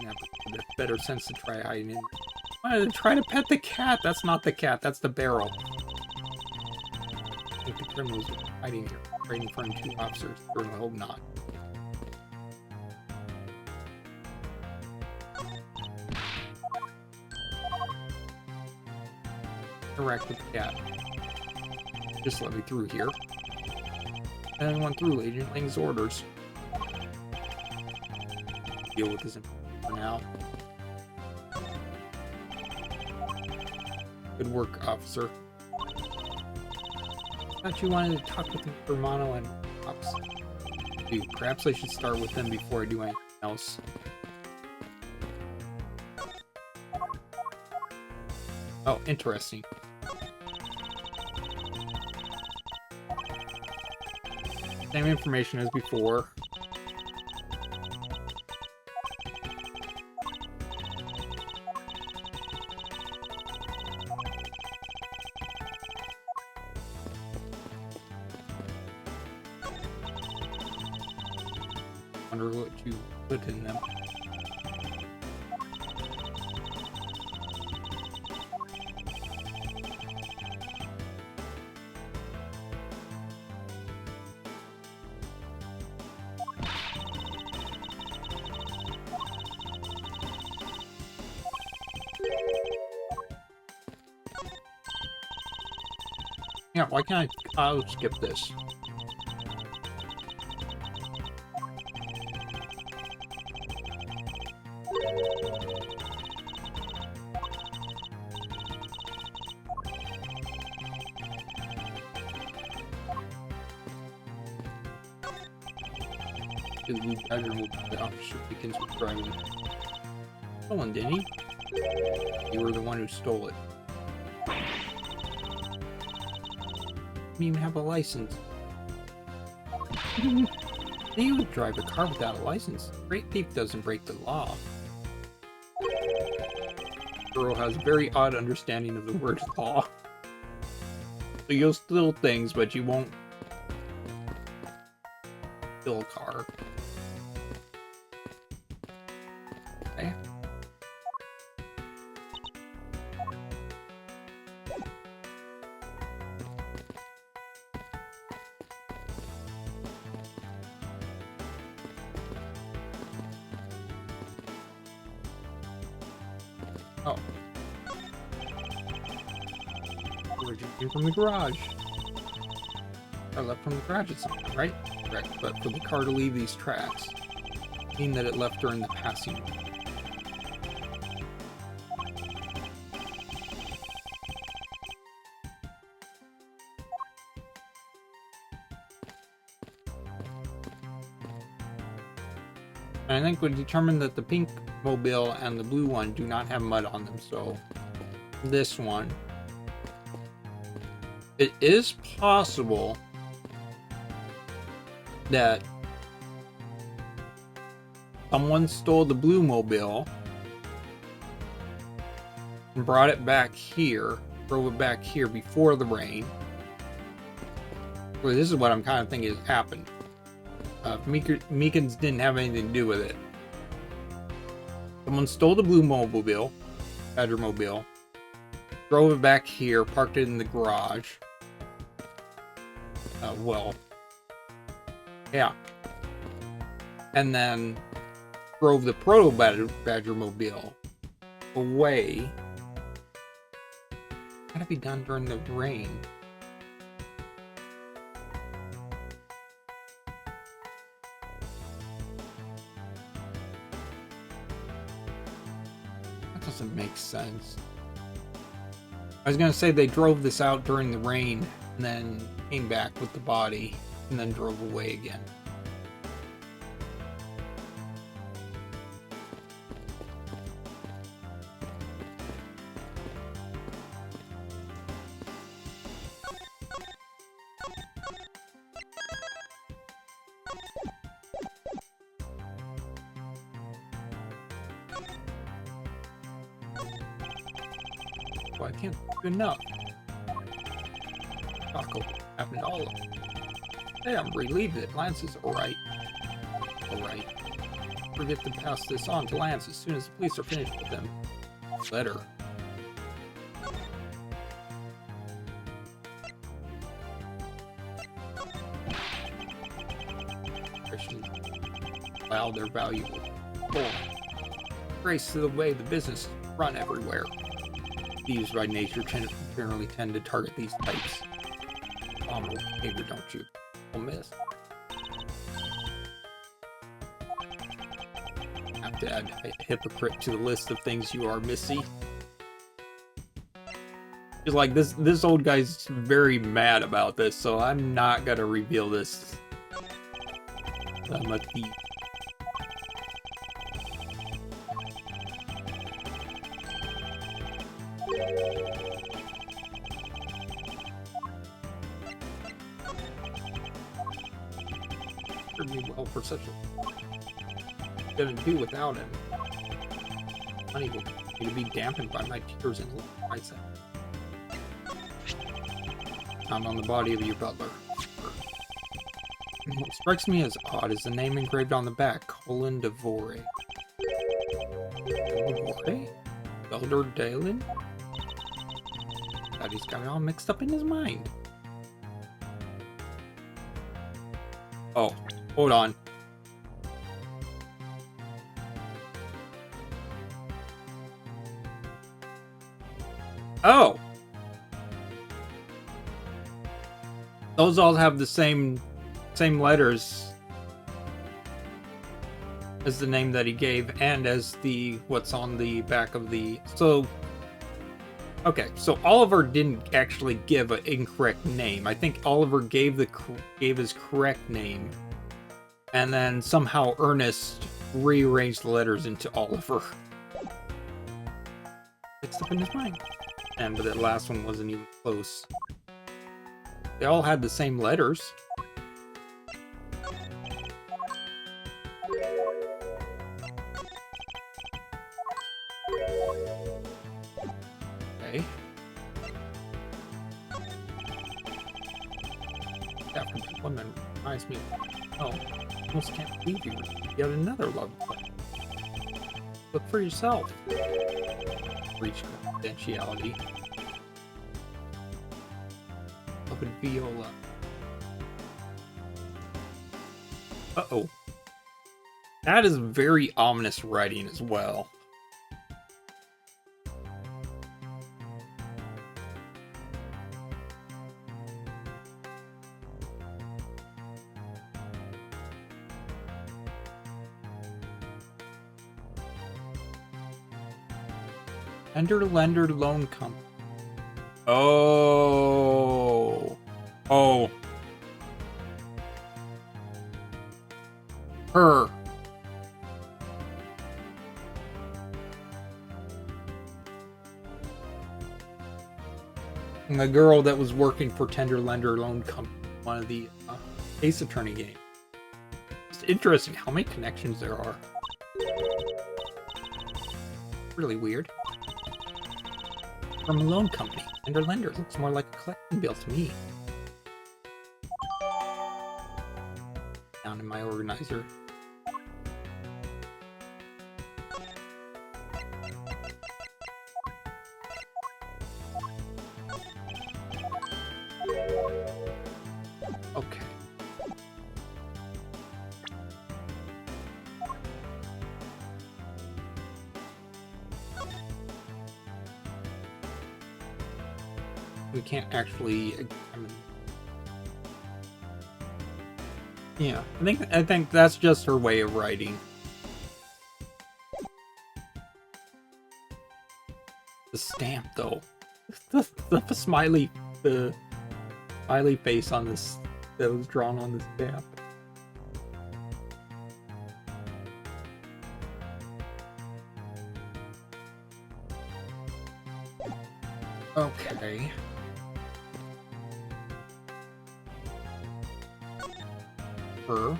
You have a better sense to try hiding in. Why did I try to pet the cat? That's not the cat, that's the barrel. I think the criminals are hiding here, right in front of two officers. Certainly hope not. Interact with the cat. Just let me through here. Anyone through, Agent Lang's orders. Deal with this for now. Good work, officer. Thought you wanted to talk with Romano and Pops. Dude, perhaps I should start with them before I do anything else. Oh, interesting. Same information as before. Wonder what you put in them. Yeah, why can't I'll skip this? The blue badger will the officer begins with driving. Stolen, didn't he? You were the one who stole it. You even have a license. They would drive a car without a license. Great thief doesn't break the law. Girl has a very odd understanding of the word law. So you'll steal things, but you won't steal a car. Okay. Oh. Originating from the garage. I left from the garage at some point, right? Correct, but for the car to leave these tracks, mean that it left during the passing. And I think we determined that the pink mobile and the blue one do not have mud on them, so this one. It is possible that someone stole the blue mobile and brought it back here, drove it back here before the rain. Well, this is what I'm kind of thinking has happened. Meekins didn't have anything to do with it. Someone stole the blue mobile, Badger mobile, drove it back here, parked it in the garage. Well, yeah. And then drove the Proto Badger mobile away. Had to be done during the rain. doesn't make sense. I was gonna say they drove this out during the rain and then came back with the body and then drove away again. Well, I can't do enough. Taco happened to all of them. Hey, I'm relieved that Lance is alright. Alright. Forget to pass this on to Lance as soon as the police are finished with him. Letter. Christians allow their valuable gold. Grace to the way the business is run everywhere. Thieves by nature generally tend to target these types. Abominable behavior, don't you? I'll miss. Have to add a hypocrite to the list of things you are, Missy. Just like this old guy's very mad about this, so I'm not gonna reveal this. I'm a thief. Served me well for such a... Couldn't do without him. Money will continue to be dampened by my tears and lights out. I'm on the body of your butler. What strikes me as odd is the name engraved on the back, Colin Devore. Devore? Elder Dalen? Thought he's got it all mixed up in his mind. Oh, hold on. Oh! Those all have the same letters as the name that he gave and as the what's on the back of the... So, okay, so Oliver didn't actually give an incorrect name. I think Oliver gave his correct name, and then somehow Ernest rearranged the letters into Oliver. Mixed up in his mind. And but that last one wasn't even close. They all had the same letters. Okay. After that woman reminds me of... Oh, I almost can't believe you received yet another love letter. Look for yourself. Breach confidentiality. Open Viola. Uh-oh. That is very ominous writing as well. Lender Loan Company. Oh. Oh. Her. And the girl that was working for Tender Lender Loan Company, one of the Ace Attorney games. It's interesting how many connections there are. Really weird. From a loan company. Tender Lender looks more like a collection bill to me. Down in my organizer. Okay. We can't actually examine. Yeah, I think that's just her way of writing. The stamp, though. The smiley face on this that was drawn on the stamp. Okay. Her.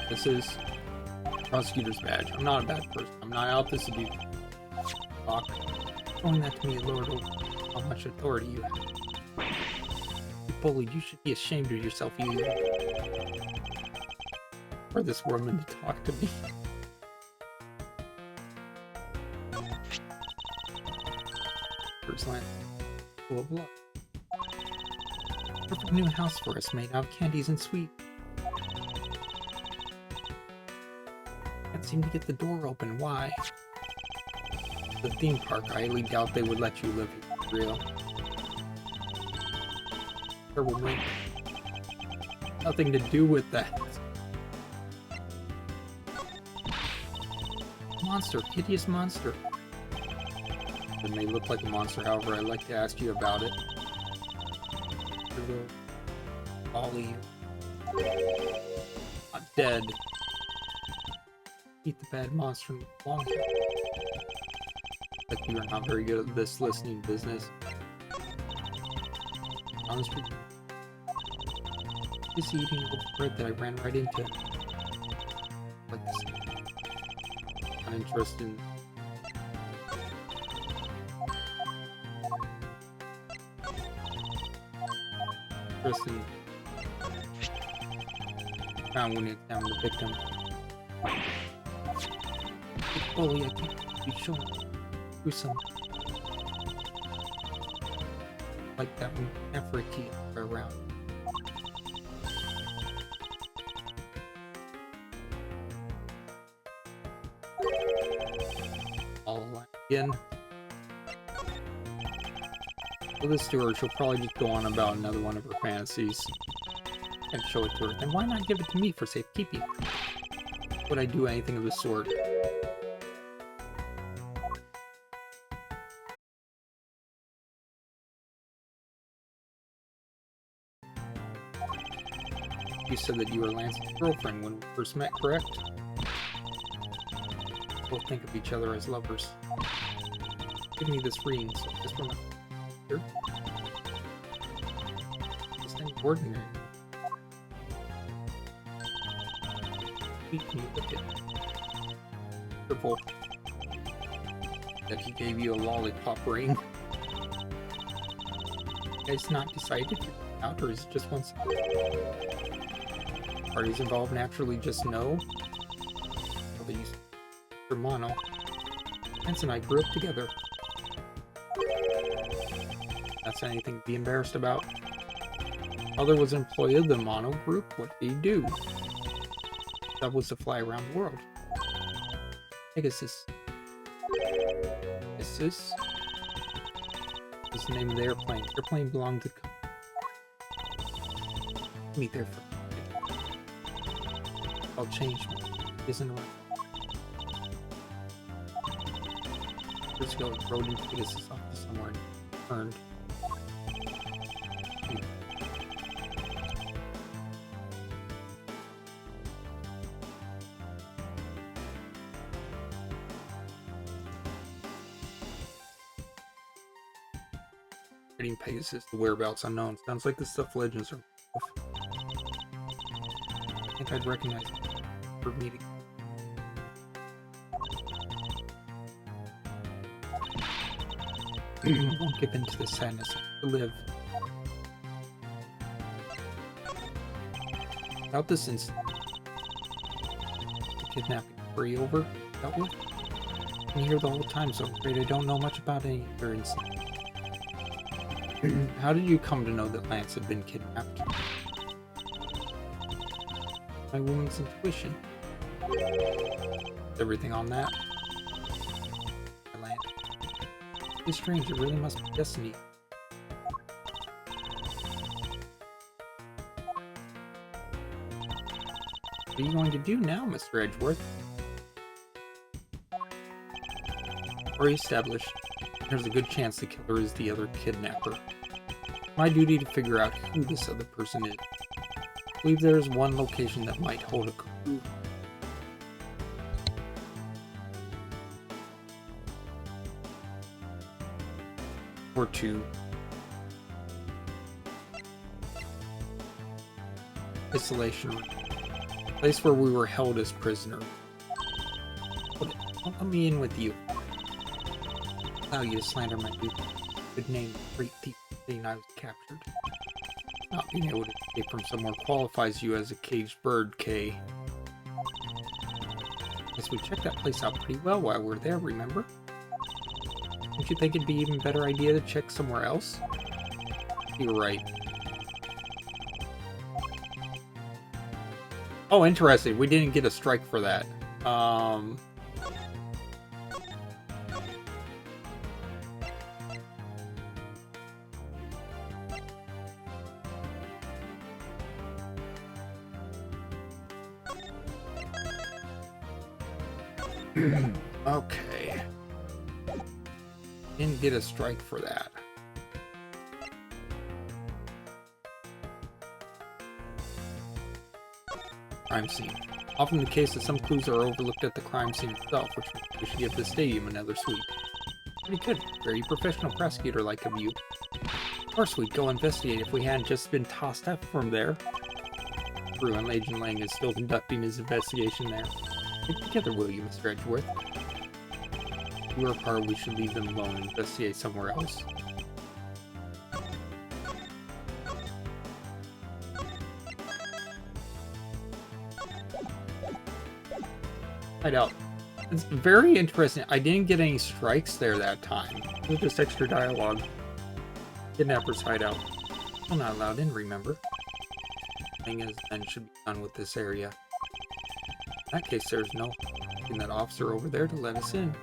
This is prosecutor's badge. I'm not a bad person. I'm not out this to be fuck. Showing that to me, Lord, how much authority you have. You bully, you should be ashamed of yourself, you. For this woman to talk to me. First line. Full of love. Perfect new house for us, made out of candies and sweet. Can't seem to get the door open. Why? The theme park. I highly doubt they would let you live here for real. There will make nothing to do with that. Monster, hideous monster. It may look like a monster, however, I'd like to ask you about it. Ollie. Not dead. Eat the bad monster in the long term. Like you are not very good at this listening business. Honestly, this eating of bread that I ran right into. Like this. Not interested in. Interested in. Found when it found the victim. Bully, I can't be shown through some. Like that one, never a key around. All alive again. For this to her, she'll probably just go on about another one of her fantasies and show it to her. Then why not give it to me for safekeeping? Would I do anything of the sort? You said that you were Lance's girlfriend when we first met, correct? Both think of each other as lovers. Give me this ring, so just remember. Here? Just any ordinary. Can you look at Triple that he gave you a lollipop ring? You guys not decided out, or is it just once? Parties involved naturally just know. Well, they used for Mono. Lance and I grew up together. That's anything to be embarrassed about. Father was an employee of the Mono group. What did he do? That was to fly around the world. Pegasus. Pegasus is the name of the airplane. The airplane belonged to me there for. I'll change me. Isn't right. Let's go. Rode and Pegasus off to somewhere and turned. Pegasus, the whereabouts unknown. Sounds like the stuff legends are. I think I'd recognize it for meeting. Won't give in to the sadness to live. Without this incident, the kidnapping free over dealt with. I'm here the whole time, so I'm afraid I don't know much about any other incident. How did you come to know that Lance had been kidnapped? My woman's intuition. Everything on that? Land. It's strange, it really must be destiny. What are you going to do now, Mr. Edgeworth? Already established, there's a good chance the killer is the other kidnapper. My duty to figure out who this other person is. I believe there is one location that might hold a clue. Or two. Isolation room. Place where we were held as prisoners. Don't let me in with you. Allow you to slander my good name, great thief, saying I was captured. Not being able to escape from somewhere qualifies you as a caged bird, Kay. Guess we checked that place out pretty well while we were there, remember? Don't you think it'd be an even better idea to check somewhere else? You're right. Oh, interesting. We didn't get a strike for that. Okay. Didn't get a strike for that. Crime scene. Often the case that some clues are overlooked at the crime scene itself, which we should give the stadium another sweep. Pretty good. Very professional prosecutor-like of you. Of course we'd go investigate if we hadn't just been tossed up from there. True, and Agent Lang is still conducting his investigation there. Get together, will you, Mr. Edgeworth? If you are part, we should leave them alone and investigate somewhere else. Hideout. It's very interesting. I didn't get any strikes there that time. It was just extra dialogue. Kidnapper's hideout. Still not allowed in, remember? Thing is, then should be done with this area. In that case, there's no that officer over there to let us in.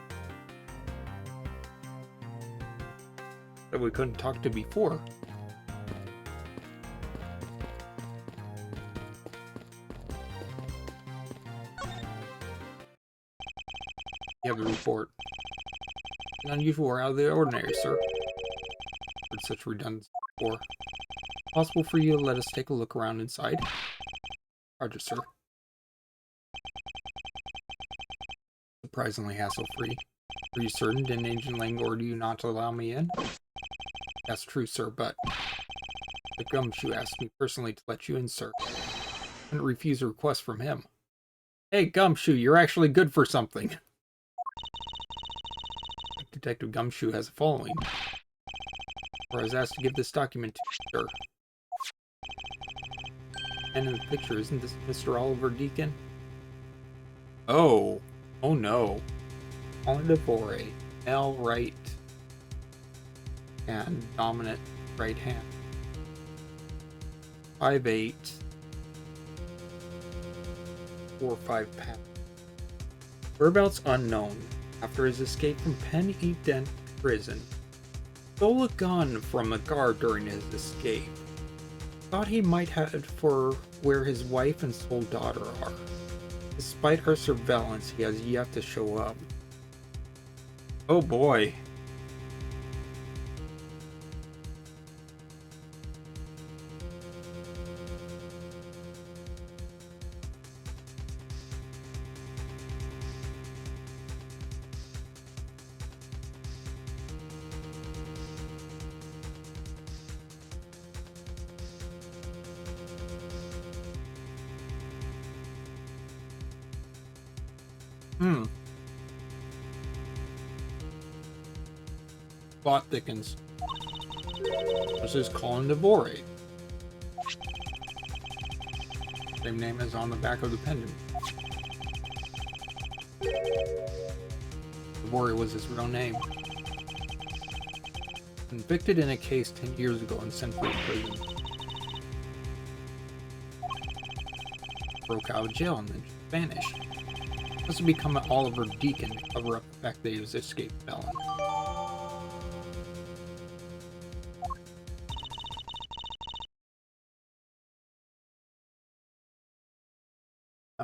That we couldn't talk to before. You have a report. Unusual or out of the ordinary, sir. Heard such redundancy before. Possible for you to let us take a look around inside? Roger, sir. Surprisingly hassle-free. Are you certain? Didn't Agent Lang order you not to allow me in? That's true, sir, but the Gumshoe asked me personally to let you in, sir. I couldn't refuse a request from him. Hey, Gumshoe, you're actually good for something. Detective Gumshoe has a following. Or I was asked to give this document to you, sir. And in the picture, isn't this Mr. Oliver Deacon? Oh. Oh no. Colin Devore, male right and dominant right hand. 5'8", 4'5" pounds. Whereabouts unknown. After his escape from Pen Eden prison, stole a gun from a guard during his escape. Thought he might head for where his wife and sole daughter are. Despite our surveillance, he has yet to show up. Oh boy. Plot thickens. This is Colin Devore. Same name as on the back of the pendant. Devore was his real name. Convicted in a case 10 years ago and sent to prison. Broke out of jail and then vanished. Must have become an Oliver Deacon to cover up the fact that he was an escaped felon.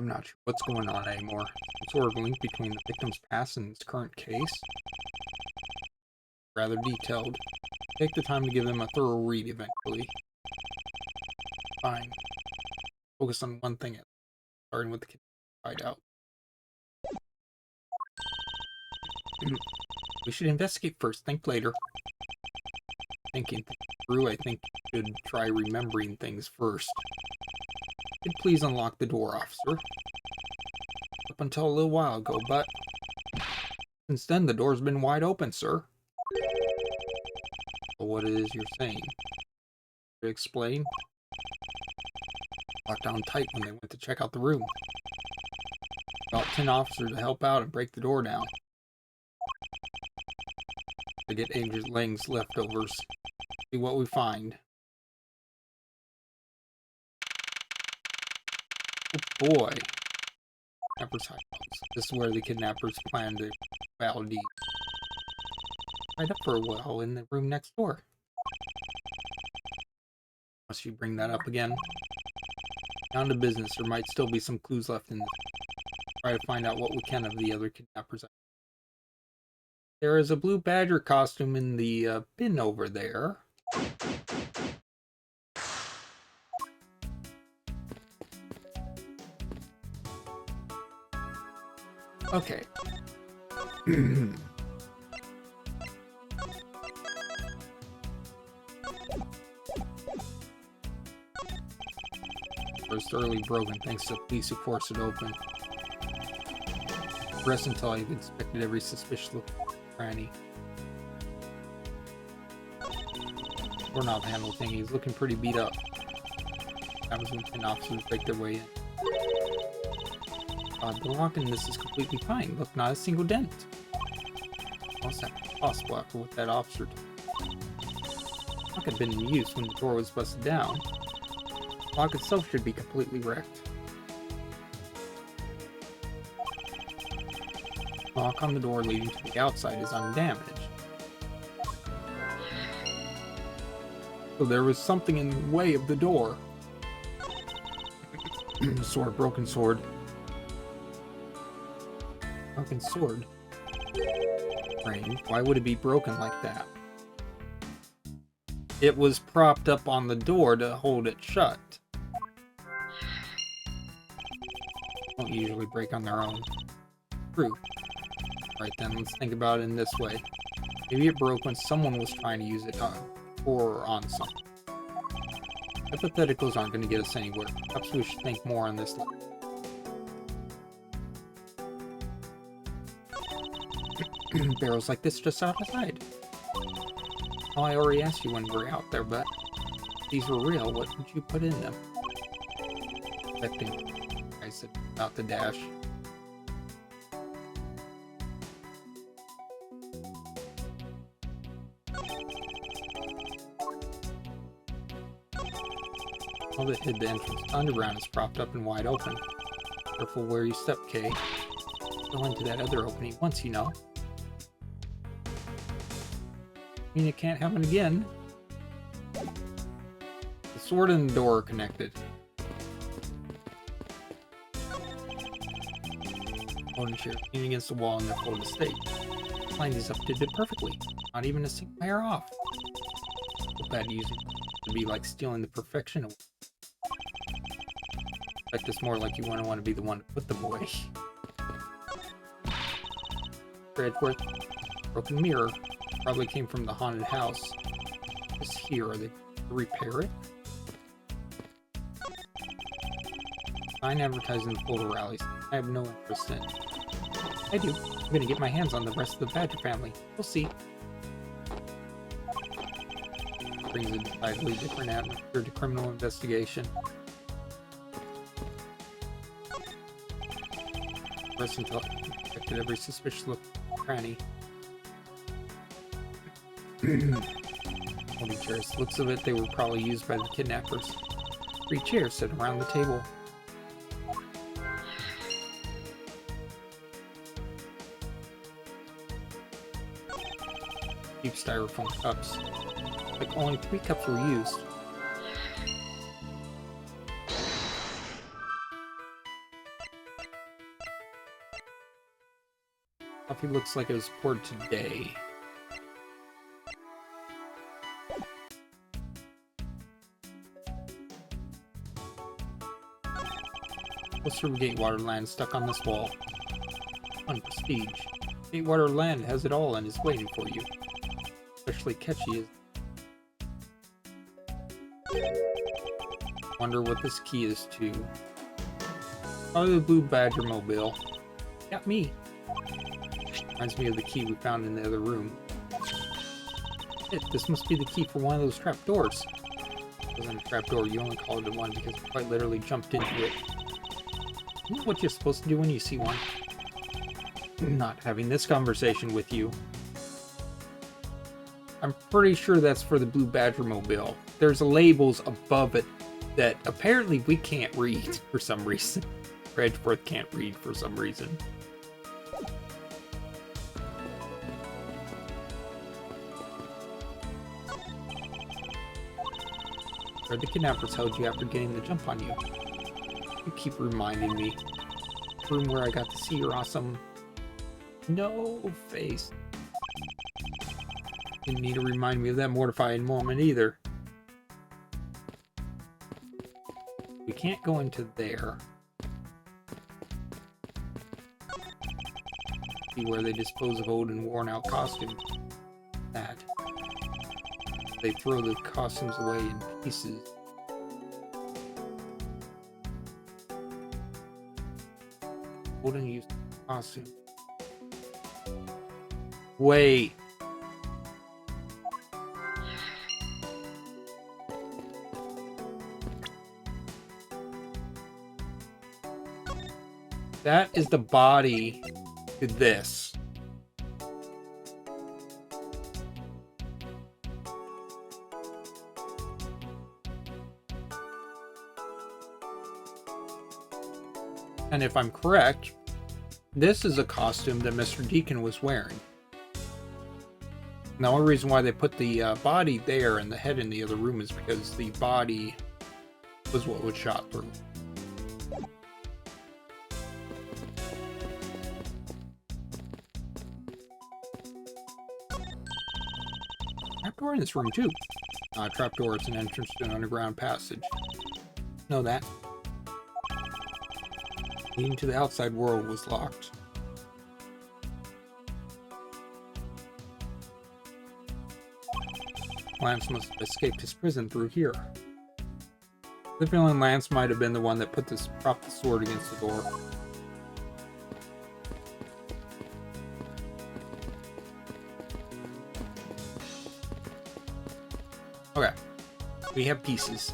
I'm not sure what's going on anymore. Some sort of link between the victim's past and his current case. Rather detailed. Take the time to give them a thorough read eventually. Fine. Focus on one thing, starting with the kid hideout. We should investigate first, think later. Thinking things through, I think you should try remembering things first. Could please unlock the door, officer? Up until a little while ago, but since then the door's been wide open, sir. So what it is you're saying? To explain? Locked down tight when they went to check out the room. About 10 officers to help out and break the door down. To get Agent Lang's leftovers. See what we find. Oh boy. Kidnappers' hideouts. This is where the kidnappers plan to foul deed. Right up for a while in the room next door. Must you bring that up again? Down to business. There might still be some clues left in this. Try to find out what we can of the other kidnappers. There is a blue badger costume in the bin over there. Okay. It was thoroughly broken thanks to the police who forced it open. Rest until I've inspected every suspicious look cranny. Or not handle thing, he's looking pretty beat up. That was when 10 officers break their way in. The lock in this is completely fine. Look, not a single dent. How's that possible after what that officer did? The lock had been in use when the door was busted down. The lock itself should be completely wrecked. The lock on the door leading to the outside is undamaged. So there was something in the way of the door. Sword, broken sword. Broken sword? Frame. Why would it be broken like that? It was propped up on the door to hold it shut. Don't usually break on their own. True. Right then, let's think about it in this way. Maybe it broke when someone was trying to use it on or on something. Hypotheticals aren't going to get us anywhere. Perhaps we should think more on this line. Barrels like this just outside. Oh, I already asked you when we were out there, but if these were real, what did you put in them? Expecting, I said, about the dash. All that hid the entrance underground is propped up and wide open. Careful where you step, Kay. Go into that other opening once, you know. I mean, it can't happen again. The sword and the door are connected. Holding chair, leaning against the wall in their full estate. Line these up did it perfectly. Not even a single hair off. So bad using to be like stealing the perfection away. Like this more like you want to be the one to put them away. Edgeworth, broken mirror. Probably came from the haunted house. Just here, are they to repair it? Sign advertising the photo rallies. I have no interest in. I do. I'm gonna get my hands on the rest of the Badger family. We'll see. Brings a decidedly different atmosphere to criminal investigation. Rest until I detected every suspicious look cranny. Holding chairs. Looks of it, they were probably used by the kidnappers. 3 chairs sit around the table. Deep styrofoam cups. Like only 3 cups were used. Coffee looks like it was poured today. What's from Gatewater Land stuck on this wall? On prestige. Gatewater Land has it all and is waiting for you. Especially Ketchy is. Wonder what this key is to. Probably the Blue Badger mobile. Got me. Reminds me of the key we found in the other room. This must be the key for one of those trapdoors. It wasn't a trapdoor, you only called it one because you quite literally jumped into it. You know what you're supposed to do when you see one? Not having this conversation with you. I'm pretty sure that's for the Blue Badger mobile. There's labels above it that apparently we can't read for some reason. Edgeworth can't read for some reason. Where the kidnappers held you after getting the jump on you. You keep reminding me. The room where I got to see your awesome... No face. Didn't need to remind me of that mortifying moment either. We can't go into there. See where they dispose of old and worn out costumes. That. They throw the costumes away in pieces. Old and used costume. Wait. That is the body to this. And if I'm correct, this is a costume that Mr. Deacon was wearing. And the only reason why they put the body there and the head in the other room is because the body was what was shot through. Trapdoor in this room too. Trapdoor is an entrance to an underground passage. Know that. Leading to the outside world was locked. Lance must have escaped his prison through here. The feeling Lance might have been the one that propped the sword against the door. Okay, we have pieces.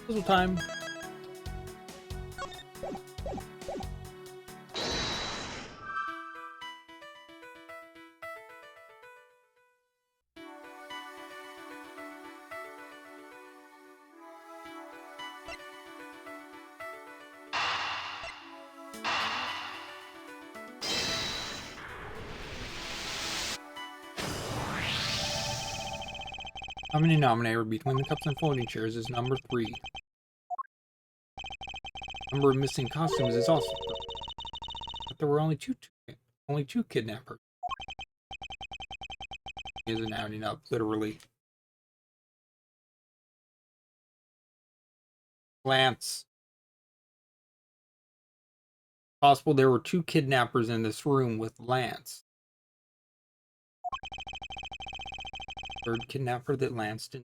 Puzzle time. Common denominator between the cups and folding chairs is number 3. Number of missing costumes is also 3. But there were only two kidnappers. He isn't adding up, literally. Lance. Possible there were 2 kidnappers in this room with Lance. Third kidnapper that Lance didn't.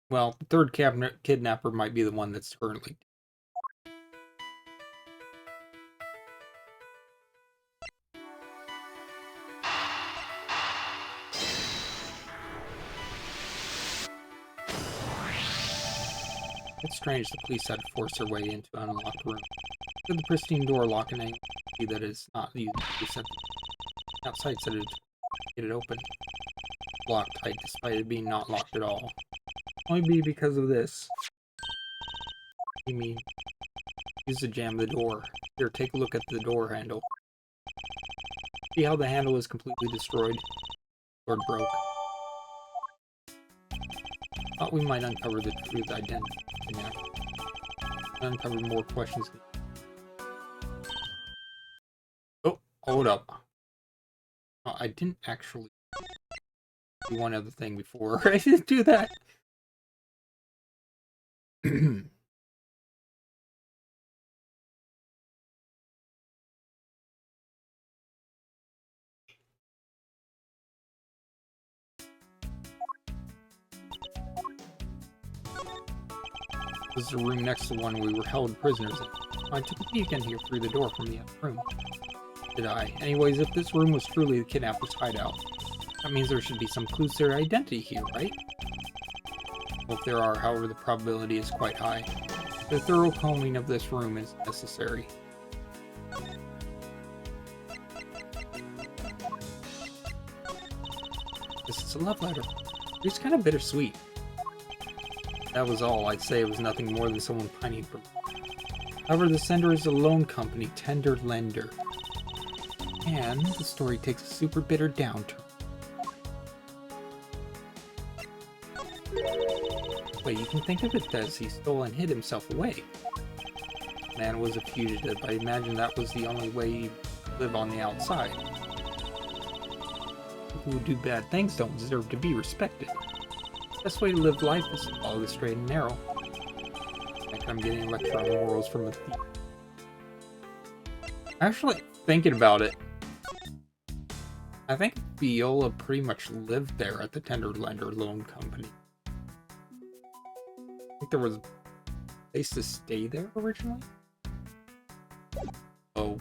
Well, the third kidnapper might be the one that's currently. It's strange the police had to force their way into an unlocked room. With the pristine door lock and angle, see that it's not used to be sent. Outside said it. Get it open. Locked tight despite it being not locked at all. Only be because of this. You mean use to jam the door. Here, take a look at the door handle. See how the handle is completely destroyed? Sword broke. Thought we might uncover the truth identity now. Uncover more questions. Hold up. I didn't actually do one other thing before. I didn't do that. This is the room next to the one we were held prisoners in. I took a peek in here through the door from the other room. Did I? Anyways, if this room was truly the kidnapper's hideout, that means there should be some clues to their identity here, right? Well, if there are, however, the probability is quite high. The thorough combing of this room is necessary. This is a love letter. It's kind of bittersweet. That was all. I'd say it was nothing more than someone pining for me. However, the sender is a loan company, Tender Lender. And the story takes a super bitter downturn. Wait, you can think of it as he stole and hid himself away. Man was a fugitive. I imagine that was the only way he'd live on the outside. People who do bad things don't deserve to be respected. The best way to live life is to follow the straight and narrow. Like I'm getting a lecture on morals from a thief. Actually, thinking about it, I think Viola pretty much lived there at the Tender Lender Loan Company. I think there was a place to stay there originally. Oh.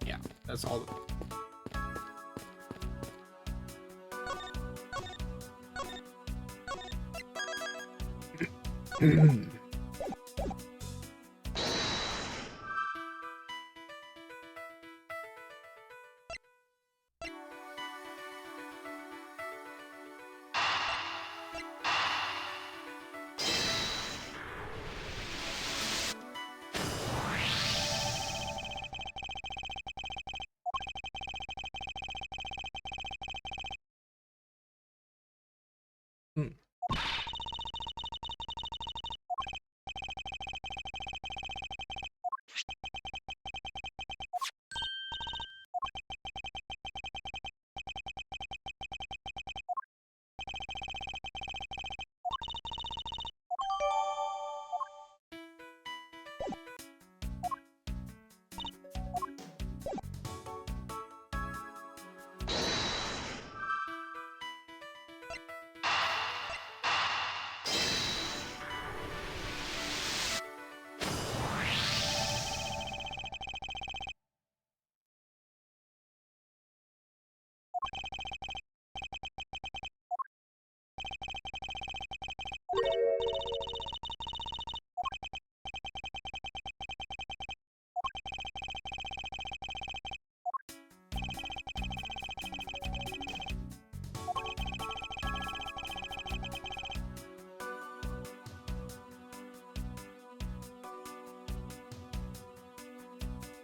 Yeah, that's all.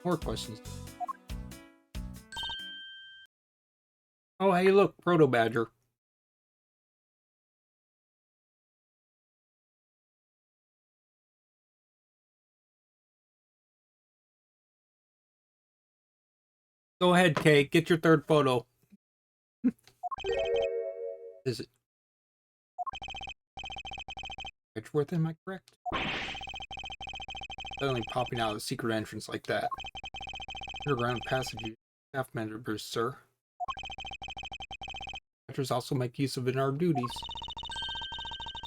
More questions. Oh, hey, look, Proto Badger. Go ahead, Kay. Get your third photo. Is it Edgeworth? Am I correct? Suddenly popping out of the secret entrance like that. Underground passage, staff members, sir. Badgers also make use of it in our duties.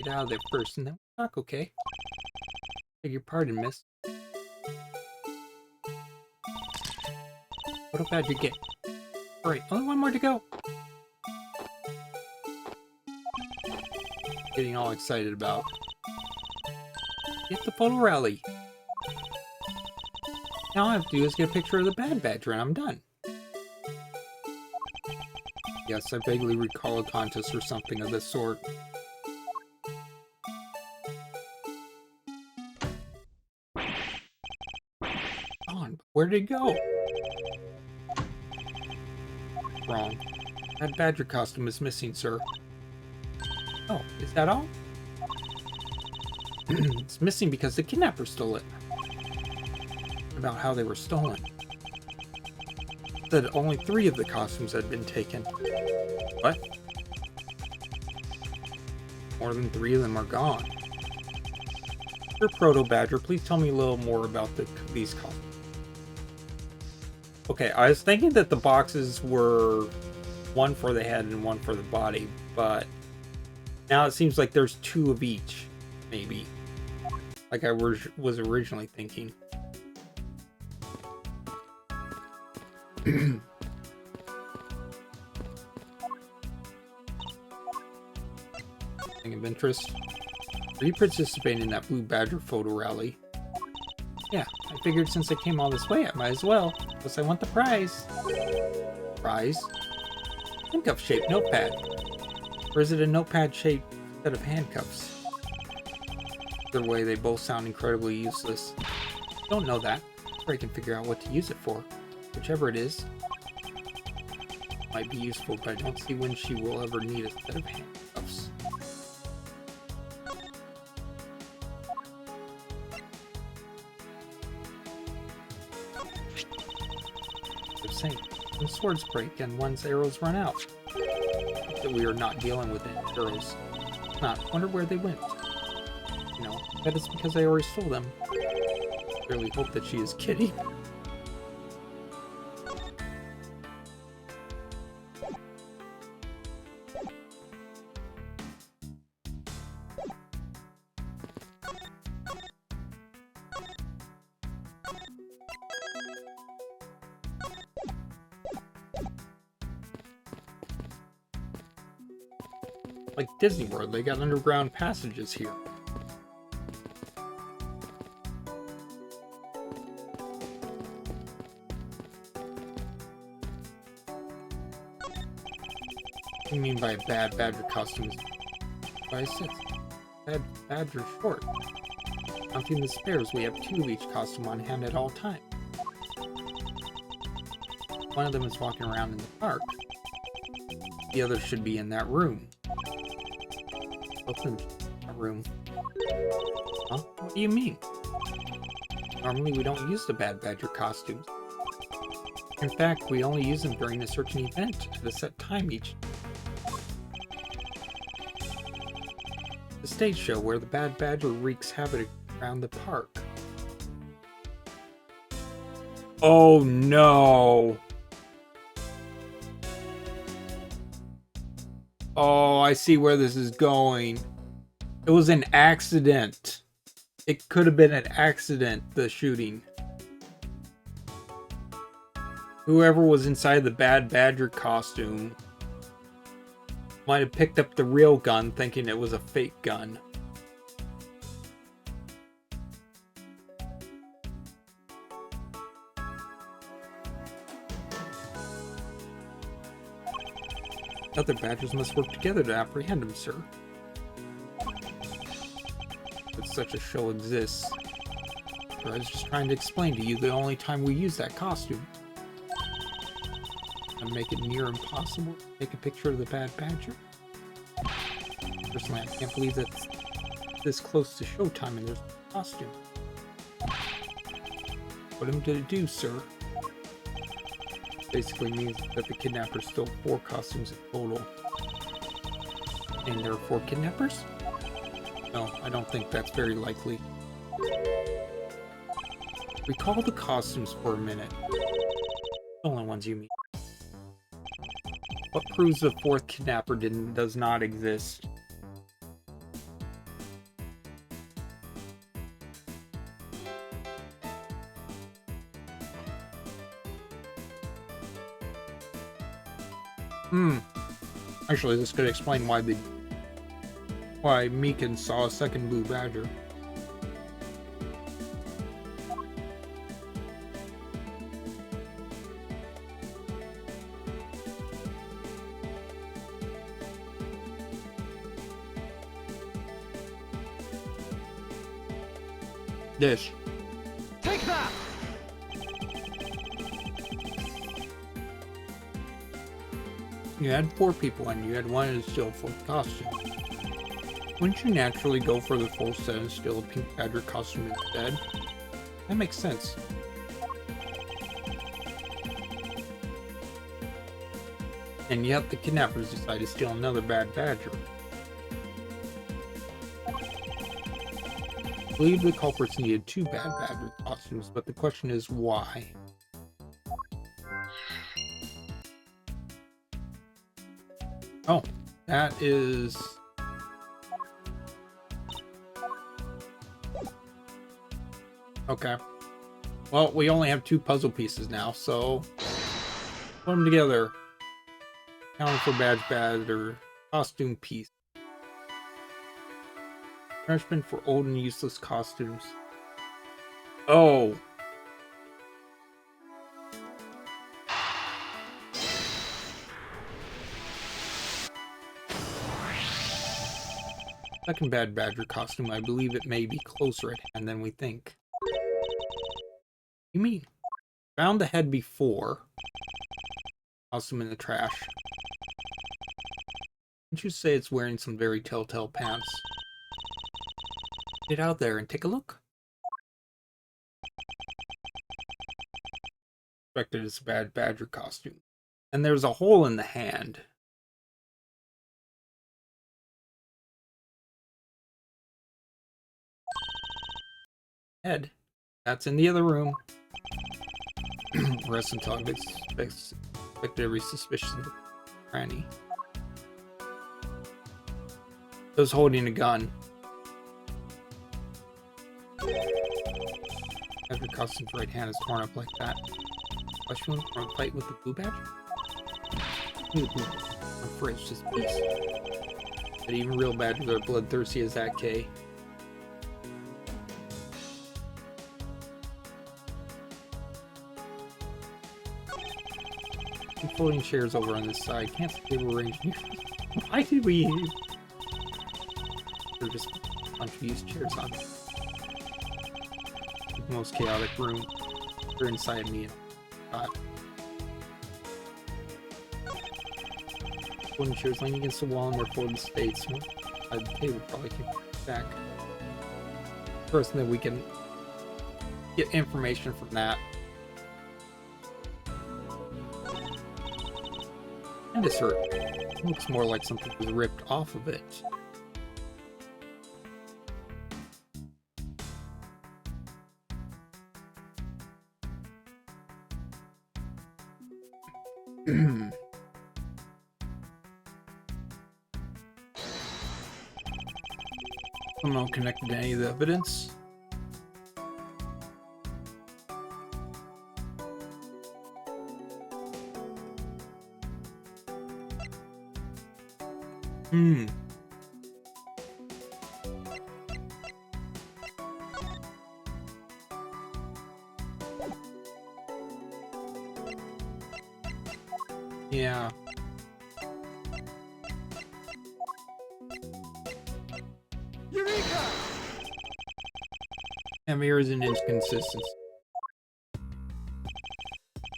Get out of there first, and then we'll talk, okay? Beg your pardon, miss. What a badger get? Alright, only one more to go. Getting all excited about. Get the photo rally. Now all I have to do is get a picture of the bad badger and I'm done. Yes, I vaguely recall a contest or something of this sort. On, where did it go? Wrong. That badger costume is missing, sir. Oh, is that all? It's missing because the kidnapper stole it. About how they were stolen. Said only 3 of the costumes had been taken. What? More than 3 of them are gone. Mr. Proto Badger, please tell me a little more about these costumes. Okay, I was thinking that the boxes were one for the head and one for the body, but now it seems like there's 2 of each, maybe. Like I was originally thinking. Thing of interest. Are you participating in that Blue Badger photo rally? Yeah, I figured since I came all this way, I might as well. Plus I want the prize. Prize? Handcuff-shaped notepad. Or is it a notepad-shaped set of handcuffs? Either way, they both sound incredibly useless. Don't know that. Or I can figure out what to use it for. Whichever it is. Might be useful, but I don't see when she will ever need a set of handcuffs. They're saying, when swords break and one's arrows run out. That we are not dealing with any arrows. Wonder where they went. No, that is because I already stole them. I really hope that she is kidding. Like Disney World, they got underground passages here. What do you mean by bad badger costumes? Why is it? Bad badger short. Counting the spares, we have 2 of each costume on hand at all times. One of them is walking around in the park. The other should be in that room. What's in that room? Huh? What do you mean? Normally we don't use the Bad Badger costumes. In fact, we only use them during a certain event at a set time each. The stage show where the Bad Badger wreaks havoc around the park. Oh no! Oh, I see where this is going. It was an accident. It could have been an accident, the shooting. Whoever was inside the Bad Badger costume might have picked up the real gun thinking it was a fake gun. Other badgers must work together to apprehend him, sir. But such a show exists. I was just trying to explain to you the only time we use that costume. And make it near impossible to take a picture of the Bad Badger. Personally, I can't believe that this close to showtime and there's a costume. What did it do, sir? Basically means that the kidnapper stole 4 costumes in total. And there are 4 kidnappers? No, I don't think that's very likely. Recall the costumes for a minute. Stolen ones, you mean? What proves the 4th kidnapper does not exist? Actually, this could explain why Meekin saw a second Blue Badger. Dish. Take that! You had 4 people and you had one to steal 4 costumes. Wouldn't you naturally go for the full set and steal a Pink Badger costume instead? That makes sense. And yet the kidnappers decide to steal another bad badger. I believe the culprits needed 2 bad badger costumes, but the question is why? Oh, that is... Okay. Well, we only have 2 puzzle pieces now, so... put them together. Counting for badge badger costume piece. Punishment for old and useless costumes. Oh. Second bad badger costume, I believe it may be closer at hand than we think. You mean? Found the head before. Costume in the trash. Didn't you say it's wearing some very telltale pants? Get out there and take a look. Expected it's a bad badger costume. And there's a hole in the hand. Head. That's in the other room. Rest until I expect every suspicion of Granny. Those holding a gun. After costume's right hand is torn up like that. Question from a fight with the blue badge? I'm afraid it's just peace. But even real badgers are bloodthirsty as that K. Two floating chairs over on this side. Can't see they were arranged. Why did we... They're just a bunch of used chairs on the most chaotic room. They're inside me. Wooden chairs leaning against the wall in their folded states. The table probably can back. First, and then we can get information from that. And this hurt. It looks more like something was ripped off of it. Somehow connected to any of the evidence. Yeah. Eureka! And here is an inconsistency.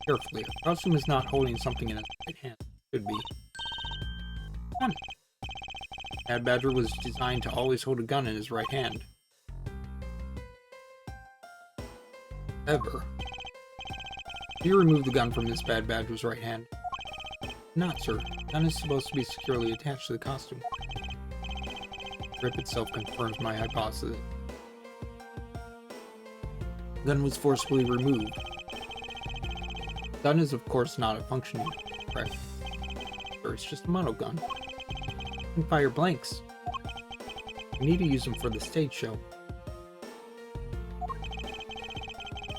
Carefully, her costume is not holding something in its right hand. Could be. Gun. Bad Badger was designed to always hold a gun in his right hand. Ever. You remove the gun from this Bad Badger's right hand. Not, sir. The gun is supposed to be securely attached to the costume. The grip itself confirms my hypothesis. The gun was forcibly removed. The gun is, of course, not a functioning threat. Sure, it's just a model gun. You can fire blanks. We need to use them for the stage show.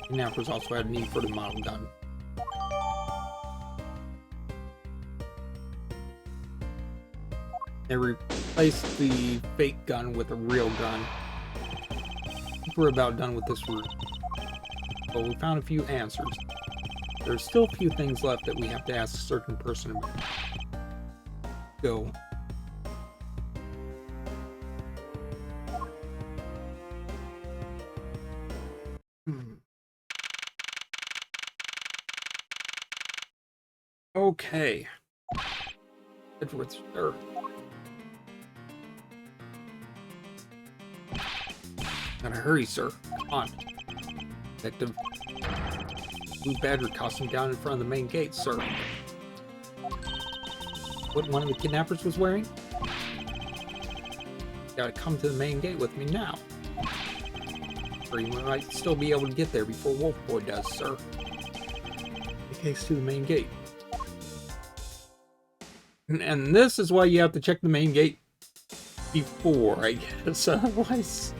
Kidnappers also had a need for the model gun. They replaced the fake gun with a real gun. I think we're about done with this route. But we found a few answers. There's still a few things left that we have to ask a certain person about. Go. Okay. Edward's third. Gotta hurry, sir. Come on. Detective Blue Badger costume down in front of the main gate, sir. What one of the kidnappers was wearing? Gotta come to the main gate with me now. Or you might still be able to get there before Wolf Boy does, sir. The case to the main gate. And this is why you have to check the main gate before, I guess. Otherwise...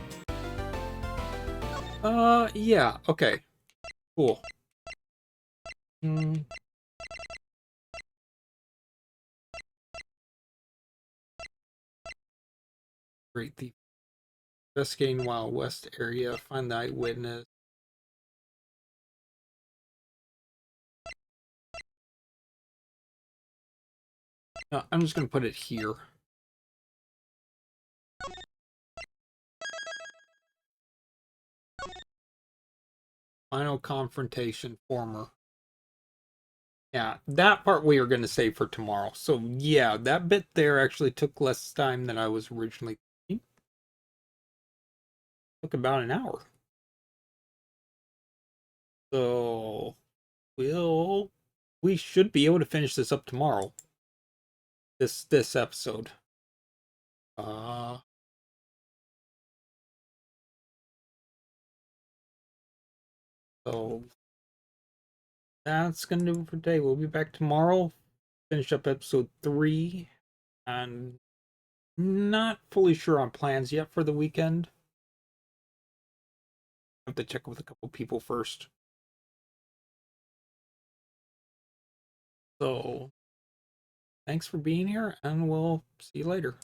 yeah, okay. Cool. Great. The investigating Wild West area. Find the eyewitness. No, I'm just gonna put it here. Final confrontation, former. Yeah, that part we are going to save for tomorrow. So yeah, that bit there actually took less time than I was originally thinking. Took about an hour. So we should be able to finish this up tomorrow. This episode. So that's gonna do it for today. We'll be back tomorrow. Finish up episode 3. And not fully sure on plans yet for the weekend. I have to check with a couple people first. So thanks for being here, and we'll see you later.